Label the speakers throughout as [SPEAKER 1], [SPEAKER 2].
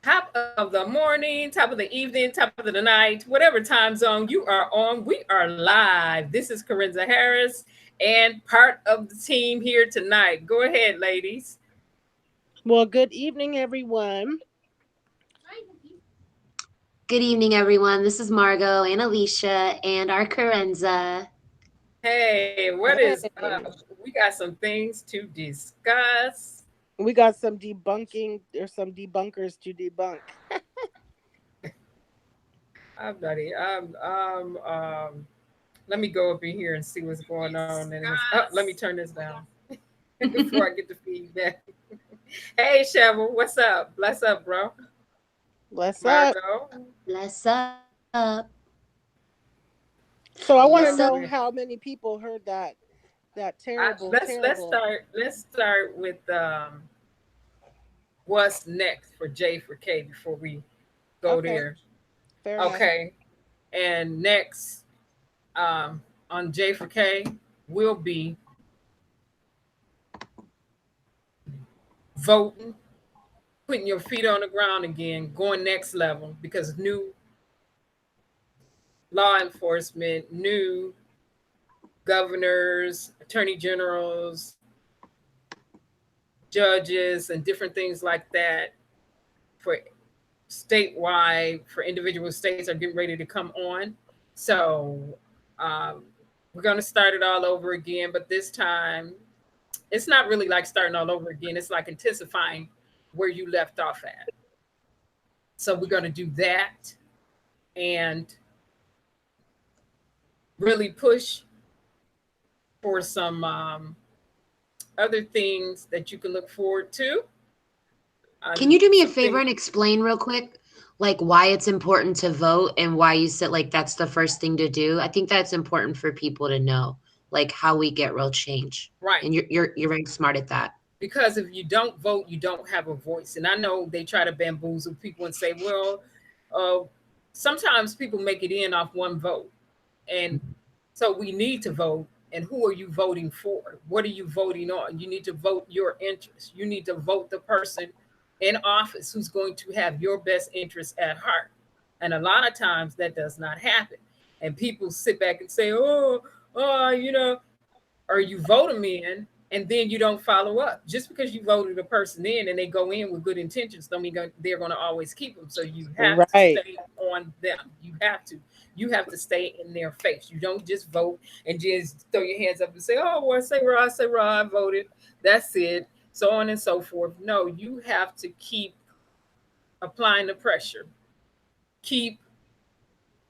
[SPEAKER 1] Top of the morning, top of the evening, top of the night, whatever time zone you are on, we are live. This is Corinza Harris and part of the team here tonight. Go ahead, ladies.
[SPEAKER 2] Well, good evening, everyone.
[SPEAKER 3] Good evening, everyone. This is Margot and Alicia and our Carenza.
[SPEAKER 1] Hey, what is
[SPEAKER 2] Hey,
[SPEAKER 1] up? We got some things to discuss.
[SPEAKER 2] we got some debunking or some debunkers to debunk.
[SPEAKER 1] I'm buddy. Let me go up in here and see what's going on. Let me turn this down before I get the feedback. Hey, Shovel, what's up? Bless up, bro.
[SPEAKER 2] What's up?
[SPEAKER 1] Margot.
[SPEAKER 3] Bless up.
[SPEAKER 2] So I want to
[SPEAKER 3] What's up?
[SPEAKER 2] know how many people heard that terrible,
[SPEAKER 1] Let's
[SPEAKER 2] terrible.
[SPEAKER 1] start. Let's start with what's next for J4K before we go
[SPEAKER 2] Okay,
[SPEAKER 1] there.
[SPEAKER 2] fair enough.
[SPEAKER 1] Okay, and next on J4K will be voting, putting your feet on the ground again, going next level because new law enforcement, new governors, attorney generals, judges, and different things like that for statewide, for individual states are getting ready to come on. So um, we're going to start it all over again, but this time it's not really like starting all over again. It's like intensifying where you left off at. So we're going to do that and really push for some other things that you can look forward to.
[SPEAKER 3] Can you do me a
[SPEAKER 1] Some
[SPEAKER 3] favor
[SPEAKER 1] things,
[SPEAKER 3] and explain real quick, like why it's important to vote and why you said like that's the first thing to do? I think that's important for people to know, like how we get real change.
[SPEAKER 1] right?
[SPEAKER 3] And you're very smart at that.
[SPEAKER 1] Because if you don't vote, you don't have a voice. And I know they try to bamboozle people and say, well, uh, sometimes people make it in off one vote. And so we need to vote. And who are you voting for? What are you voting on? You need to vote your interest. You need to vote the person in office who's going to have your best interests at heart. And a lot of times that does not happen. And people sit back and say, oh, or you vote them in and then you don't follow up. Just because you voted a person in and they go in with good intentions, don't mean they're going to always keep them. So you have to
[SPEAKER 2] Right.
[SPEAKER 1] stay on them. You have to. You have to stay in their face. You don't just vote and just throw your hands up and say, "Oh, well, say raw, I voted." That's it. So on and so forth. No, you have to keep applying the pressure. Keep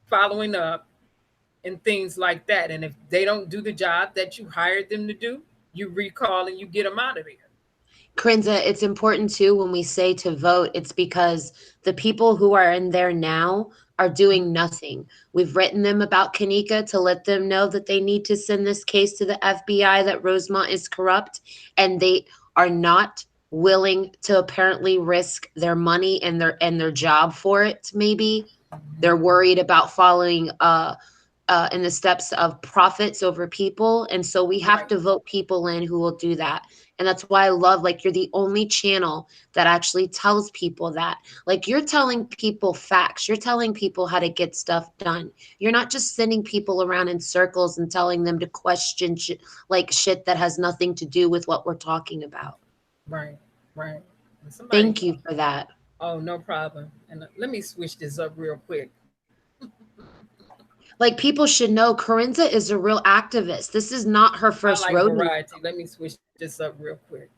[SPEAKER 1] following up and things like that. And if they don't do the job that you hired them to do, you recall and you get them out of there.
[SPEAKER 3] Corinza, it's important too when we say to vote, it's because the people who are in there now are doing nothing. We've written them about Kanika to let them know that they need to send this case to the FBI that Rosemont is corrupt, and they are not willing to apparently risk their money and their job for it. Maybe they're worried about following in the steps of profits over people. And so we have
[SPEAKER 1] Right,
[SPEAKER 3] to vote people in who will do that. And that's why I love, like, you're the only channel that actually tells people that. Like, you're telling people facts. You're telling people how to get stuff done. You're not just sending people around in circles and telling them to question like shit that has nothing to do with what we're talking about.
[SPEAKER 1] right, right. And somebody,
[SPEAKER 3] Thank you for that.
[SPEAKER 1] oh, no problem. And let me switch this up real quick.
[SPEAKER 3] Like, people should know Corinza is a real activist. This is not her
[SPEAKER 1] I
[SPEAKER 3] first
[SPEAKER 1] like
[SPEAKER 3] rodeo.
[SPEAKER 1] variety. Let me switch this up real quick.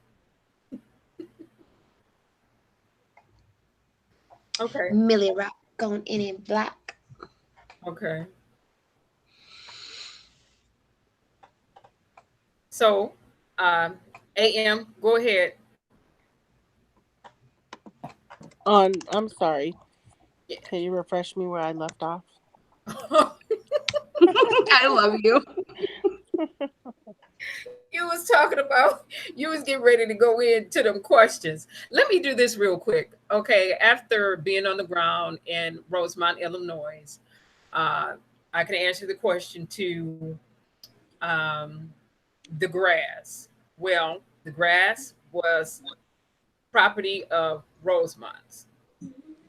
[SPEAKER 1] Okay,
[SPEAKER 3] Millie Rock going in black.
[SPEAKER 1] okay. So, um, AM, go ahead.
[SPEAKER 2] I'm sorry.
[SPEAKER 1] Yeah.
[SPEAKER 2] Can you refresh me where I left off?
[SPEAKER 3] I love you.
[SPEAKER 1] You was talking about you was getting ready to go into them questions. Let me do this real quick. Okay, after being on the ground in Rosemont, Illinois, uh, I can answer the question to um, the grass. Well, the grass was property of Rosemont's.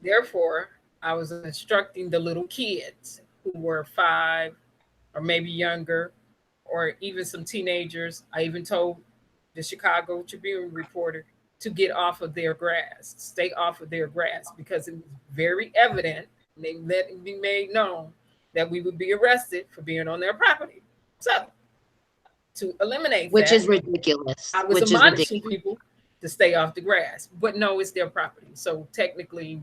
[SPEAKER 1] Therefore, I was instructing the little kids who were 5 or maybe younger, or even some teenagers. I even told the Chicago Tribune reporter to get off of their grass, stay off of their grass, because it was very evident, and they let it be made known that we would be arrested for being on their property. So, to eliminate
[SPEAKER 3] Which
[SPEAKER 1] that,
[SPEAKER 3] is ridiculous.
[SPEAKER 1] I was admonishing people to stay off the grass, but no, it's their property. So technically,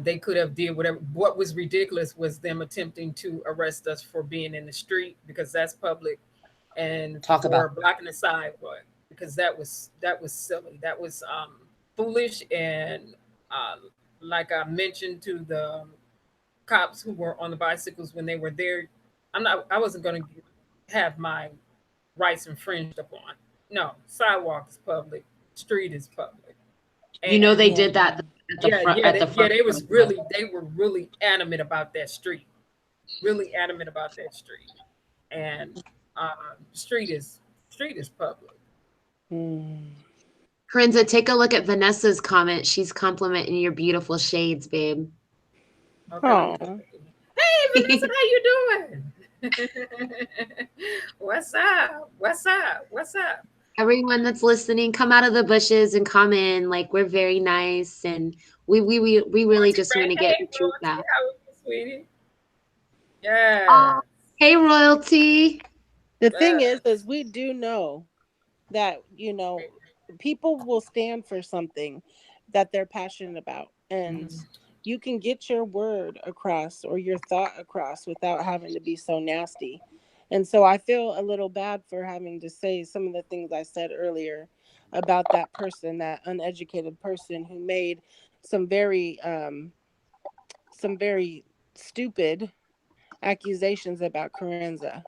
[SPEAKER 1] they could have did whatever. What was ridiculous was them attempting to arrest us for being in the street, because that's public, and for blocking the sidewalk, because that was silly. That was foolish, and like I mentioned to the cops who were on the bicycles when they were there, I wasn't going to have my rights infringed upon. No, sidewalk is public, street is public.
[SPEAKER 3] And, you know, they did that at the front.
[SPEAKER 1] They were really adamant about that street. Really adamant about that street. And street is public.
[SPEAKER 3] Corinza, take a look at Vanessa's comment. She's complimenting your beautiful shades, babe.
[SPEAKER 1] Okay. Hey, Vanessa, how you doing? What's up?
[SPEAKER 3] Everyone that's listening, come out of the bushes and come in. Like, we're very nice, and we really just want to get the truth out.
[SPEAKER 1] How are you, sweetie? Yeah.
[SPEAKER 3] Hey, Royalty.
[SPEAKER 2] The thing is we do know that, you know, people will stand for something that they're passionate about, and you can get your word across or your thought across without having to be so nasty. And so I feel a little bad for having to say some of the things I said earlier about that person, that uneducated person who made some very stupid accusations about Corinza.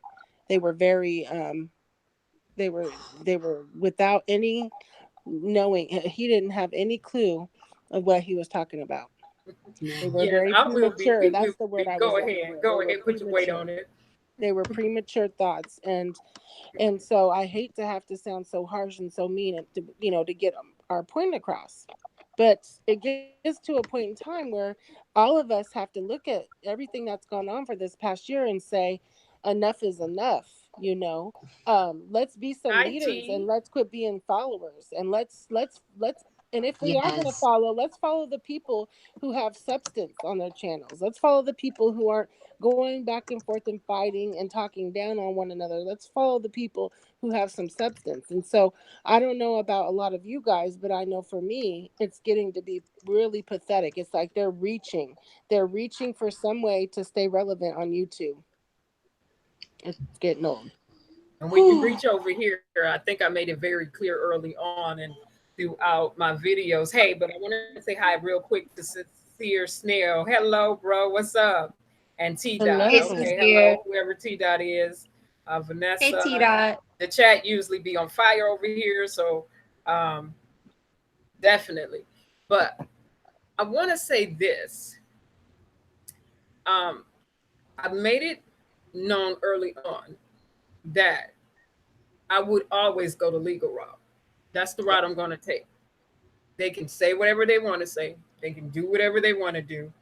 [SPEAKER 2] They were very they were without any knowing. He didn't have any clue of what he was talking about. They were very premature. That's the word I was looking for.
[SPEAKER 1] Go ahead, put your weight on it.
[SPEAKER 2] They were premature thoughts, and so I hate to have to sound so harsh and so mean, to get our point across. But it gets to a point in time where all of us have to look at everything that's gone on for this past year and say, enough is enough. Let's be some leaders, and let's quit being followers, and let's and if we are going to follow, let's follow the people who have substance on their channels. Let's follow the people who aren't going back and forth and fighting and talking down on one another. Let's follow the people who have some substance. And so I don't know about a lot of you guys, but I know for me, it's getting to be really pathetic. It's like they're reaching for some way to stay relevant on YouTube. It's getting old.
[SPEAKER 1] And when you reach over here, I think I made it very clear early on and throughout my videos. Hey, but I want to say hi real quick to Sincere Snail. Hello, bro. What's up? And T-Dot. Okay, hello, whoever T-Dot is. Vanessa.
[SPEAKER 3] Hey, T-Dot.
[SPEAKER 1] The chat usually be on fire over here, so definitely. But I want to say this. I made it known early on that I would always go the legal route. That's the route I'm going to take. They can say whatever they want to say. They can do whatever they want to do.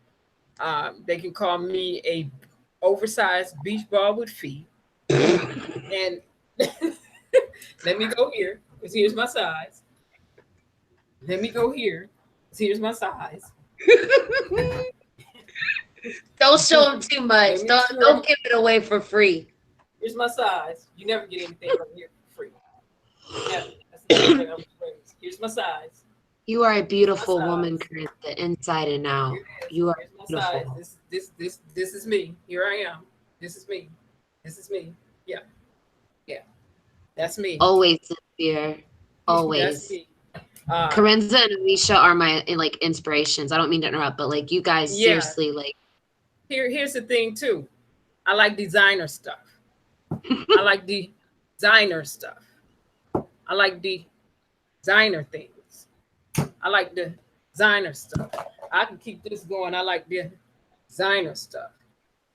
[SPEAKER 1] They can call me a oversized beach ball with feet. And let me go here, because here's my size. Let me go here, because here's my size.
[SPEAKER 3] Don't show them too much. Don't give it away for free.
[SPEAKER 1] Here's my size. You never get anything from here for free. Yeah, that's the way I'm raised. Here's my size.
[SPEAKER 3] You are a beautiful woman, Corinza, inside and out. You are beautiful.
[SPEAKER 1] This is me. Here I am. This is me. Yeah. That's me.
[SPEAKER 3] Always sincere. Always.
[SPEAKER 1] That's me.
[SPEAKER 3] Corinza and Alicia are my inspirations. I don't mean to interrupt, but you guys seriously
[SPEAKER 1] Here's the thing too. I like designer stuff. I like designer stuff. I like designer things. I like the designer stuff. I can keep this going. I like the designer stuff.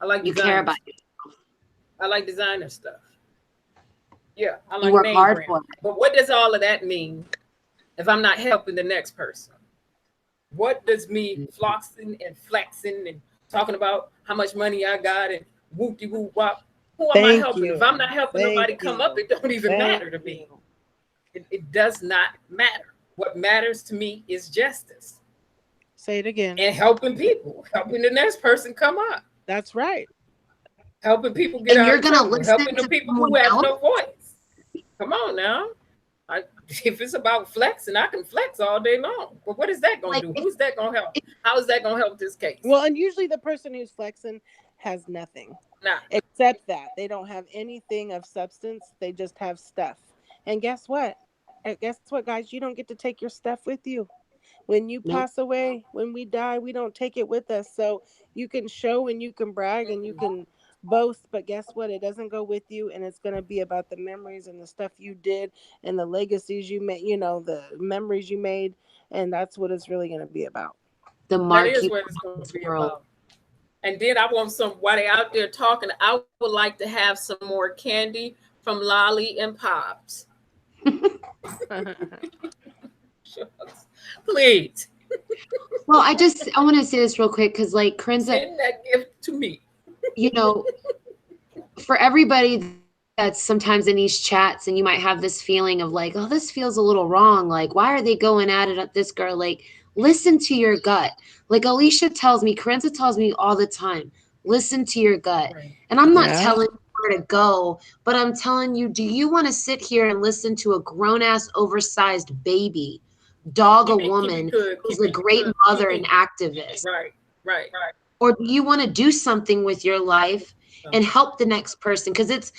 [SPEAKER 1] I like
[SPEAKER 3] you care about
[SPEAKER 1] yourself. I like designer stuff. Yeah, I like name brand. But what does all of that mean if I'm not helping the next person? What does me floxing and flexing and talking about how much money I got and whoop-de whoop wop? Who am I helping? If I'm not helping nobody come up, it don't even matter to me. It does not matter. What matters to me is justice.
[SPEAKER 2] Say it again.
[SPEAKER 1] And helping people, helping the next person come up.
[SPEAKER 2] That's right.
[SPEAKER 1] Helping people get
[SPEAKER 3] And
[SPEAKER 1] out
[SPEAKER 3] you're
[SPEAKER 1] of
[SPEAKER 3] gonna
[SPEAKER 1] trouble.
[SPEAKER 3] listen
[SPEAKER 1] Helping the
[SPEAKER 3] to
[SPEAKER 1] people who
[SPEAKER 3] someone
[SPEAKER 1] have
[SPEAKER 3] else?
[SPEAKER 1] no voice. Come on now. If it's about flexing, I can flex all day long. But what is that going to do? Who's that going to help? How is that going to help this case?
[SPEAKER 2] Well, and usually the person who's flexing has nothing.
[SPEAKER 1] Nah.
[SPEAKER 2] Except that they don't have anything of substance. They just have stuff. And guess what? Guys? You don't get to take your stuff with you. When you pass away, when we die, we don't take it with us. So you can show and you can brag and you can boast, but guess what? It doesn't go with you, and it's going to be about the memories and the stuff you did and the legacies you made, the memories you made, and that's what it's really going to be about.
[SPEAKER 3] The mark
[SPEAKER 1] that is what it's going to be about. And then I want while they out there talking, I would like to have some more candy from Lolly and Pops. Please.
[SPEAKER 3] Well, I want to say this real quick because, like, Corinza,
[SPEAKER 1] send that gift to me.
[SPEAKER 3] For everybody that's sometimes in these chats, and you might have this feeling of like, oh, this feels a little wrong. Like, why are they going at it at this girl? Like, listen to your gut. Like Alicia tells me, Corinza tells me all the time, listen to your gut. Right. And I'm not telling you where to go, but I'm telling you, do you want to sit here and listen to a grown-ass, oversized baby dog a woman who's a great mother and activist?
[SPEAKER 1] Right.
[SPEAKER 3] Or do you want to do something with your life and help the next person? Because it's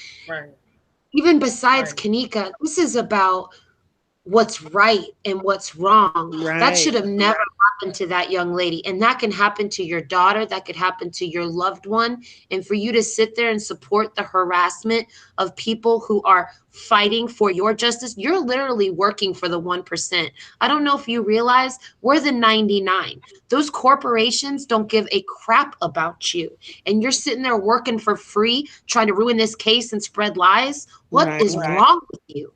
[SPEAKER 3] even besides Kanika, this is about what's right and what's wrong. That should have never happened to that young lady. And that can happen to your daughter. That could happen to your loved one. And for you to sit there and support the harassment of people who are fighting for your justice, you're literally working for the 1%. I don't know if you realize we're the 99. Those corporations don't give a crap about you. And you're sitting there working for free, trying to ruin this case and spread lies. What is wrong with you?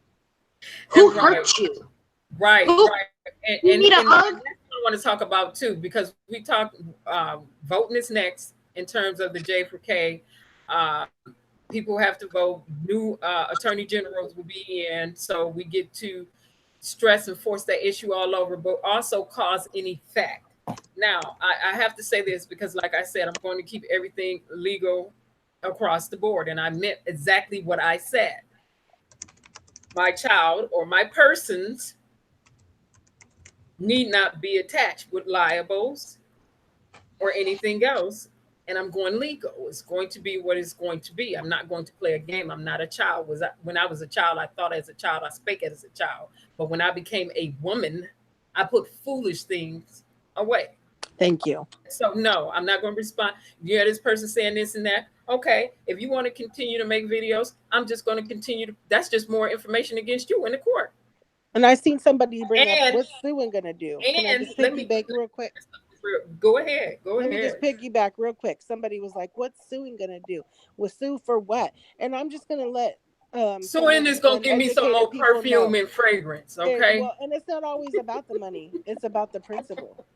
[SPEAKER 3] Who hurt you?
[SPEAKER 1] Right. And
[SPEAKER 3] need a hug?
[SPEAKER 1] That's what I want to talk about too, because we talk voting is next in terms of the J4K. People have to vote. New attorney generals will be in, so we get to stress and force that issue all over, but also cause an effect. Now, I have to say this because, like I said, I'm going to keep everything legal across the board, and I meant exactly what I said. My child or my persons need not be attached with libels or anything else. And I'm going legal. It's going to be what it's going to be. I'm not going to play a game. I'm not a child. When I was a child, I thought as a child, I spake as a child. But when I became a woman, I put foolish things away.
[SPEAKER 2] Thank you.
[SPEAKER 1] So no, I'm not going to respond. Yeah, this person saying this and that. Okay, if you want to continue to make videos, I'm just going to continue to. That's just more information against you in the court.
[SPEAKER 2] And I seen somebody bring up what's Suing gonna do. Can I just piggyback real quick?
[SPEAKER 1] Go ahead.
[SPEAKER 2] Let me just piggyback real quick. Somebody was like, "What's Suing gonna do? Well, sue for what?" And I'm just gonna let
[SPEAKER 1] suing is gonna give me some more perfume and fragrance. Okay.
[SPEAKER 2] Well, and it's not always about the money; it's about the principle.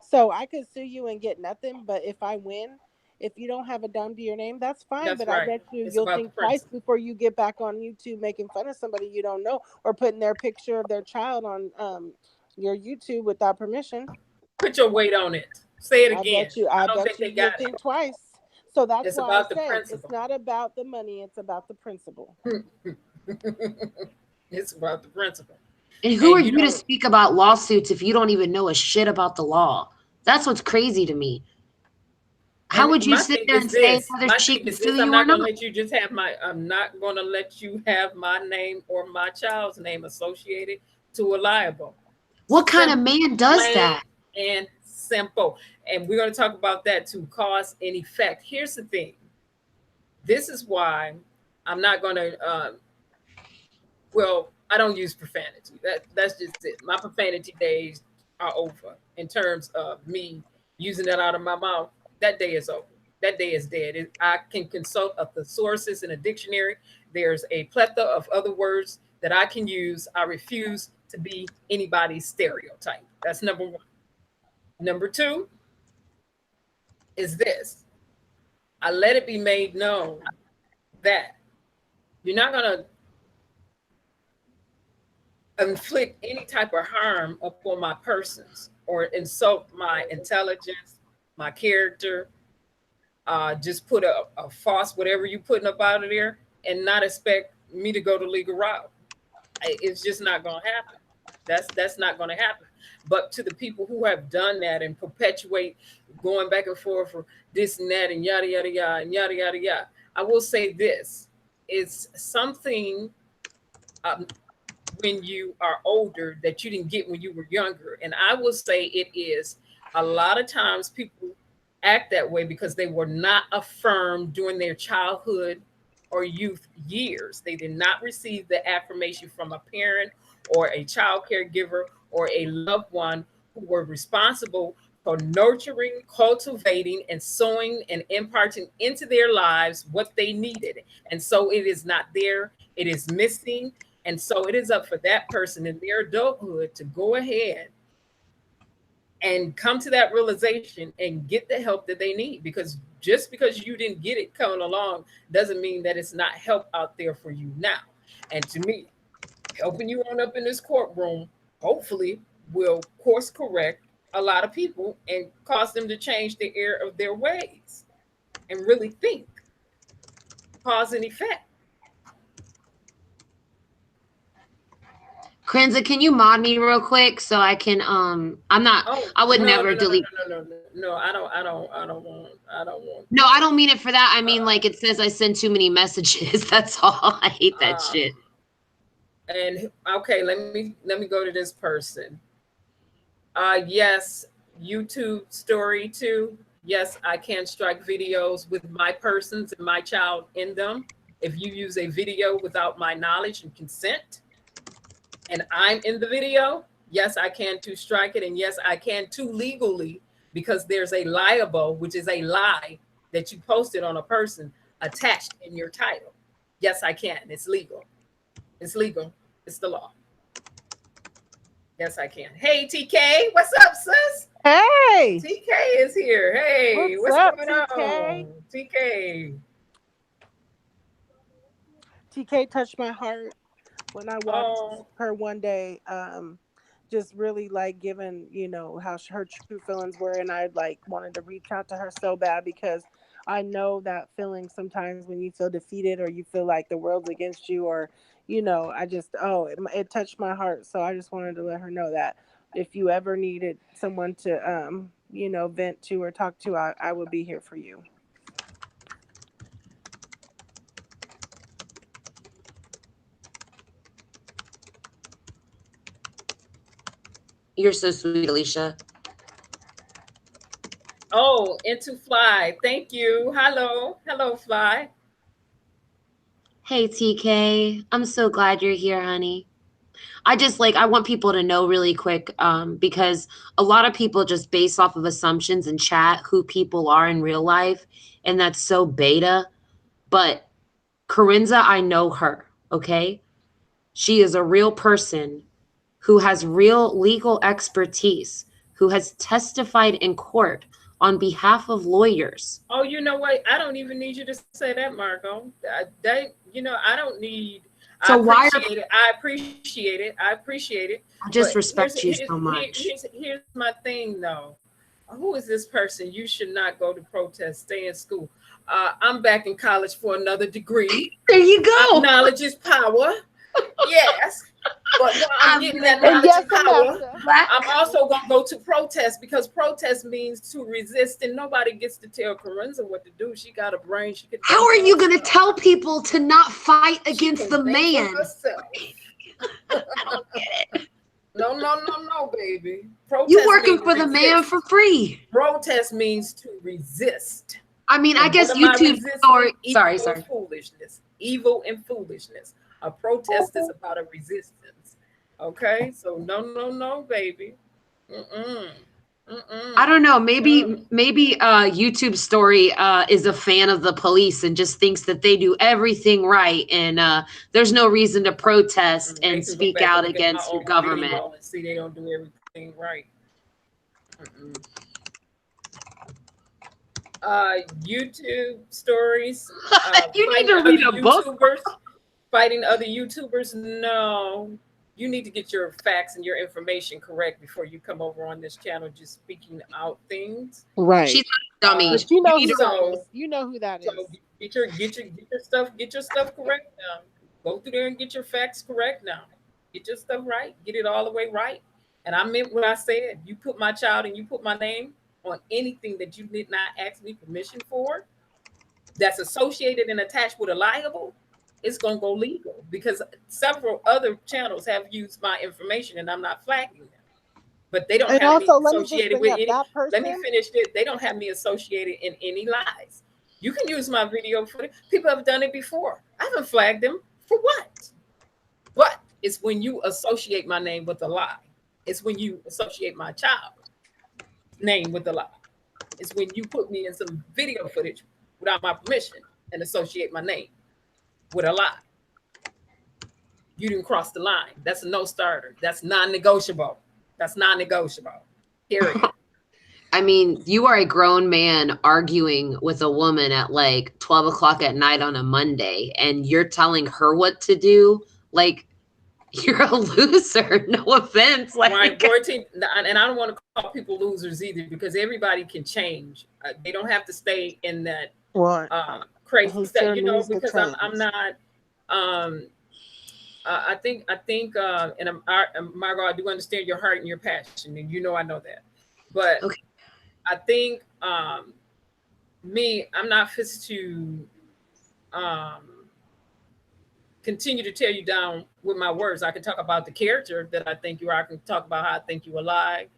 [SPEAKER 2] So I could sue you and get nothing, but if I win, if you don't have a dime to your name, that's fine. But I bet you'll think twice before you get back on YouTube making fun of somebody you don't know or putting their picture of their child on your YouTube without permission.
[SPEAKER 1] Put your weight on it. Say it again.
[SPEAKER 2] I bet you'll think twice. So that's why I said it's not about the money; it's about the principle.
[SPEAKER 1] It's about the principle.
[SPEAKER 3] And who are you to speak about lawsuits if you don't even know a shit about the law? That's what's crazy to me. How would you sit there and say whether she can sue you or not?
[SPEAKER 1] I'm not going to let you have my name or my child's name associated to a libel.
[SPEAKER 3] What kind of man does that?
[SPEAKER 1] And simple. And we're going to talk about that too, cause and effect. Here's the thing. This is why I'm not going to, I don't use profanity. That's just it. My profanity days are over in terms of me using that out of my mouth. That day is over. That day is dead. I can consult a thesaurus in a dictionary. There's a plethora of other words that I can use. I refuse to be anybody's stereotype. That's number one. Number two is this. I let it be made known that you're not going to inflict any type of harm upon my persons or insult my intelligence, my character, just put a false whatever you putting up out of there and not expect me to go the legal route. It's just not going to happen. That's not going to happen. But to the people who have done that and perpetuate going back and forth for this and that and yada yada yada and yada yada yada, I will say this: it's something when you are older that you didn't get when you were younger, and I will say it is a lot of times people act that way because they were not affirmed during their childhood or youth years. They did not receive the affirmation from a parent or a child caregiver or a loved one who were responsible for nurturing, cultivating, and sowing and imparting into their lives what they needed. And so it is not there, it is missing. And so it is up for that person in their adulthood to go ahead and come to that realization and get the help that they need. Because just because you didn't get it coming along doesn't mean that it's not help out there for you now. And to me, helping you on up in this courtroom, hopefully will course correct a lot of people and cause them to change the air of their ways and really think, cause and effect.
[SPEAKER 3] Krenza, can you mod me real quick so I can I'm not I would never delete.
[SPEAKER 1] No, I don't want.
[SPEAKER 3] No, I don't mean it for that. I mean like it says I send too many messages. That's all. I hate that shit.
[SPEAKER 1] And okay, let me go to this person. Yes, YouTube story too. Yes, I can strike videos with my persons and my child in them. If you use a video without my knowledge and consent, and I'm in the video, yes, I can too strike it. And yes, I can too legally, because there's a liable, which is a lie that you posted on a person attached in your title. Yes, I can. It's legal. It's legal. It's the law. Yes, I can. Hey, TK, what's up, sis?
[SPEAKER 2] Hey,
[SPEAKER 1] TK is here. Hey, what's
[SPEAKER 2] up,
[SPEAKER 1] going
[SPEAKER 2] TK?
[SPEAKER 1] on? TK.
[SPEAKER 2] TK touched my heart when I watched her one day. Just really like giving, you know, how her true feelings were, and I like wanted to reach out to her so bad because I know that feeling sometimes when you feel defeated or you feel like the world's against you, or you know, I just it touched my heart. So I just wanted to let her know that if you ever needed someone to you know, vent to or talk to, I would be here for you.
[SPEAKER 3] You're so sweet, Alicia.
[SPEAKER 1] Oh, into Fly. Thank you. Hello. Hello, Fly.
[SPEAKER 3] Hey, TK. I'm so glad you're here, honey. I want people to know really quick, because a lot of people just base off of assumptions in chat who people are in real life, and that's so beta. But Corinza, I know her, okay? She is a real person who has real legal expertise, who has testified in court on behalf of lawyers.
[SPEAKER 1] Oh, you know what? I don't even need you to say that, Marco. I don't need.
[SPEAKER 3] So
[SPEAKER 1] I appreciate it. I
[SPEAKER 3] just respect you so much.
[SPEAKER 1] Here's my thing, though. Who is this person? You should not go to protest. Stay in school. I'm back in college for another degree.
[SPEAKER 3] There you go.
[SPEAKER 1] Knowledge is power. Yes. But while I'm getting that knowledge and power, I'm also going to go to protest, because protest means to resist, and nobody gets to tell Corinza what to do. She got a brain. She could.
[SPEAKER 3] How are you going to tell people to not fight against the man?
[SPEAKER 1] I don't get it. No, baby.
[SPEAKER 3] Protest, you working for the man for free.
[SPEAKER 1] Protest means to resist.
[SPEAKER 3] I mean, I guess YouTube story. Sorry.
[SPEAKER 1] Foolishness. Evil and foolishness. A protest is about a resistance. Okay, so no, baby.
[SPEAKER 3] I don't know. Maybe YouTube story is a fan of the police and just thinks that they do everything right, and there's no reason to protest and speak out against your government.
[SPEAKER 1] See, they don't do everything right. Mm-mm. YouTube stories,
[SPEAKER 3] You need
[SPEAKER 1] fighting
[SPEAKER 3] to
[SPEAKER 1] other
[SPEAKER 3] read a book.
[SPEAKER 1] YouTubers, fighting other YouTubers. No, you need to get your facts and your information correct before you come over on this channel just speaking out things.
[SPEAKER 2] Right.
[SPEAKER 3] She's not a dummy.
[SPEAKER 2] But you
[SPEAKER 3] You
[SPEAKER 2] know
[SPEAKER 3] need
[SPEAKER 2] who
[SPEAKER 3] to.
[SPEAKER 2] that is.
[SPEAKER 1] So,
[SPEAKER 2] You know who that
[SPEAKER 1] so
[SPEAKER 2] is.
[SPEAKER 1] get your stuff correct now. Go through there and get your facts correct now. Get your stuff right. Get it all the way right. And I meant what I said. You put my child and you put my name on anything that you did not ask me permission for, that's associated and attached with a liable, it's gonna go legal because several other channels have used my information and I'm not flagging them. But they don't
[SPEAKER 2] And
[SPEAKER 1] have me
[SPEAKER 2] also, let me just
[SPEAKER 1] associated
[SPEAKER 2] bring
[SPEAKER 1] with
[SPEAKER 2] up
[SPEAKER 1] any.
[SPEAKER 2] that
[SPEAKER 1] Let me
[SPEAKER 2] person.
[SPEAKER 1] finish this. They don't have me associated in any lies. You can use my video footage. People have done it before. I haven't flagged them for what? But it's when you associate my name with a lie. It's when you associate my child name with a lie. It's when you put me in some video footage without my permission and associate my name with a lie. You didn't cross the line. That's a no starter. That's non-negotiable. That's non-negotiable. Period.
[SPEAKER 3] I mean, you are a grown man arguing with a woman at like 12 o'clock at night on a Monday, and you're telling her what to do. Like, you're a loser. No offense.
[SPEAKER 1] Right,
[SPEAKER 3] Like,
[SPEAKER 1] 14, and I don't want to call people losers either because everybody can change. They don't have to stay in that
[SPEAKER 2] Well,
[SPEAKER 1] crazy
[SPEAKER 2] he
[SPEAKER 1] state,
[SPEAKER 2] sure
[SPEAKER 1] you know,
[SPEAKER 2] needs to
[SPEAKER 1] because I'm
[SPEAKER 2] change.
[SPEAKER 1] not. Um, I think, and Margot, I do understand your heart and your passion, and you know I know that. But
[SPEAKER 3] okay.
[SPEAKER 1] I think me, I'm not fit to um, continue to tear you down with my words. I can talk about the character that I think you are. I can talk about how I think you are alive.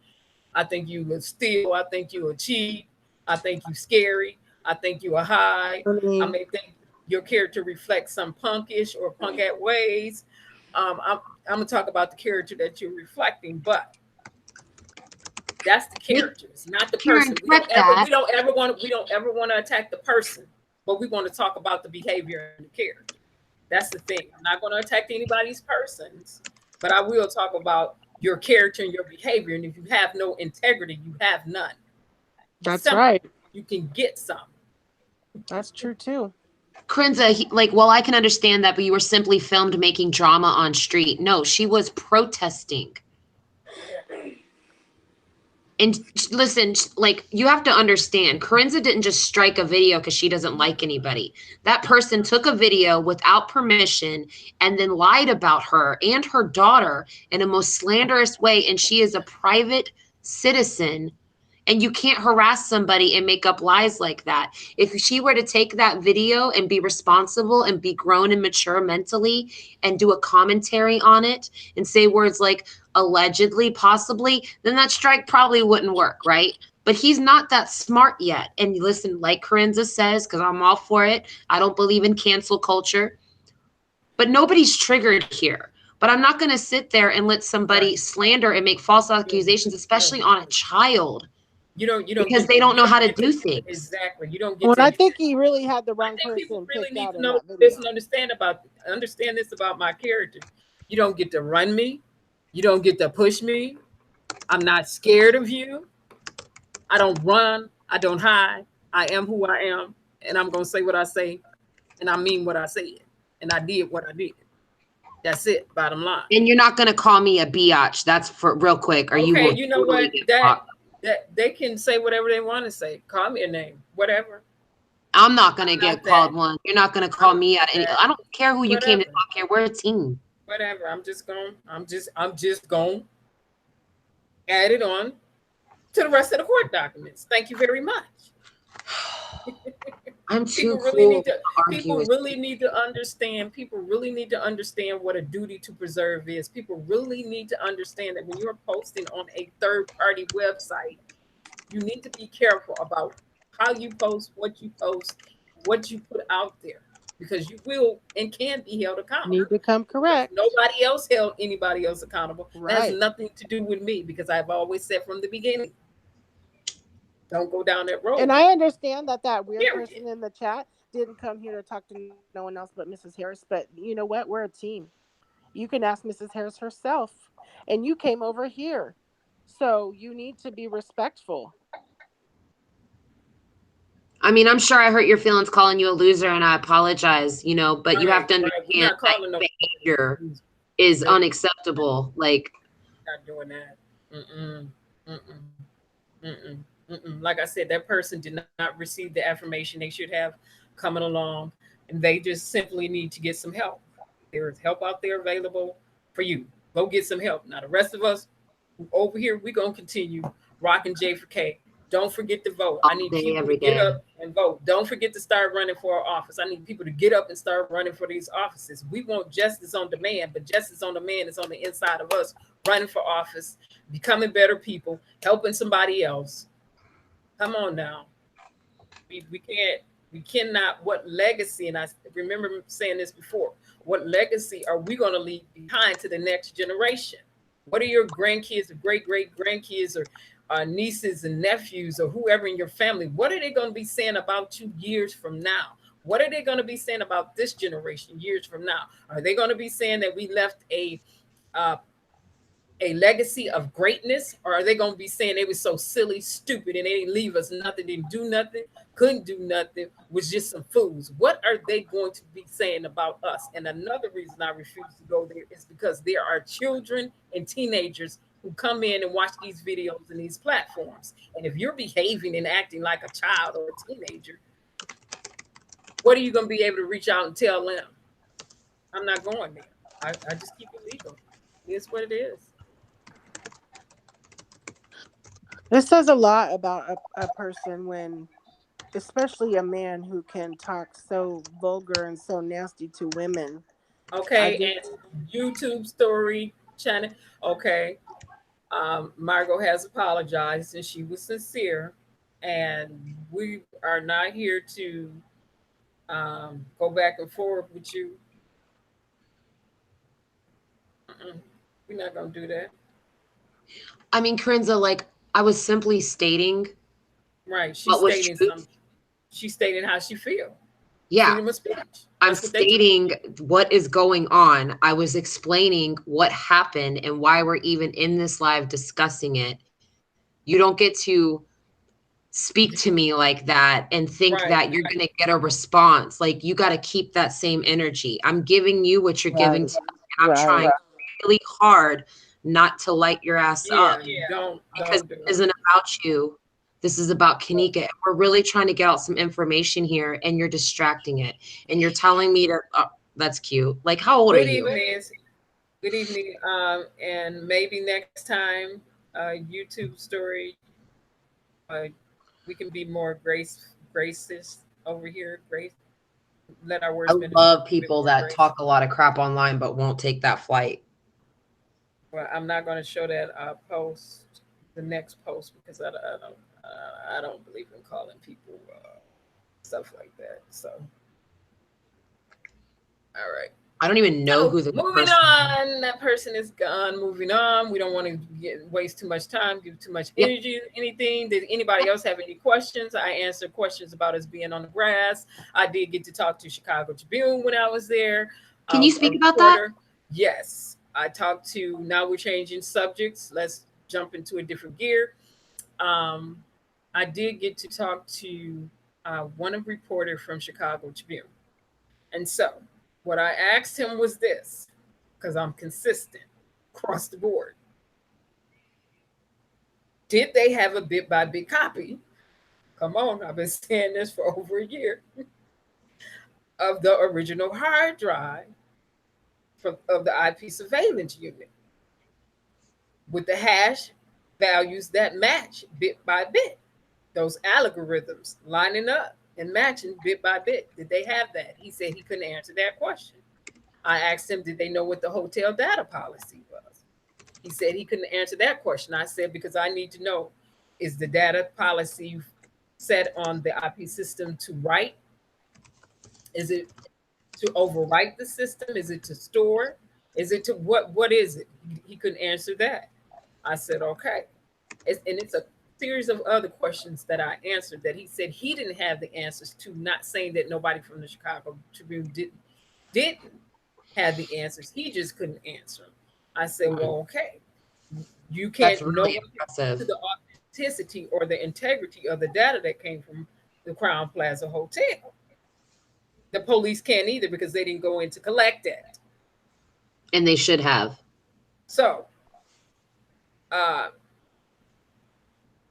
[SPEAKER 1] I think you will steal. I think you will cheat. I think you scary. I think you are high.
[SPEAKER 2] I
[SPEAKER 1] I
[SPEAKER 2] mean,
[SPEAKER 1] may think your character reflects some punkish or punkette ways. I'm gonna talk about the character that you're reflecting, but that's the character. It's not the
[SPEAKER 3] Karen,
[SPEAKER 1] person.
[SPEAKER 3] correct that.
[SPEAKER 1] We don't ever want to attack the person, but we want to talk about the behavior and the character. That's the thing. I'm not going to attack anybody's persons, but I will talk about your character and your behavior. And if you have no integrity, you have none.
[SPEAKER 2] that's
[SPEAKER 1] Simple.
[SPEAKER 2] right.
[SPEAKER 1] You can get some.
[SPEAKER 2] That's true too.
[SPEAKER 3] Krenza, like, well, I can understand that, but you were simply filmed making drama on street. No, she was protesting. And listen, like, you have to understand, Corinza didn't just strike a video because she doesn't like anybody. That person took a video without permission and then lied about her and her daughter in a most slanderous way. And she is a private citizen. And you can't harass somebody and make up lies like that. If she were to take that video and be responsible and be grown and mature mentally and do a commentary on it and say words like allegedly, possibly, then that strike probably wouldn't work, right? But he's not that smart yet. And listen, like Corinza says, because I'm all for it, I don't believe in cancel culture. But nobody's triggered here. But I'm not going to sit there and let somebody slander and make false accusations, especially on a child.
[SPEAKER 1] You don't
[SPEAKER 3] Because they don't know how to do things.
[SPEAKER 1] Exactly. You don't get
[SPEAKER 2] Well,
[SPEAKER 1] to.
[SPEAKER 2] I think he really had the
[SPEAKER 1] I
[SPEAKER 2] wrong
[SPEAKER 1] think people
[SPEAKER 2] person
[SPEAKER 1] really
[SPEAKER 2] picked
[SPEAKER 1] need
[SPEAKER 2] out
[SPEAKER 1] to
[SPEAKER 2] in
[SPEAKER 1] know
[SPEAKER 2] that video.
[SPEAKER 1] this and understand this about my character. You don't get to run me. You don't get to push me. I'm not scared of you. I don't run. I don't hide. I am who I am, and I'm gonna say what I say, and I mean what I said, and I did what I did. That's it. Bottom line.
[SPEAKER 3] And you're not going to call me a biatch. That's for real quick. Or you
[SPEAKER 1] Okay,
[SPEAKER 3] will
[SPEAKER 1] you know
[SPEAKER 3] totally
[SPEAKER 1] what?
[SPEAKER 3] get
[SPEAKER 1] That they can say whatever they want to say. Call me a name, whatever.
[SPEAKER 3] I'm not going to
[SPEAKER 1] I'm
[SPEAKER 3] get
[SPEAKER 1] not
[SPEAKER 3] called
[SPEAKER 1] that.
[SPEAKER 3] one. You're not going to call
[SPEAKER 1] I'm
[SPEAKER 3] me
[SPEAKER 1] not
[SPEAKER 3] out.
[SPEAKER 1] that.
[SPEAKER 3] I don't care who you came to
[SPEAKER 1] Whatever.
[SPEAKER 3] talk here. We're a team.
[SPEAKER 1] Whatever. I'm just going add it on to the rest of the court documents. Thank you very much.
[SPEAKER 3] I'm too
[SPEAKER 1] People really
[SPEAKER 3] cool
[SPEAKER 1] need to
[SPEAKER 3] to argue
[SPEAKER 1] people
[SPEAKER 3] with
[SPEAKER 1] really need to understand what a duty to preserve is. People really need to understand that when you're posting on a third party website, you need to be careful about how you post, what you put out there, because you will and can be held accountable.
[SPEAKER 2] Need to come correct.
[SPEAKER 1] Nobody else held anybody else accountable. That has
[SPEAKER 2] Right.
[SPEAKER 1] nothing to do with me, because I've always said from the beginning, don't go down that road.
[SPEAKER 2] And I understand that weird
[SPEAKER 1] Period.
[SPEAKER 2] person in the chat didn't come here to talk to no one else but Mrs. Harris. But you know what? We're a team. You can ask Mrs. Harris herself. And you came over here. So you need to be respectful.
[SPEAKER 3] I mean, I'm sure I hurt your feelings calling you a loser, and I apologize, you know, but you have to
[SPEAKER 1] Right. We're
[SPEAKER 3] understand
[SPEAKER 1] not
[SPEAKER 3] that
[SPEAKER 1] calling no
[SPEAKER 3] behavior is
[SPEAKER 1] baby.
[SPEAKER 3] unacceptable. Like,
[SPEAKER 1] Not doing that. Mm-mm. Mm-mm. Mm-mm. Mm-mm. Like I said, that person did not receive the affirmation they should have coming along, and they just simply need to get some help. There's help out there available for you. Go get some help. Now, the rest of us over here, we're going to continue rocking J4K. Don't forget to vote. I
[SPEAKER 3] all
[SPEAKER 1] need
[SPEAKER 3] day,
[SPEAKER 1] people to
[SPEAKER 3] every
[SPEAKER 1] get
[SPEAKER 3] day.
[SPEAKER 1] up and vote. Don't forget to start running for our office. I need people to get up and start running for these offices. We want justice on demand, but justice on demand is on the inside of us running for office, becoming better people, helping somebody else. Come on now. We cannot, what legacy, and I remember saying this before, what legacy are we going to leave behind to the next generation? What are your grandkids or great grandkids or nieces and nephews or whoever in your family, what are they going to be saying about you years from now? What are they going to be saying about this generation years from now? Are they going to be saying that we left uh, a legacy of greatness, or are they going to be saying they were so silly, stupid, and they didn't leave us nothing, didn't do nothing, couldn't do nothing, was just some fools? What are they going to be saying about us? And another reason I refuse to go there is because there are children and teenagers who come in and watch these videos and these platforms. And if you're behaving and acting like a child or a teenager, what are you going to be able to reach out and tell them? I'm not going there. I just keep it legal. It's what it is.
[SPEAKER 2] This says a lot about a person when, especially a man who can talk so vulgar and so nasty to women. I
[SPEAKER 1] Okay,
[SPEAKER 2] just,
[SPEAKER 1] and YouTube story channel. Okay, Margot has apologized and she was sincere, and we are not here to go back and forth with you. Mm-mm. We're not gonna do that.
[SPEAKER 3] I mean, Corinza, like, I was simply stating
[SPEAKER 1] Right?
[SPEAKER 3] what was truth.
[SPEAKER 1] She's stating how she feel.
[SPEAKER 3] Yeah,
[SPEAKER 1] Freedom of speech.
[SPEAKER 3] I'm
[SPEAKER 1] That's what they do.
[SPEAKER 3] stating what is going on. I was explaining what happened and why we're even in this live discussing it. You don't get to speak to me like that and think
[SPEAKER 1] Right.
[SPEAKER 3] that you're going to get a response. Like, you got to keep that same energy. I'm giving you what you're giving
[SPEAKER 2] right,
[SPEAKER 3] to me. And I'm
[SPEAKER 2] right.
[SPEAKER 3] trying really hard not to light your ass
[SPEAKER 1] Yeah.
[SPEAKER 3] up, because
[SPEAKER 1] Don't do
[SPEAKER 3] this isn't about you. This is about Kanika. And we're really trying to get out some information here, and you're distracting it. And you're telling me to, oh, that's cute. Like, how old are
[SPEAKER 1] Good
[SPEAKER 3] you?
[SPEAKER 1] evening, Nancy. Good evening. And maybe next time, YouTube story, uh, we can be more gracious over here. Grace, let our
[SPEAKER 3] I
[SPEAKER 1] words be a
[SPEAKER 3] love
[SPEAKER 1] bit
[SPEAKER 3] people
[SPEAKER 1] more
[SPEAKER 3] that
[SPEAKER 1] grace.
[SPEAKER 3] talk a lot of crap online but won't take that flight.
[SPEAKER 1] Well, I'm not going to show that post, the next post, because I don't believe in calling people stuff like that. So, all right.
[SPEAKER 3] I don't even know
[SPEAKER 1] So
[SPEAKER 3] who the
[SPEAKER 1] moving
[SPEAKER 3] person.
[SPEAKER 1] on, that person is gone. Moving on. We don't want to waste too much time, give too much
[SPEAKER 3] Yep.
[SPEAKER 1] energy. Anything? Did anybody else have any questions? I answered questions about us being on the grass. I did get to talk to Chicago Tribune when I was there.
[SPEAKER 3] Can you
[SPEAKER 1] A
[SPEAKER 3] speak about that?
[SPEAKER 1] reporter. Yes, I talked to. Now we're changing subjects. Let's jump into a different gear. Um, I did get to talk to one of reporter from Chicago Tribune. And so what I asked him was this, because I'm consistent across the board. Did they have a bit by bit copy? Come on, I've been saying this for over a year of the original hard drive of the IP surveillance unit with the hash values that match bit by bit. Those algorithms lining up and matching bit by bit. Did they have that? He said he couldn't answer that question. I asked him, did they know what the hotel data policy was? He said he couldn't answer that question. I said, because I need to know, is the data policy set on the IP system to write? Is it to overwrite the system? Is it to store? Is it to what is it? He couldn't answer that. I said, okay. And it's a series of other questions that I answered that he said he didn't have the answers to, not saying that nobody from the Chicago Tribune didn't had the answers. He just couldn't answer them. I said, well, okay. You
[SPEAKER 3] That's
[SPEAKER 1] can't, no
[SPEAKER 3] really
[SPEAKER 1] one can speak to
[SPEAKER 3] impressive.
[SPEAKER 1] the authenticity or the integrity of the data that came from the Crown Plaza Hotel. The police can't either because they didn't go in to collect that.
[SPEAKER 3] And they should have.
[SPEAKER 1] So, uh,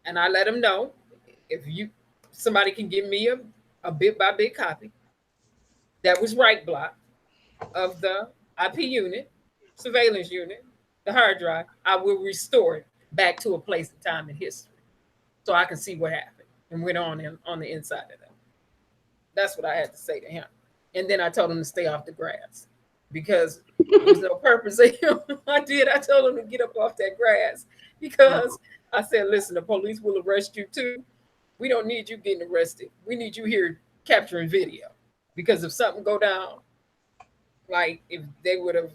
[SPEAKER 1] and I let them know if you somebody can give me a bit by bit copy that was right block of the IP unit, surveillance unit, the hard drive, I will restore it back to a place and time in history so I can see what happened and went on the inside of that. That's what I had to say to him. And then I told him to stay off the grass because there's no purpose in him. I did. I told him to get up off that grass because I said, listen, the police will arrest you too. We don't need you getting arrested. We need you here capturing video. Because if something go down, like if they would have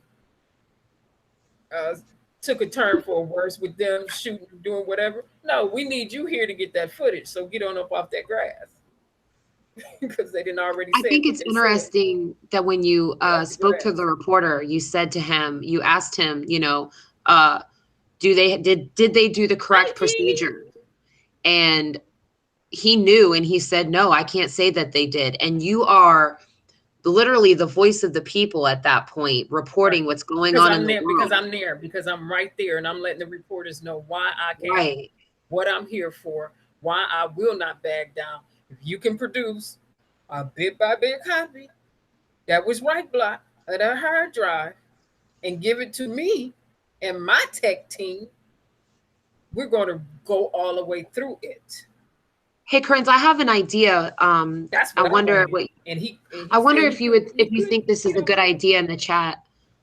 [SPEAKER 1] uh, took a turn for worse with them shooting, doing whatever. No, we need you here to get that footage. So get on up off that grass because they didn't already
[SPEAKER 3] I
[SPEAKER 1] say
[SPEAKER 3] think
[SPEAKER 1] what
[SPEAKER 3] it's
[SPEAKER 1] they said.
[SPEAKER 3] interesting that when you
[SPEAKER 1] Get off the
[SPEAKER 3] spoke to
[SPEAKER 1] grass.
[SPEAKER 3] the reporter, you said to him, you asked him, uh, did they do the correct
[SPEAKER 1] Hi, Jeannie.
[SPEAKER 3] procedure? And he knew, and he said, no, I can't say that they did. And you are literally the voice of the people at that point, reporting
[SPEAKER 1] Right.
[SPEAKER 3] what's going
[SPEAKER 1] Because
[SPEAKER 3] on in
[SPEAKER 1] I'm
[SPEAKER 3] the
[SPEAKER 1] there, because
[SPEAKER 3] world.
[SPEAKER 1] I'm there, because I'm right there, and I'm letting the reporters know why I came,
[SPEAKER 3] Right.
[SPEAKER 1] what I'm here for, why I will not back down. If you can produce a bit by bit copy that was right block of that hard drive and give it to me and my tech team, we're going to go all the way through it.
[SPEAKER 3] Hey, Kearns, I have an idea.
[SPEAKER 1] That's
[SPEAKER 3] I
[SPEAKER 1] what I want
[SPEAKER 3] wonder
[SPEAKER 1] to do.
[SPEAKER 3] what
[SPEAKER 1] And
[SPEAKER 3] I
[SPEAKER 1] he
[SPEAKER 3] wonder
[SPEAKER 1] said
[SPEAKER 3] if if you think this is a good idea in the chat.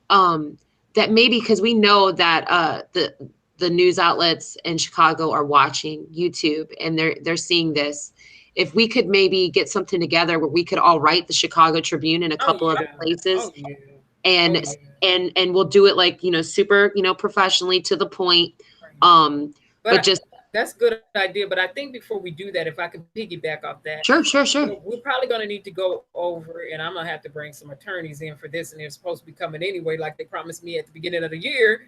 [SPEAKER 3] That maybe because we know that the news outlets in Chicago are watching YouTube and they're seeing this. If we could maybe get something together where we could all write the Chicago Tribune in a
[SPEAKER 1] Oh
[SPEAKER 3] couple other
[SPEAKER 1] yeah,
[SPEAKER 3] places
[SPEAKER 1] oh yeah, oh
[SPEAKER 3] and
[SPEAKER 1] yeah.
[SPEAKER 3] and we'll do it like, super, professionally to the point.
[SPEAKER 1] Right.
[SPEAKER 3] But just
[SPEAKER 1] That's a good idea. But I think before we do that, if I can piggyback off that,
[SPEAKER 3] sure.
[SPEAKER 1] we're probably going to need to go over, and I'm going to have to bring some attorneys in for this, and they're supposed to be coming anyway, like they promised me at the beginning of the year.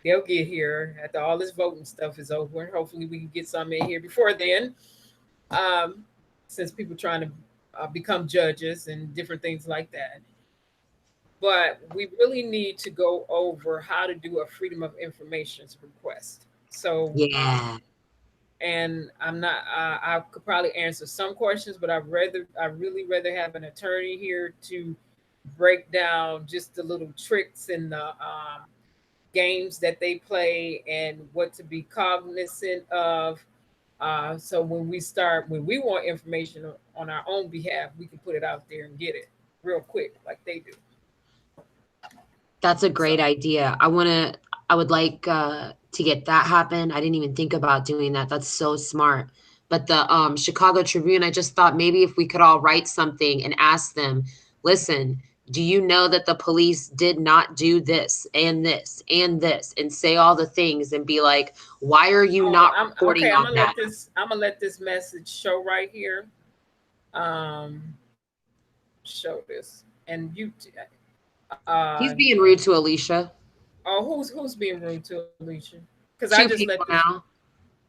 [SPEAKER 1] They'll get here after all this voting stuff is over. Hopefully, we can get some in here before then, um, since people trying to become judges and different things like that. But we really need to go over how to do a freedom of information request. So,
[SPEAKER 3] yeah.
[SPEAKER 1] and I'm not. I could probably answer some questions, but I really rather have an attorney here to break down just the little tricks and the games that they play and what to be cognizant of. So when we want information on our own behalf, we can put it out there and get it real quick, like they do.
[SPEAKER 3] That's a
[SPEAKER 1] So
[SPEAKER 3] great idea. I would like to get that happen. I didn't even think about doing that. That's so smart. But the Chicago Tribune, I just thought maybe if we could all write something and ask them, listen, do you know that the police did not do this and this and this and say all the things and be like, why are you
[SPEAKER 1] oh,
[SPEAKER 3] not
[SPEAKER 1] I'm
[SPEAKER 3] reporting
[SPEAKER 1] okay.
[SPEAKER 3] on that?
[SPEAKER 1] I'm gonna let this message show right here. Um, show this, and you.
[SPEAKER 3] He's
[SPEAKER 1] Uh,
[SPEAKER 3] being rude to Alicia.
[SPEAKER 1] oh, who's being rude to Alicia? Because
[SPEAKER 3] Two people now.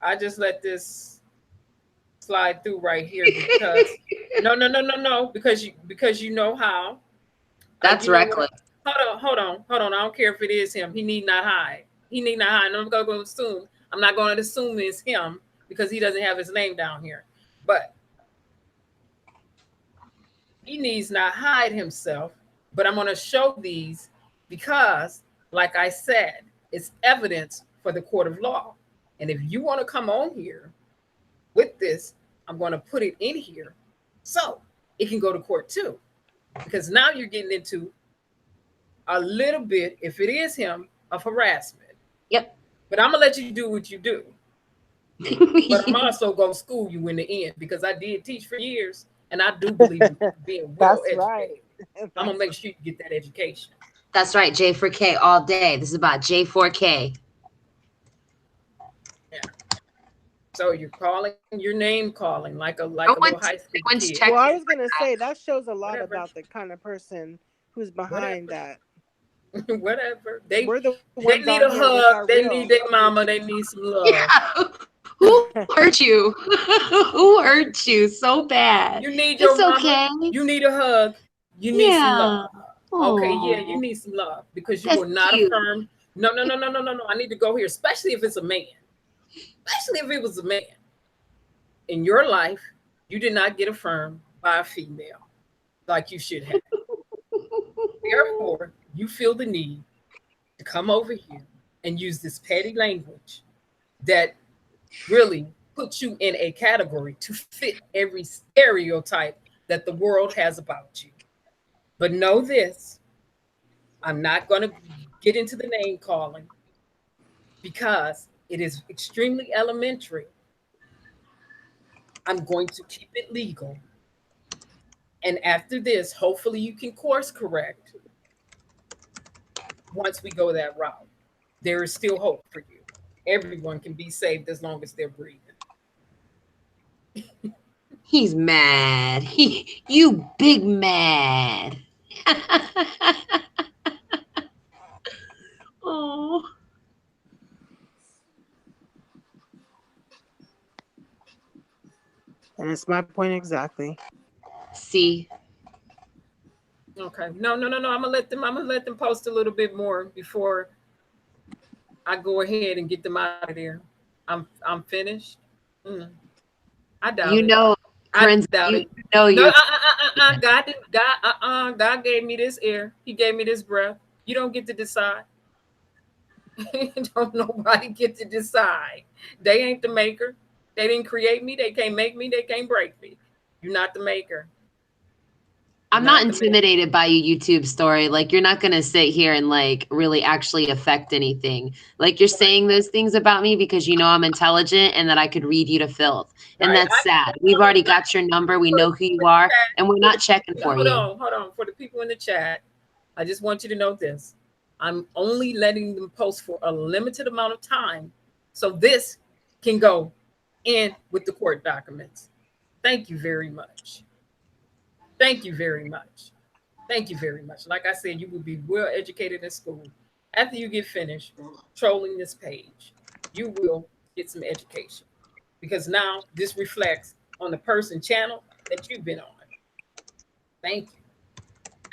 [SPEAKER 1] I just let this slide through right here because no, because you know how.
[SPEAKER 3] That's
[SPEAKER 1] You know what?
[SPEAKER 3] reckless.
[SPEAKER 1] Hold on. I don't care if it is him. He need not hide. He need not hide. And I'm gonna go assume. I'm not going to assume it's him because he doesn't have his name down here. But he needs not hide himself. But I'm gonna show these because, like I said, it's evidence for the court of law. And if you want to come on here with this, I'm going to put it in here so it can go to court too. Because now you're getting into a little bit, if it is him, of harassment.
[SPEAKER 3] Yep.
[SPEAKER 1] But I'm going to let you do what you do. But I'm also going to school you in the end because I did teach for years and I do believe in being well
[SPEAKER 2] That's right.
[SPEAKER 1] educated. I'm going to make sure you get that education.
[SPEAKER 3] That's right, J4K all day. This is about J4K.
[SPEAKER 1] Yeah. So you're calling your name calling like a little high school kid.
[SPEAKER 2] Well, I was gonna say that shows a lot
[SPEAKER 1] Whatever.
[SPEAKER 2] about the kind of person who's behind that.
[SPEAKER 1] Whatever.
[SPEAKER 2] We're the
[SPEAKER 1] They
[SPEAKER 2] ones
[SPEAKER 1] need
[SPEAKER 2] on
[SPEAKER 1] a
[SPEAKER 2] here with
[SPEAKER 1] hug.
[SPEAKER 2] our
[SPEAKER 1] They need
[SPEAKER 2] real
[SPEAKER 1] their mama. They
[SPEAKER 2] YouTube.
[SPEAKER 1] need some love.
[SPEAKER 3] Yeah. Who hurt you? Who hurt you so bad?
[SPEAKER 1] You need
[SPEAKER 3] It's
[SPEAKER 1] your mama.
[SPEAKER 3] okay.
[SPEAKER 1] You need a hug. You need some
[SPEAKER 3] Yeah.
[SPEAKER 1] love. Okay, yeah, you
[SPEAKER 3] Oh,
[SPEAKER 1] need some love because you
[SPEAKER 3] that's
[SPEAKER 1] were not
[SPEAKER 3] cute.
[SPEAKER 1] affirmed. No, no, no, no, no, no, no. I need to go here, especially if it's a man. Especially if it was a man in your life, you did not get affirmed by a female like you should have. Therefore, you feel the need to come over here and use this petty language that really puts you in a category to fit every stereotype that the world has about you. But know this, I'm not going to get into the name calling because it is extremely elementary. I'm going to keep it legal. And after this, hopefully you can course correct once we go that route. There is still hope for you. Everyone can be saved as long as they're breathing.
[SPEAKER 3] He's mad. You big mad. Oh,
[SPEAKER 2] And it's my point exactly.
[SPEAKER 3] see,
[SPEAKER 1] Okay. No, no, no, no. I'm gonna let them post a little bit more before I go ahead and get them out of there. I'm finished. Mm, I doubt
[SPEAKER 3] you
[SPEAKER 1] it.
[SPEAKER 3] know,
[SPEAKER 1] I
[SPEAKER 3] Prince,
[SPEAKER 1] doubt
[SPEAKER 3] you
[SPEAKER 1] it.
[SPEAKER 3] know
[SPEAKER 1] No,
[SPEAKER 3] you're.
[SPEAKER 1] God gave me this air. He gave me this breath. You don't get to decide. Don't nobody get to decide. They ain't the maker. They didn't create me. They can't make me. They can't break me. You're not the maker. You're
[SPEAKER 3] I'm not
[SPEAKER 1] not the maker.
[SPEAKER 3] intimidated by your YouTube story. Like, you're not going to sit here and like really actually affect anything. Like, you're
[SPEAKER 1] Right.
[SPEAKER 3] saying those things about me because you know I'm intelligent and that I could read you to filth. And
[SPEAKER 1] Right.
[SPEAKER 3] that's sad. We've already got your number. We know who you are, and we're not checking for
[SPEAKER 1] Hold
[SPEAKER 3] you.
[SPEAKER 1] on, hold on. For the people in the chat, I just want you to know this. I'm only letting them post for a limited amount of time. So this can go in with the court documents. Thank you very much. Thank you very much. Thank you very much. Like I said, you will be well educated in school. After you get finished trolling this page, you will get some education because now this reflects on the person channel that you've been on. Thank you.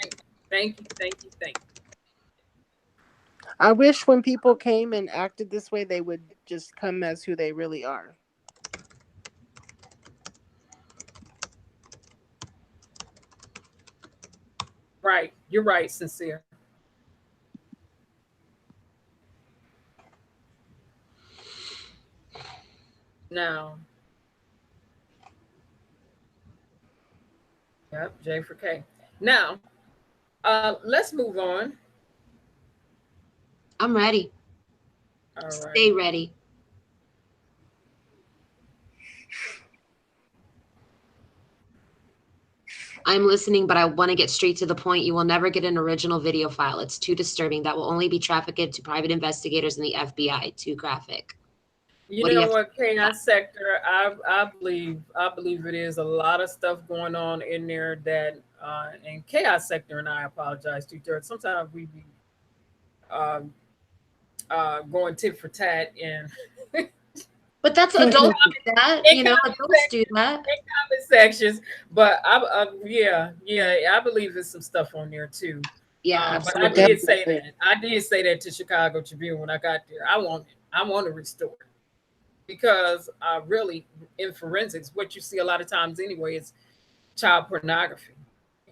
[SPEAKER 1] Thank you. Thank you. Thank you. Thank you.
[SPEAKER 2] I wish when people came and acted this way, they would just come as who they really are.
[SPEAKER 1] Right. You're right, sincere. Now, yep, J4K. Now, let's move on.
[SPEAKER 3] I'm ready.
[SPEAKER 1] All
[SPEAKER 3] Stay
[SPEAKER 1] right.
[SPEAKER 3] ready. I'm listening, but I want to get straight to the point. You will never get an original video file. It's too disturbing. That will only be trafficked to private investigators and the FBI. Too graphic.
[SPEAKER 1] You
[SPEAKER 3] What do you
[SPEAKER 1] know
[SPEAKER 3] have to
[SPEAKER 1] what,
[SPEAKER 3] say about
[SPEAKER 1] chaos sector? I believe it is a lot of stuff going on in there that and chaos sector. And I apologize to you. Sometimes we be um, going tit for tat and
[SPEAKER 3] But that's
[SPEAKER 1] in
[SPEAKER 3] adults do that.
[SPEAKER 1] comment
[SPEAKER 3] You know, adults do that.
[SPEAKER 1] sections. But yeah, yeah, I believe there's some stuff on there too.
[SPEAKER 3] Yeah,
[SPEAKER 1] But
[SPEAKER 2] Oh,
[SPEAKER 1] I
[SPEAKER 3] absolutely.
[SPEAKER 1] did say
[SPEAKER 2] definitely.
[SPEAKER 1] that. I did say that to Chicago Tribune when I got there. I want it. I want to restore it because really, in forensics, what you see a lot of times anyway is child pornography.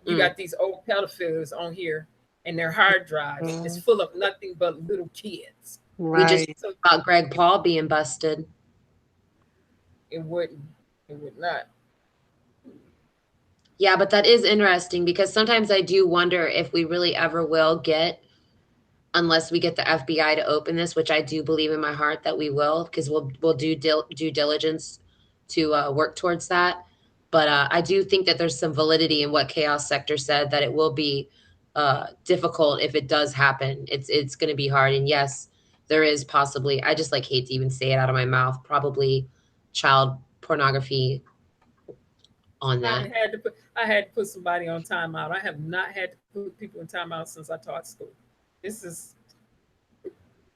[SPEAKER 1] You
[SPEAKER 3] Mm.
[SPEAKER 1] got these old pedophiles on here, and their hard drives is
[SPEAKER 2] Mm,
[SPEAKER 1] full of nothing but little kids.
[SPEAKER 3] We just
[SPEAKER 2] right.
[SPEAKER 1] So
[SPEAKER 3] talked about Greg Paul being busted.
[SPEAKER 1] it wouldn't. It would not.
[SPEAKER 3] Yeah, but that is interesting because sometimes I do wonder if we really ever will get, unless we get the FBI to open this, which I do believe in my heart that we will, because we'll do due diligence to work towards that. But I do think that there's some validity in what Chaos Sector said, that it will be difficult if it does happen. It's going to be hard, and yes, there is possibly. I just like hate to even say it out of my mouth. Probably child pornography on that.
[SPEAKER 1] I had to put somebody on timeout. I have not had to put people in timeout since I taught school. This is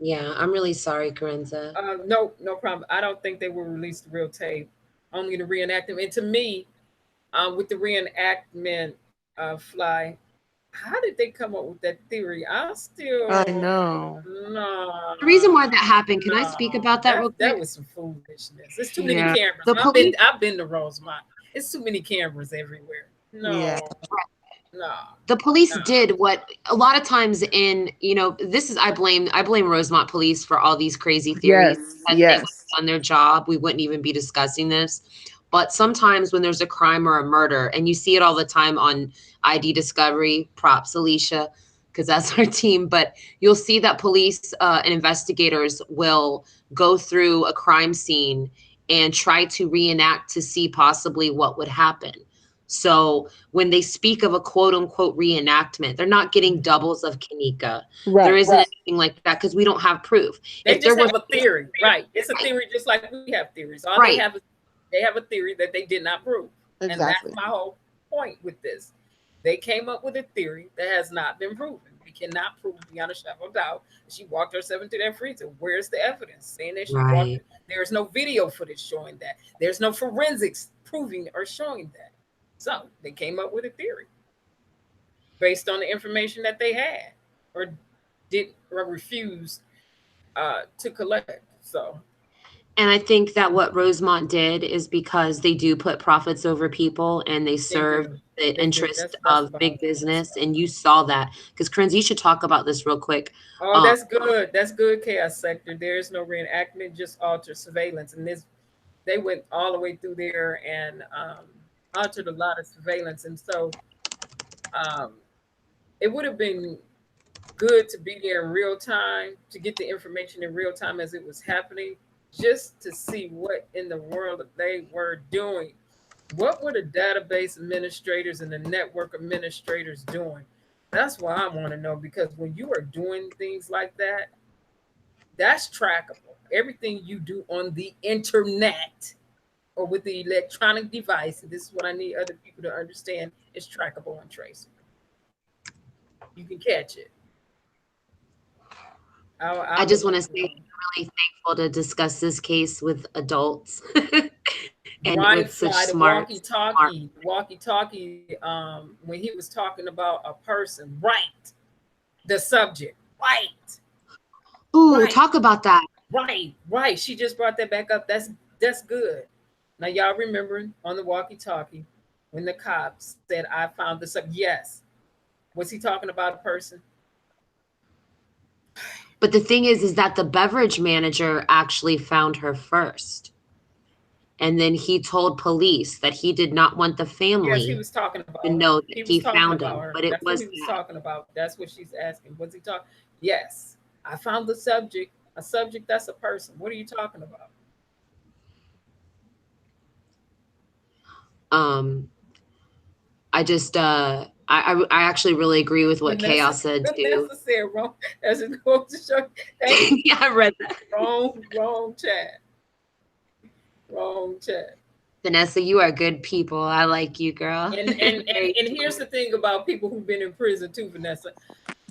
[SPEAKER 3] Yeah, I'm really sorry, Corinza.
[SPEAKER 1] no problem. I don't think they will release the real tape, only the reenactment. And to me, with the reenactment, Fly, how did they come up with that theory? I
[SPEAKER 2] I
[SPEAKER 1] still
[SPEAKER 2] know.
[SPEAKER 1] no,
[SPEAKER 3] The reason why that happened, can I speak
[SPEAKER 1] no.
[SPEAKER 3] about that real
[SPEAKER 1] That
[SPEAKER 3] quick?
[SPEAKER 1] was some foolishness. There's too many
[SPEAKER 2] Yeah.
[SPEAKER 1] cameras.
[SPEAKER 3] The police,
[SPEAKER 1] I've been to Rosemont. It's too many cameras everywhere.
[SPEAKER 2] Yeah.
[SPEAKER 1] No, no,
[SPEAKER 3] the police
[SPEAKER 1] no.
[SPEAKER 3] did what a lot of times in, this is, I blame Rosemont police for all these crazy theories.
[SPEAKER 2] Yes.
[SPEAKER 3] Had they
[SPEAKER 2] Yes.
[SPEAKER 3] done their job, we wouldn't even be discussing this. But sometimes when there's a crime or a murder, and you see it all the time on ID Discovery, props Alicia, because that's our team, but you'll see that police and investigators will go through a crime scene and try to reenact to see possibly what would happen. So when they speak of a quote unquote reenactment, they're not getting doubles of Kanika. There
[SPEAKER 2] Right.
[SPEAKER 3] isn't anything like that because we don't have proof.
[SPEAKER 1] They
[SPEAKER 3] If there
[SPEAKER 1] just
[SPEAKER 3] was
[SPEAKER 1] have a theory, right? It's a
[SPEAKER 3] right,
[SPEAKER 1] theory, just like we have theories. All
[SPEAKER 3] right,
[SPEAKER 1] they have a theory that they did not prove, and that's
[SPEAKER 2] Exactly.
[SPEAKER 1] my whole point with this. They came up with a theory that has not been proven. We cannot prove beyond a shadow of doubt that she walked herself into that freezer. Where's the evidence saying that she walked?
[SPEAKER 3] right.
[SPEAKER 1] There is no video footage showing that. There's no forensics proving or showing that. So they came up with a theory based on the information that they had, or did or refused to collect. So
[SPEAKER 3] And I think that what Rosemont did is because they do put profits over people and they
[SPEAKER 1] they
[SPEAKER 3] serve
[SPEAKER 1] do.
[SPEAKER 3] the
[SPEAKER 1] They do.
[SPEAKER 3] interest
[SPEAKER 1] That's
[SPEAKER 3] of
[SPEAKER 1] about
[SPEAKER 3] big
[SPEAKER 1] it.
[SPEAKER 3] business. And you saw that. Because, Krenz, you should talk about this real quick.
[SPEAKER 1] Oh, that's good. That's good, chaos sector. There is no reenactment, just altered surveillance. And this, they went all the way through there and altered a lot of surveillance. And so um, it would have been good to be there in real time, to get the information in real time as it was happening, just to see what in the world they were doing. What were the database administrators and the network administrators doing? That's why I want to know, because when you are doing things like that, that's trackable. Everything you do on the internet or with the electronic device, and this is what I need other people to understand, is trackable and traceable. You can catch it. I
[SPEAKER 3] I
[SPEAKER 1] would
[SPEAKER 3] just want to
[SPEAKER 1] like
[SPEAKER 3] say
[SPEAKER 1] to know.
[SPEAKER 3] I'm really thankful to discuss this case with adults and
[SPEAKER 1] Right,
[SPEAKER 3] with such
[SPEAKER 1] Fly, the
[SPEAKER 3] smart.
[SPEAKER 1] walkie-talkie, when he was talking about a person, right, the subject, right,
[SPEAKER 3] Ooh,
[SPEAKER 1] right,
[SPEAKER 3] talk about that.
[SPEAKER 1] right. She just brought that back up. That's good. Now y'all remember on the walkie-talkie when the cops said, "I found the subject." Yes, was he talking about a person?
[SPEAKER 3] But the thing is that the beverage manager actually found her first. And then he told police that he did not want the
[SPEAKER 1] Yes, he
[SPEAKER 3] family
[SPEAKER 1] was talking
[SPEAKER 3] to
[SPEAKER 1] about her.
[SPEAKER 3] know that
[SPEAKER 1] He was
[SPEAKER 3] he
[SPEAKER 1] talking
[SPEAKER 3] found
[SPEAKER 1] about
[SPEAKER 3] him.
[SPEAKER 1] her.
[SPEAKER 3] But it
[SPEAKER 1] That's what
[SPEAKER 3] was
[SPEAKER 1] he was
[SPEAKER 3] that.
[SPEAKER 1] talking about. That's what she's asking. Was he talking? Yes, I found the subject. A subject, that's a person. What are you talking about?
[SPEAKER 3] Um, I just I actually really agree with what
[SPEAKER 1] Vanessa,
[SPEAKER 3] Chaos said too.
[SPEAKER 1] Vanessa said wrong. As it goes to show. Thank you.
[SPEAKER 3] Yeah, I read that.
[SPEAKER 1] Wrong chat. Wrong chat.
[SPEAKER 3] Vanessa, you are good people. I like you, girl. Very
[SPEAKER 1] And here's the thing about people who've been in prison too, Vanessa.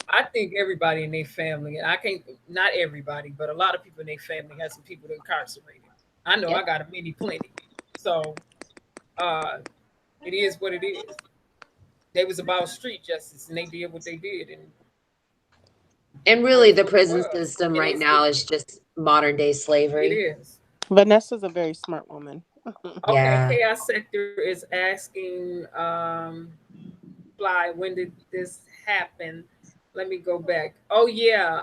[SPEAKER 1] I think everybody in their family, and I can't, not everybody, but a lot of people in their family has some people incarcerated. I know I
[SPEAKER 3] Yep.
[SPEAKER 1] got a many plenty. So uh it is what it is. They was about street justice and they did what they did, and
[SPEAKER 3] And really,
[SPEAKER 1] that's
[SPEAKER 3] the
[SPEAKER 1] what it
[SPEAKER 3] prison
[SPEAKER 1] was.
[SPEAKER 3] system
[SPEAKER 1] And
[SPEAKER 3] right now is just modern day
[SPEAKER 1] it
[SPEAKER 3] slavery.
[SPEAKER 1] is.
[SPEAKER 2] Vanessa's a very smart woman.
[SPEAKER 1] Okay,
[SPEAKER 3] Yeah.
[SPEAKER 1] chaos sector is asking Fly, when did this happen? Let me go back. Oh yeah.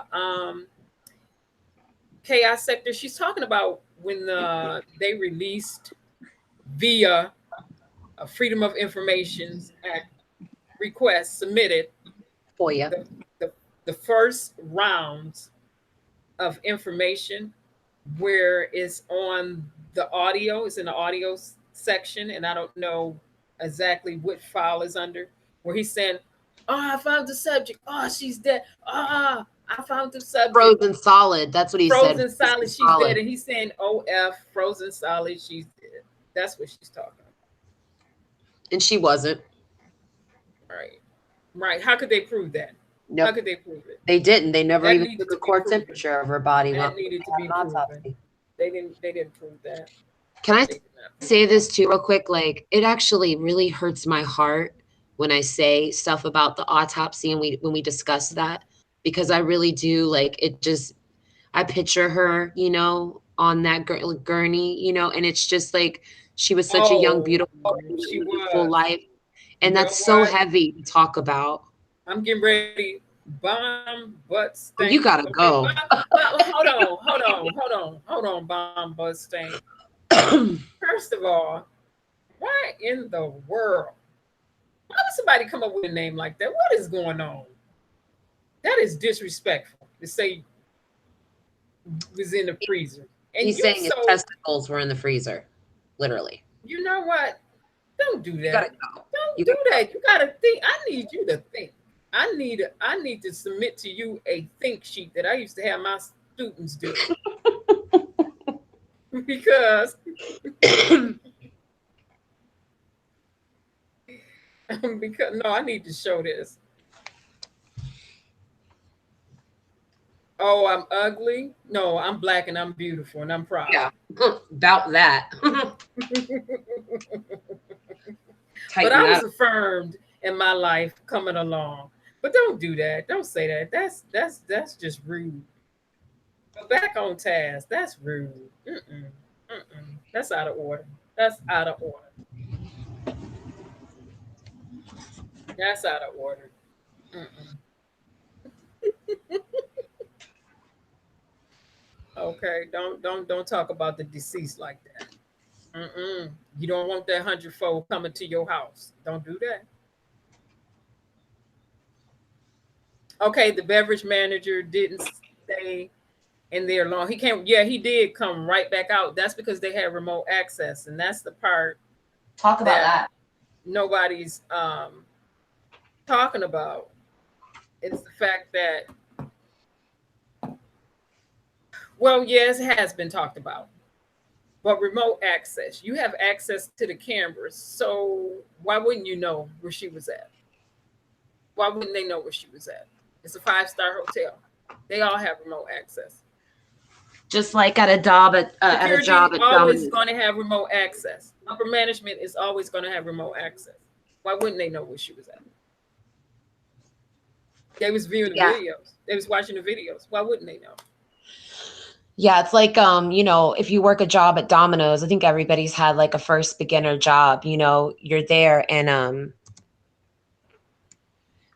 [SPEAKER 1] Chaos sector, she's talking about when they released via a Freedom of Information Act request submitted
[SPEAKER 3] For you.
[SPEAKER 1] the, the, the first rounds of information where it's on the audio, it's in the audio section, and I don't know exactly what file is under, where he's saying, "Oh, I found the subject. Oh, she's dead. Ah, I found the subject.
[SPEAKER 3] Frozen solid. That's what he said.
[SPEAKER 1] Frozen
[SPEAKER 3] Frozen
[SPEAKER 1] solid, she's dead."
[SPEAKER 3] solid.
[SPEAKER 1] And he's saying, "OF, frozen solid, she's dead." That's what she's talking about.
[SPEAKER 3] And she wasn't.
[SPEAKER 1] Right. Right. How could they prove that?
[SPEAKER 3] Nope.
[SPEAKER 1] How could they prove it?
[SPEAKER 3] They didn't. They never
[SPEAKER 1] That
[SPEAKER 3] even
[SPEAKER 1] needed
[SPEAKER 3] took
[SPEAKER 1] to
[SPEAKER 3] a
[SPEAKER 1] be
[SPEAKER 3] core
[SPEAKER 1] proven.
[SPEAKER 3] temperature of her body.
[SPEAKER 1] That needed to be
[SPEAKER 3] An autopsy.
[SPEAKER 1] proven. They didn't prove that.
[SPEAKER 3] Can I
[SPEAKER 1] They did not prove
[SPEAKER 3] say
[SPEAKER 1] that.
[SPEAKER 3] this too real quick? Like, it actually really hurts my heart when I say stuff about the autopsy and when we discuss that, because I really do, like, it just, I picture her, you know, on that gurney, you know, and it's just like she was such a young,
[SPEAKER 1] Oh,
[SPEAKER 3] beautiful woman
[SPEAKER 1] she
[SPEAKER 3] with a full
[SPEAKER 1] was.
[SPEAKER 3] life.
[SPEAKER 1] You
[SPEAKER 3] And
[SPEAKER 1] know
[SPEAKER 3] that's so
[SPEAKER 1] what?
[SPEAKER 3] heavy to talk about.
[SPEAKER 1] I'm getting ready. Bomb butt
[SPEAKER 3] Oh, you
[SPEAKER 1] stain.
[SPEAKER 3] gotta
[SPEAKER 1] Okay,
[SPEAKER 3] go.
[SPEAKER 1] hold on, bomb butt stain. First of all, why in the world? Why would somebody come up with a name like that? What is going on? That is disrespectful to say was in the freezer. And
[SPEAKER 3] He's
[SPEAKER 1] you
[SPEAKER 3] saying his
[SPEAKER 1] so
[SPEAKER 3] testicles were in the freezer, literally.
[SPEAKER 1] you know what? Don't do
[SPEAKER 3] You gotta
[SPEAKER 1] that.
[SPEAKER 3] go.
[SPEAKER 1] Don't
[SPEAKER 3] You
[SPEAKER 1] do
[SPEAKER 3] gotta
[SPEAKER 1] that. You gotta think. I need you to think. I need to submit to you a think sheet that I used to have my students do. Because
[SPEAKER 3] go.
[SPEAKER 1] because no, I need to show this. Oh, I'm ugly. No, I'm black and I'm beautiful and I'm proud.
[SPEAKER 3] Yeah, about that.
[SPEAKER 1] But
[SPEAKER 3] Tighten
[SPEAKER 1] I
[SPEAKER 3] that
[SPEAKER 1] was affirmed in my life coming along. But don't do that. Don't say that. That's just rude. But back on task. That's rude. Mm-mm, mm-mm. That's out of order. That's out of order. That's out of order. Mm-mm. Okay, don't talk about the deceased like that. Mm-mm. You don't want that hundredfold coming to your house. Don't do that. Okay, the beverage manager didn't stay in there long. He came, yeah, he did come right back out. That's because they had remote access, and that's the part
[SPEAKER 3] talk about
[SPEAKER 1] that
[SPEAKER 3] that.
[SPEAKER 1] nobody's talking about. It's the fact that, well, yes, it has been talked about, but remote access, you have access to the cameras, so why wouldn't you know where she was at? Why wouldn't they know where she was at? It's a five-star hotel. They all have remote access.
[SPEAKER 3] Just like at a job
[SPEAKER 1] Security
[SPEAKER 3] at
[SPEAKER 1] always
[SPEAKER 3] Domino's.
[SPEAKER 1] going to have remote access. Upper management is always going to have remote access. Why wouldn't they know where she was at? They was viewing the
[SPEAKER 3] Yeah.
[SPEAKER 1] videos. They was watching the videos. Why wouldn't they know?
[SPEAKER 3] Yeah, it's like you know, if you work a job at Domino's, I think everybody's had like a first beginner job, you know, you're there and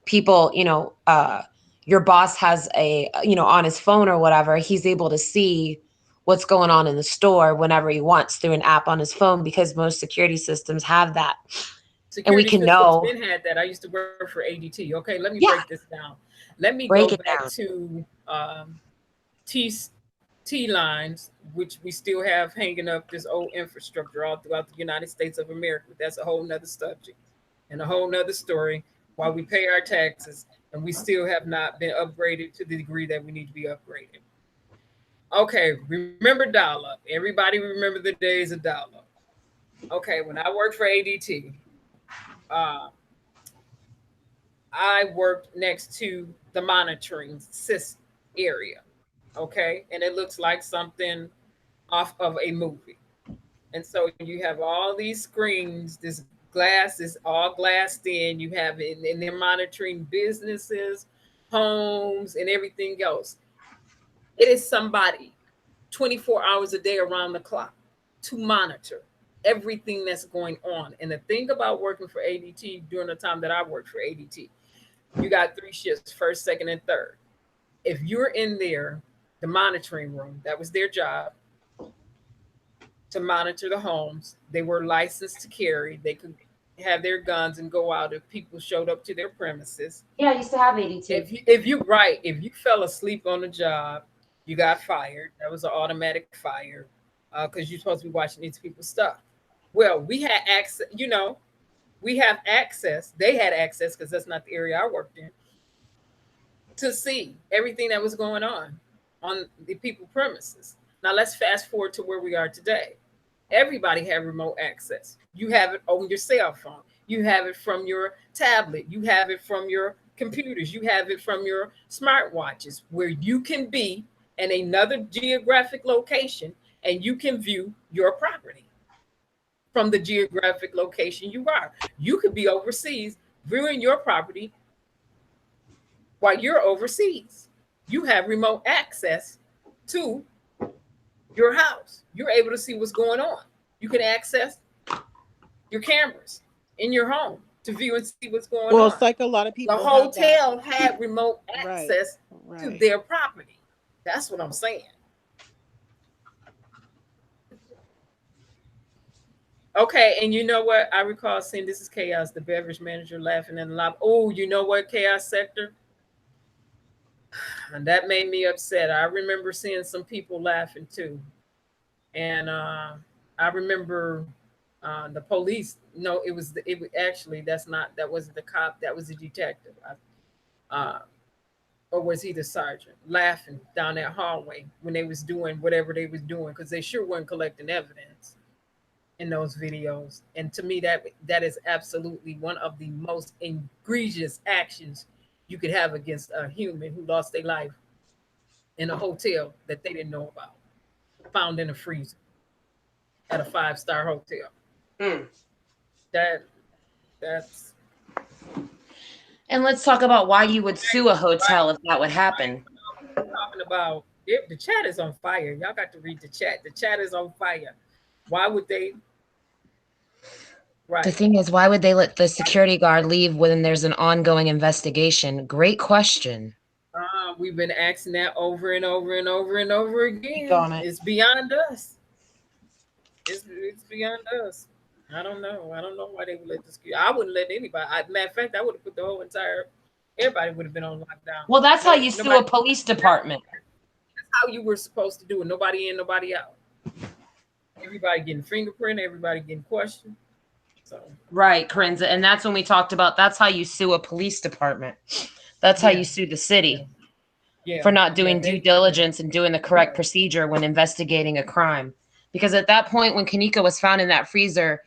[SPEAKER 3] people, you know, your boss has a, you know, on his phone or whatever, he's able to see what's going on in the store whenever he wants through an app on his phone because most security systems have that. And we
[SPEAKER 1] Security
[SPEAKER 3] can
[SPEAKER 1] systems
[SPEAKER 3] know.
[SPEAKER 1] been had that. I used to work for ADT. Okay, let me break
[SPEAKER 3] Yeah,
[SPEAKER 1] this down. Let me go
[SPEAKER 3] break it
[SPEAKER 1] back
[SPEAKER 3] down.
[SPEAKER 1] to T T lines, which we still have hanging up this old infrastructure all throughout the United States of America. That's a whole nother subject and a whole nother story. While we pay our taxes and we still have not been upgraded to the degree that we need to be upgraded. Okay, remember dial up. Everybody remember the days of dial up. Okay, when I worked for ADT, uh, I worked next to the monitoring system area. Okay, and it looks like something off of a movie. And so you have all these screens, this glass is all glassed in. You have it, and they're monitoring businesses, homes, and everything else. It is somebody 24 hours a day around the clock to monitor everything that's going on. And the thing about working for ADT during the time that I worked for ADT, you got three shifts, first, second, and third. If you're in there, the monitoring room, that was their job to monitor the homes. They were licensed to carry. They could have their guns and go out if people showed up to their premises.
[SPEAKER 3] Yeah, I used to have ADT.
[SPEAKER 1] If you fell asleep on the job, you got fired. That was an automatic fire because you're supposed to be watching these people's stuff. Well, we had access. You know, we have access. They had access because that's not the area I worked in to see everything that was going on the people premises. Now let's fast forward to where we are today. Everybody have remote access. You have it on your cell phone. You have it from your tablet. You have it from your computers, you have it from your smartwatches, where you can be in another geographic location and you can view your property from the geographic location you are. You could be overseas viewing your property while you're overseas. You have remote access to your house. You're able to see what's going on. You can access your cameras in your home to view and see what's going
[SPEAKER 2] Well,
[SPEAKER 1] on.
[SPEAKER 2] it's like a lot of
[SPEAKER 1] The
[SPEAKER 2] people
[SPEAKER 1] hotel had remote
[SPEAKER 2] Right,
[SPEAKER 1] access to
[SPEAKER 2] right.
[SPEAKER 1] their property. That's what I'm saying. Okay, and you know what? I recall seeing This Is Chaos, the beverage manager laughing in the lobby. Oh, you know what, Chaos Sector? And that made me upset. I remember seeing some people laughing too. And I remember the police. No, it was actually, that wasn't the cop, that was the detective. Or was he the sergeant, laughing down that hallway when they was doing whatever they was doing, because they sure weren't collecting evidence in those videos. And to me, that is absolutely one of the most egregious actions you could have against a human who lost their life in a hotel that they didn't know about, found in a freezer at a 5-star hotel. That's
[SPEAKER 4] And let's talk about why you would sue a hotel if that would happen.
[SPEAKER 1] We're talking about it. The chat is on fire. Y'all got to read the chat. The chat is on fire. Why would they? Right.
[SPEAKER 4] The thing is, why would they let the security guard leave when there's an ongoing investigation? Great question.
[SPEAKER 1] We've been asking that over and over and over and over again. It's beyond us. It's beyond us. I don't know why they would let this. I wouldn't let anybody. Matter of fact, I would have put the whole everybody would have been on lockdown.
[SPEAKER 4] Well, that's how you sue a police department.
[SPEAKER 1] That's how you were supposed to do it. Nobody in, nobody out. Everybody getting fingerprinted, everybody getting questioned. So.
[SPEAKER 4] Right, Corinza. And that's when we talked about, that's how you sue a police department. That's how you sue the city for not doing due diligence and doing the correct procedure when investigating a crime. Because at that point, when Kanika was found in that freezer,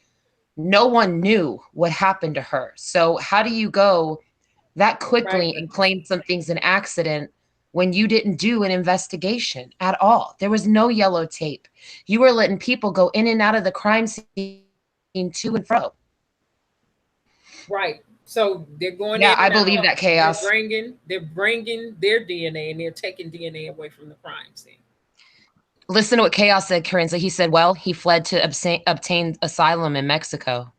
[SPEAKER 4] no one knew what happened to her. So how do you go that quickly and claim something's an accident when you didn't do an investigation at all? There was no yellow tape. You were letting people go in and out of the crime scene to and fro.
[SPEAKER 1] Right. So they're going.
[SPEAKER 4] Yeah, I believe that, Chaos.
[SPEAKER 1] They're bringing their DNA and they're taking DNA away from the crime scene.
[SPEAKER 4] Listen to what Chaos said, Corinza. He said, well, he fled to obtain asylum in Mexico.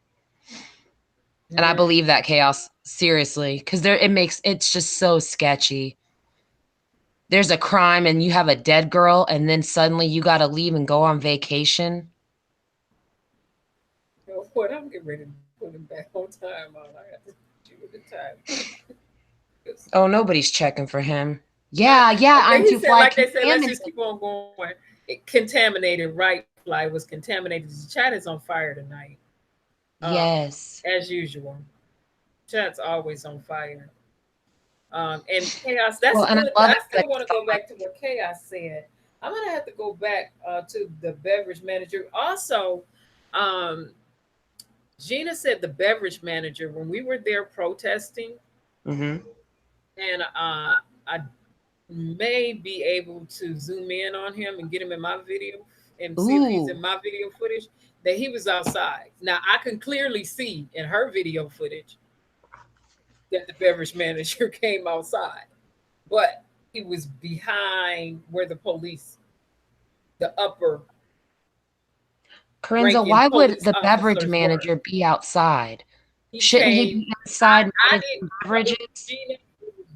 [SPEAKER 4] And I believe that, Chaos, seriously, because it's just so sketchy. There's a crime and you have a dead girl and then suddenly you got to leave and go on vacation.
[SPEAKER 1] Oh, what? I'm getting ready to put him back on time. All I have to do with the time.
[SPEAKER 4] Oh, nobody's checking for him. Yeah, I'm too fly.
[SPEAKER 1] Like they said, let's just keep on going. Contaminated, right? Fly was contaminated. The chat is on fire tonight.
[SPEAKER 4] Yes.
[SPEAKER 1] As usual. Chat's always on fire. And Chaos, that's good. I still want to go back to what Chaos said. I'm going to have to go back to the beverage manager. Also, Gina said the beverage manager, when we were there protesting, and I may be able to zoom in on him and get him in my video and see if he's in my video footage, that he was outside. Now I can clearly see in her video footage that the beverage manager came outside, but he was behind where the police, the upper.
[SPEAKER 4] Corinza, why would the beverage manager be outside? Shouldn't he be inside?
[SPEAKER 1] I didn't. Beverages?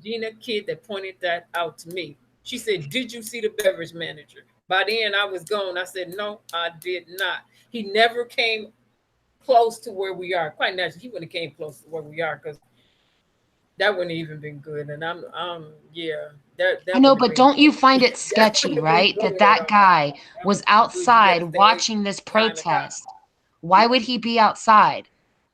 [SPEAKER 1] Gina Kidd that pointed that out to me. She said, "Did you see the beverage manager?" By then I was gone. I said, "No, I did not." He never came close to where we are. Quite naturally, he wouldn't have came close to where we are because that wouldn't even been good. And
[SPEAKER 4] I know, but don't you find it sketchy, right? That guy was outside watching this protest. Why would he be outside?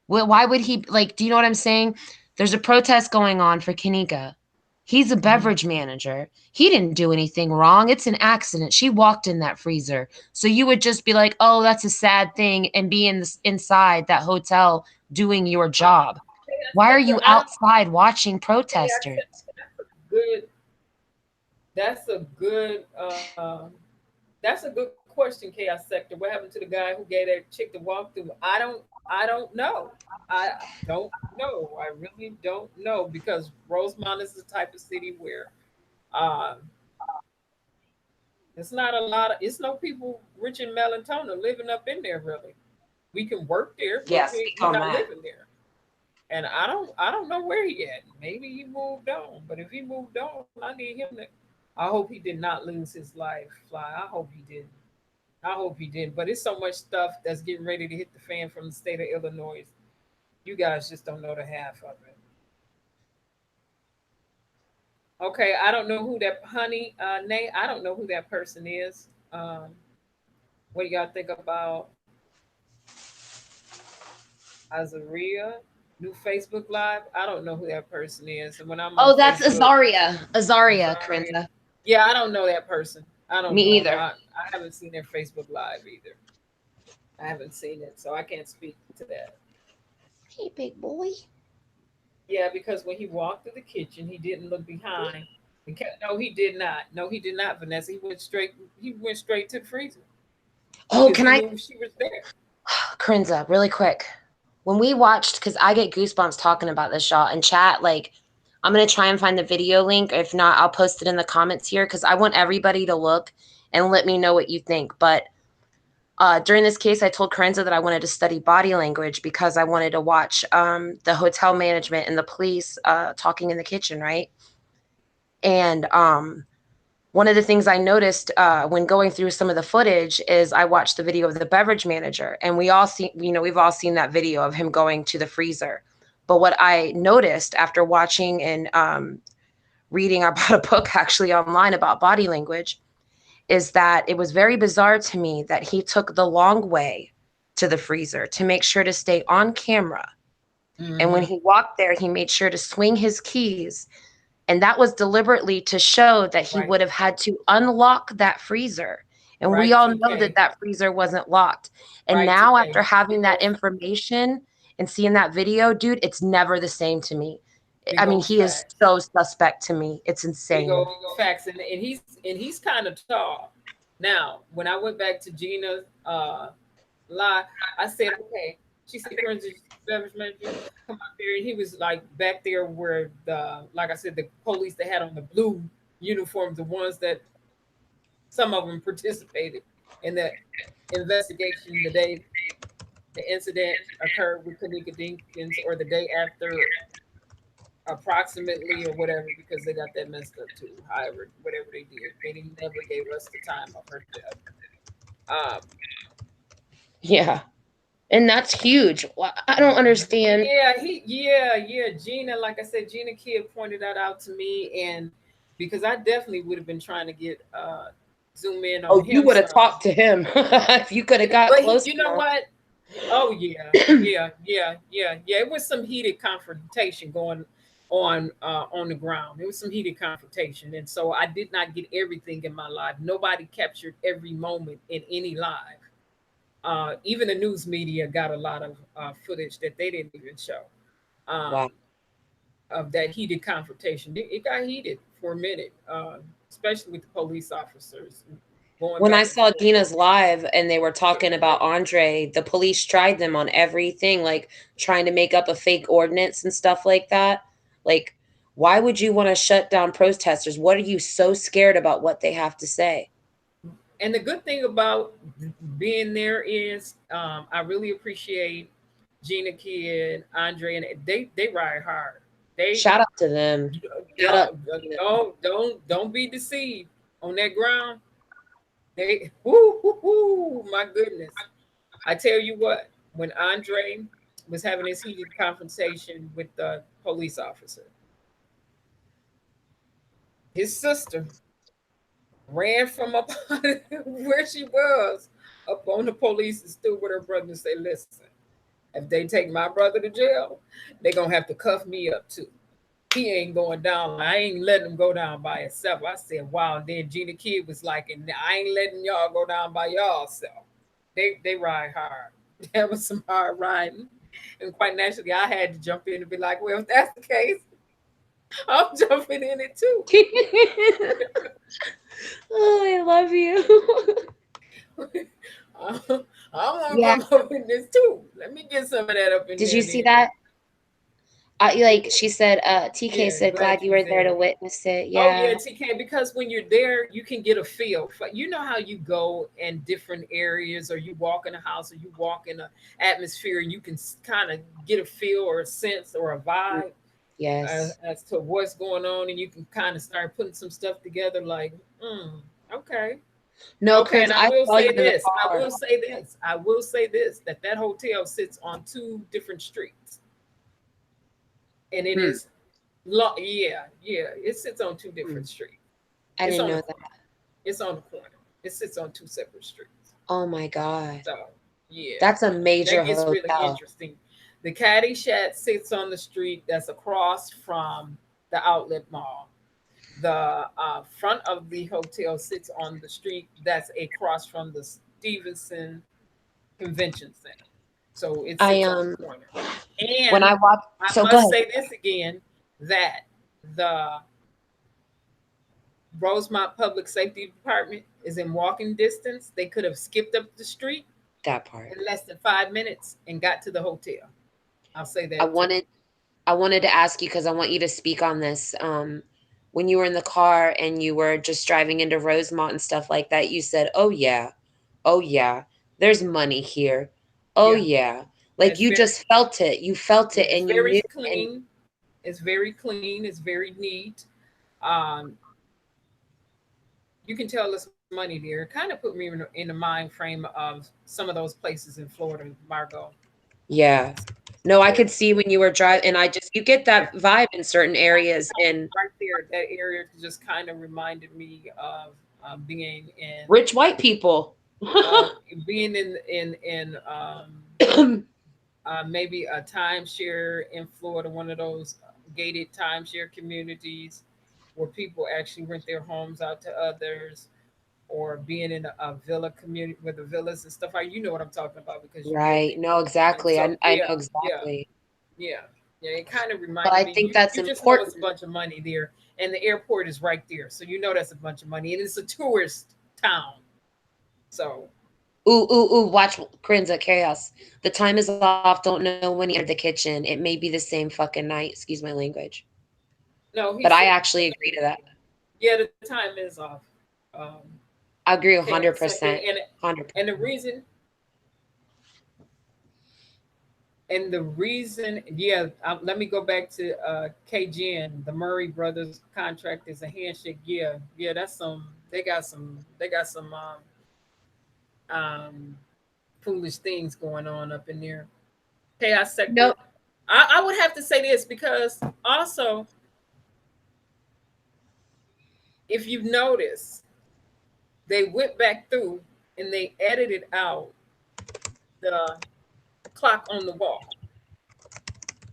[SPEAKER 4] Why would he, do you know what I'm saying? There's a protest going on for Kanika. He's a beverage manager. He didn't do anything wrong. It's an accident. She walked in that freezer. So you would just be like, oh, that's a sad thing, and be inside that hotel doing your job. Why are you outside watching protesters?
[SPEAKER 1] That's a good question, Chaos Sector. What happened to the guy who gave that chick the walkthrough? I don't know. I don't know. I really don't know, because Rosemont is the type of city where um it's not a lot of, it's no people rich in Melantona living up in there really. We can work there, but
[SPEAKER 4] Yes,
[SPEAKER 1] we're not living there. And I don't know where he at. Maybe he moved on. But if he moved on, I need him to, I hope he did not lose his life. Fly. I hope he didn't. I hope he didn't. But it's so much stuff that's getting ready to hit the fan from the state of Illinois. You guys just don't know the half of it. Okay, I don't know who that Nate. I don't know who that person is. What do y'all think about Azaria? New Facebook Live. I don't know who that person is. And when I'm on
[SPEAKER 4] that's
[SPEAKER 1] Facebook,
[SPEAKER 4] Azaria, Corinza.
[SPEAKER 1] Yeah, I don't know that person. I don't
[SPEAKER 4] Me
[SPEAKER 1] know.
[SPEAKER 4] either.
[SPEAKER 1] I haven't seen their Facebook Live either. I haven't seen it, so I can't speak to that.
[SPEAKER 3] Hey, big boy.
[SPEAKER 1] Yeah, because when he walked through the kitchen, he didn't look behind. No, he did not. No, he did not, Vanessa. He went straight. He went straight to the freezer.
[SPEAKER 4] Oh, can I?
[SPEAKER 1] Knew she was there.
[SPEAKER 4] Corinza, really quick. When we watched, because I get goosebumps talking about this, y'all, in chat, like, I'm going to try and find the video link. If not, I'll post it in the comments here, because I want everybody to look and let me know what you think. But during this case, I told Corinza that I wanted to study body language because I wanted to watch the hotel management and the police talking in the kitchen, right? And one of the things I noticed when going through some of the footage is I watched the video of the beverage manager, and we've all seen that video of him going to the freezer. But what I noticed after watching and reading, I bought a book actually online about body language, is that it was very bizarre to me that he took the long way to the freezer to make sure to stay on camera. Mm-hmm. And when he walked there, he made sure to swing his keys. And that was deliberately to show that he would have had to unlock that freezer. And we all know that that freezer wasn't locked. And now after having that information and seeing that video, dude, it's never the same to me. I mean, he is so suspect to me. It's insane.
[SPEAKER 1] Big old facts. And he's kind of tall. Now, when I went back to Gina's live, I said, okay. She said, for instance, beverage manager, come out there, and he was like back there where like I said, the police that had on the blue uniforms, the ones that some of them participated in the investigation the day the incident occurred with Kanika Dinkins, or the day after, approximately, or whatever, because they got that messed up too. However, whatever they did, they never gave us the time of her death.
[SPEAKER 4] Yeah. And that's huge. I don't understand.
[SPEAKER 1] Yeah. Gina, like I said, Gina Kidd pointed that out to me, and because I definitely would have been trying to get zoom in on him.
[SPEAKER 4] You would have talked to him if you could have got close.
[SPEAKER 1] You know what? Oh yeah. It was some heated confrontation going on the ground. It was some heated confrontation, and so I did not get everything in my live. Nobody captured every moment in any live. Even the news media got a lot of footage that they didn't even show of that heated confrontation. It got heated for a minute, especially with the police officers.
[SPEAKER 4] When I saw Gina's live and they were talking about Andre, the police tried them on everything, like trying to make up a fake ordinance and stuff like that. Like, why would you want to shut down protesters? What are you so scared about what they have to say?
[SPEAKER 1] And the good thing about being there is I really appreciate Gina Kidd, Andre, and they ride hard.
[SPEAKER 4] Shout out to them.
[SPEAKER 1] Don't be deceived on that ground. My goodness. I tell you what, when Andre was having his heated confrontation with the police officer, his sister ran from up where she was up on the police and stood with her brother and say, listen, if they take my brother to jail, they're going to have to cuff me up too. He ain't going down. I ain't letting him go down by himself. I said, wow. And then Gina Kidd was like, and I ain't letting y'all go down by y'all self. They ride hard. There was some hard riding. And quite naturally, I had to jump in and be like, well, if that's the case, I'm jumping in it too.
[SPEAKER 3] Oh, I love you.
[SPEAKER 1] I want to
[SPEAKER 3] Yeah.
[SPEAKER 1] come up in this too. Let me get some of that up in
[SPEAKER 3] Did
[SPEAKER 1] there.
[SPEAKER 3] you see
[SPEAKER 1] Then.
[SPEAKER 3] that? Like she said, TK
[SPEAKER 1] Yeah,
[SPEAKER 3] said, glad you were there to witness it.
[SPEAKER 1] Oh
[SPEAKER 3] Yeah.
[SPEAKER 1] yeah, TK. Because when you're there, you can get a feel. You know how you go in different areas, or you walk in a house, or you walk in an atmosphere, and you can kind of get a feel or a sense or a vibe
[SPEAKER 3] Yes.
[SPEAKER 1] as to what's going on, and you can kind of start putting some stuff together. Like, okay,
[SPEAKER 3] No,
[SPEAKER 1] okay.
[SPEAKER 3] Prince,
[SPEAKER 1] And I
[SPEAKER 3] I
[SPEAKER 1] will
[SPEAKER 3] saw you
[SPEAKER 1] say
[SPEAKER 3] in the
[SPEAKER 1] this. I
[SPEAKER 3] car.
[SPEAKER 1] will say this. I will say this. That hotel sits on two different streets, and it is. Yeah, it sits on two different streets.
[SPEAKER 3] I
[SPEAKER 1] It's
[SPEAKER 3] didn't
[SPEAKER 1] on
[SPEAKER 3] know
[SPEAKER 1] the
[SPEAKER 3] that.
[SPEAKER 1] corner. It's on the corner. It sits on two separate streets.
[SPEAKER 3] Oh my God.
[SPEAKER 1] So yeah,
[SPEAKER 3] That's a major
[SPEAKER 1] that gets really
[SPEAKER 3] hotel.
[SPEAKER 1] interesting. The Caddy Shack sits on the street that's across from the outlet mall. The front of the hotel sits on the street that's across from the Stevenson Convention Center. So it
[SPEAKER 3] I
[SPEAKER 1] sits on the corner.
[SPEAKER 3] when I
[SPEAKER 1] And
[SPEAKER 3] watched,
[SPEAKER 1] I
[SPEAKER 3] so go
[SPEAKER 1] must
[SPEAKER 3] ahead.
[SPEAKER 1] say this again, that the Rosemont Public Safety Department is in walking distance. They could have skipped up the street
[SPEAKER 3] That part.
[SPEAKER 1] in less than 5 minutes and got to the hotel. I'll say that.
[SPEAKER 3] I wanted to ask you because I want you to speak on this. When you were in the car and you were just driving into Rosemont and stuff like that, you said, "Oh yeah, there's money here. Oh yeah." Like you just felt it. You felt it,
[SPEAKER 1] it's
[SPEAKER 3] and you
[SPEAKER 1] very
[SPEAKER 3] knew.
[SPEAKER 1] clean. It's very clean. It's very neat. Um, you can tell it's money there. It kind of put me in the mind frame of some of those places in Florida, Margot.
[SPEAKER 3] Yeah. No, I
[SPEAKER 1] Where
[SPEAKER 3] could see when you were driving, and you get that vibe in certain areas. And
[SPEAKER 1] right there, that area just kind of reminded me of being in
[SPEAKER 3] rich white people.
[SPEAKER 1] being maybe a timeshare in Florida, one of those gated timeshare communities where people actually rent their homes out to others, or being in a villa community with the villas and stuff. You know what I'm talking about because you live
[SPEAKER 3] Right.
[SPEAKER 1] there.
[SPEAKER 3] No,
[SPEAKER 1] And
[SPEAKER 3] exactly.
[SPEAKER 1] so
[SPEAKER 3] I know
[SPEAKER 1] yeah,
[SPEAKER 3] exactly.
[SPEAKER 1] yeah, yeah. It kind of
[SPEAKER 3] But
[SPEAKER 1] reminded
[SPEAKER 3] I
[SPEAKER 1] me.
[SPEAKER 3] think that's
[SPEAKER 1] You just know it's a
[SPEAKER 3] important.
[SPEAKER 1] bunch of money there, and the airport is right there, so you know that's a bunch of money, and it's a tourist town. So
[SPEAKER 3] Ooh, watch Corinza Chaos. The time is off. Don't know when he entered the kitchen. It may be the same fucking night. Excuse my language.
[SPEAKER 1] no,
[SPEAKER 3] But
[SPEAKER 1] he
[SPEAKER 3] I
[SPEAKER 1] said,
[SPEAKER 3] actually agree to that.
[SPEAKER 1] yeah, the time is off. Um,
[SPEAKER 3] I agree
[SPEAKER 1] Chaos said
[SPEAKER 3] 100%.
[SPEAKER 1] that,
[SPEAKER 3] 100%.
[SPEAKER 1] and the reason, yeah, let me go back to KGN, the Murray brothers contract is a handshake. Yeah, that's some. They got some um, foolish things going on up in there. Chaos sector.
[SPEAKER 3] Nope.
[SPEAKER 1] I would have to say this because also, if you notice, they went back through and they edited out the clock on the wall.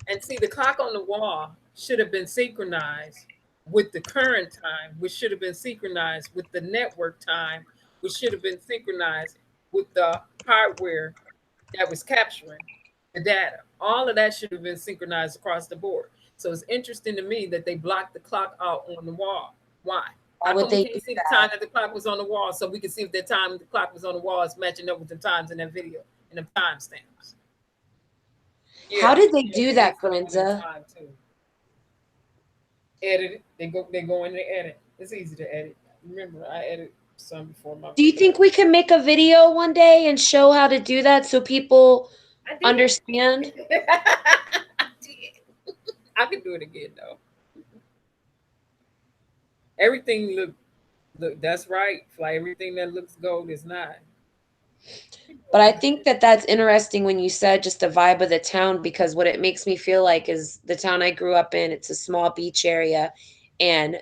[SPEAKER 1] And see, the clock on the wall should have been synchronized with the current time, which should have been synchronized with the network time, which should have been synchronized with the hardware that was capturing the data. All of that should have been synchronized across the board. So it's interesting to me that they blocked the clock out on the wall. Why?
[SPEAKER 3] Why
[SPEAKER 1] How
[SPEAKER 3] would
[SPEAKER 1] come we
[SPEAKER 3] they do
[SPEAKER 1] can't see the
[SPEAKER 3] that?
[SPEAKER 1] time that the clock was on the wall so we can see if the time the clock was on the wall is matching up with the times in that video and the timestamps?
[SPEAKER 3] How
[SPEAKER 1] Yeah,
[SPEAKER 3] did they
[SPEAKER 1] yeah,
[SPEAKER 3] do
[SPEAKER 1] they
[SPEAKER 3] that,
[SPEAKER 1] messed up on that
[SPEAKER 3] Corinza?
[SPEAKER 1] time too. Edit it. They go in and edit. It's easy to edit. Remember, I edit some before my
[SPEAKER 3] Do you
[SPEAKER 1] video.
[SPEAKER 3] think we can make a video one day and show how to do that so people
[SPEAKER 1] I did.
[SPEAKER 3] understand?
[SPEAKER 1] I did. I can do it again though. Everything look. That's right. Fly. Everything that looks gold is not.
[SPEAKER 3] But I think that that's interesting when you said just the vibe of the town, because what it makes me feel like is the town I grew up in, it's a small beach area and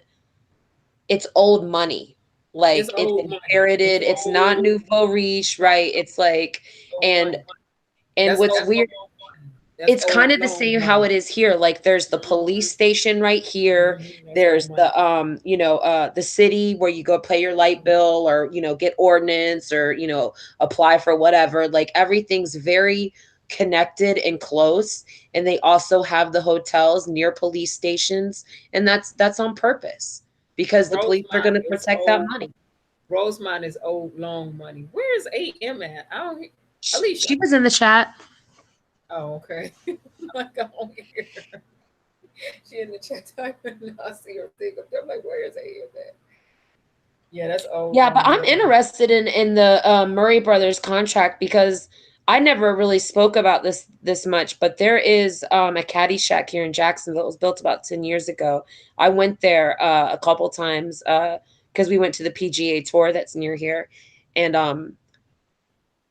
[SPEAKER 3] it's old money.
[SPEAKER 1] It's
[SPEAKER 3] Like it's
[SPEAKER 1] old money. It's
[SPEAKER 3] inherited. It's not
[SPEAKER 1] old.
[SPEAKER 3] nouveau riche, right? It's like,
[SPEAKER 1] Old
[SPEAKER 3] and
[SPEAKER 1] money.
[SPEAKER 3] and
[SPEAKER 1] That's
[SPEAKER 3] what's
[SPEAKER 1] old
[SPEAKER 3] weird,
[SPEAKER 1] money. That's
[SPEAKER 3] it's kind
[SPEAKER 1] old
[SPEAKER 3] of the
[SPEAKER 1] loan
[SPEAKER 3] same how
[SPEAKER 1] money.
[SPEAKER 3] it is here. Like there's the police station right here.
[SPEAKER 1] That's old
[SPEAKER 3] There's
[SPEAKER 1] money.
[SPEAKER 3] the the city where you go pay your light bill or get ordinance or apply for whatever. Like everything's very connected and close, and they also have the hotels near police stations, and that's on purpose because the police are going to protect that money.
[SPEAKER 1] Rosemont is old long money. Where is AM at? I don't. Alicia.
[SPEAKER 3] She was in the chat.
[SPEAKER 1] Oh, okay. Like I'm on here. She in the chat typing. I see her thing up there. I'm like, where is AM at? Yeah, that's old.
[SPEAKER 3] Yeah, but I'm interested in the Murray Brothers contract because I never really spoke about this much, but there is a caddy shack here in Jacksonville. It was built about 10 years ago. I went there a couple times because we went to the PGA Tour that's near here. And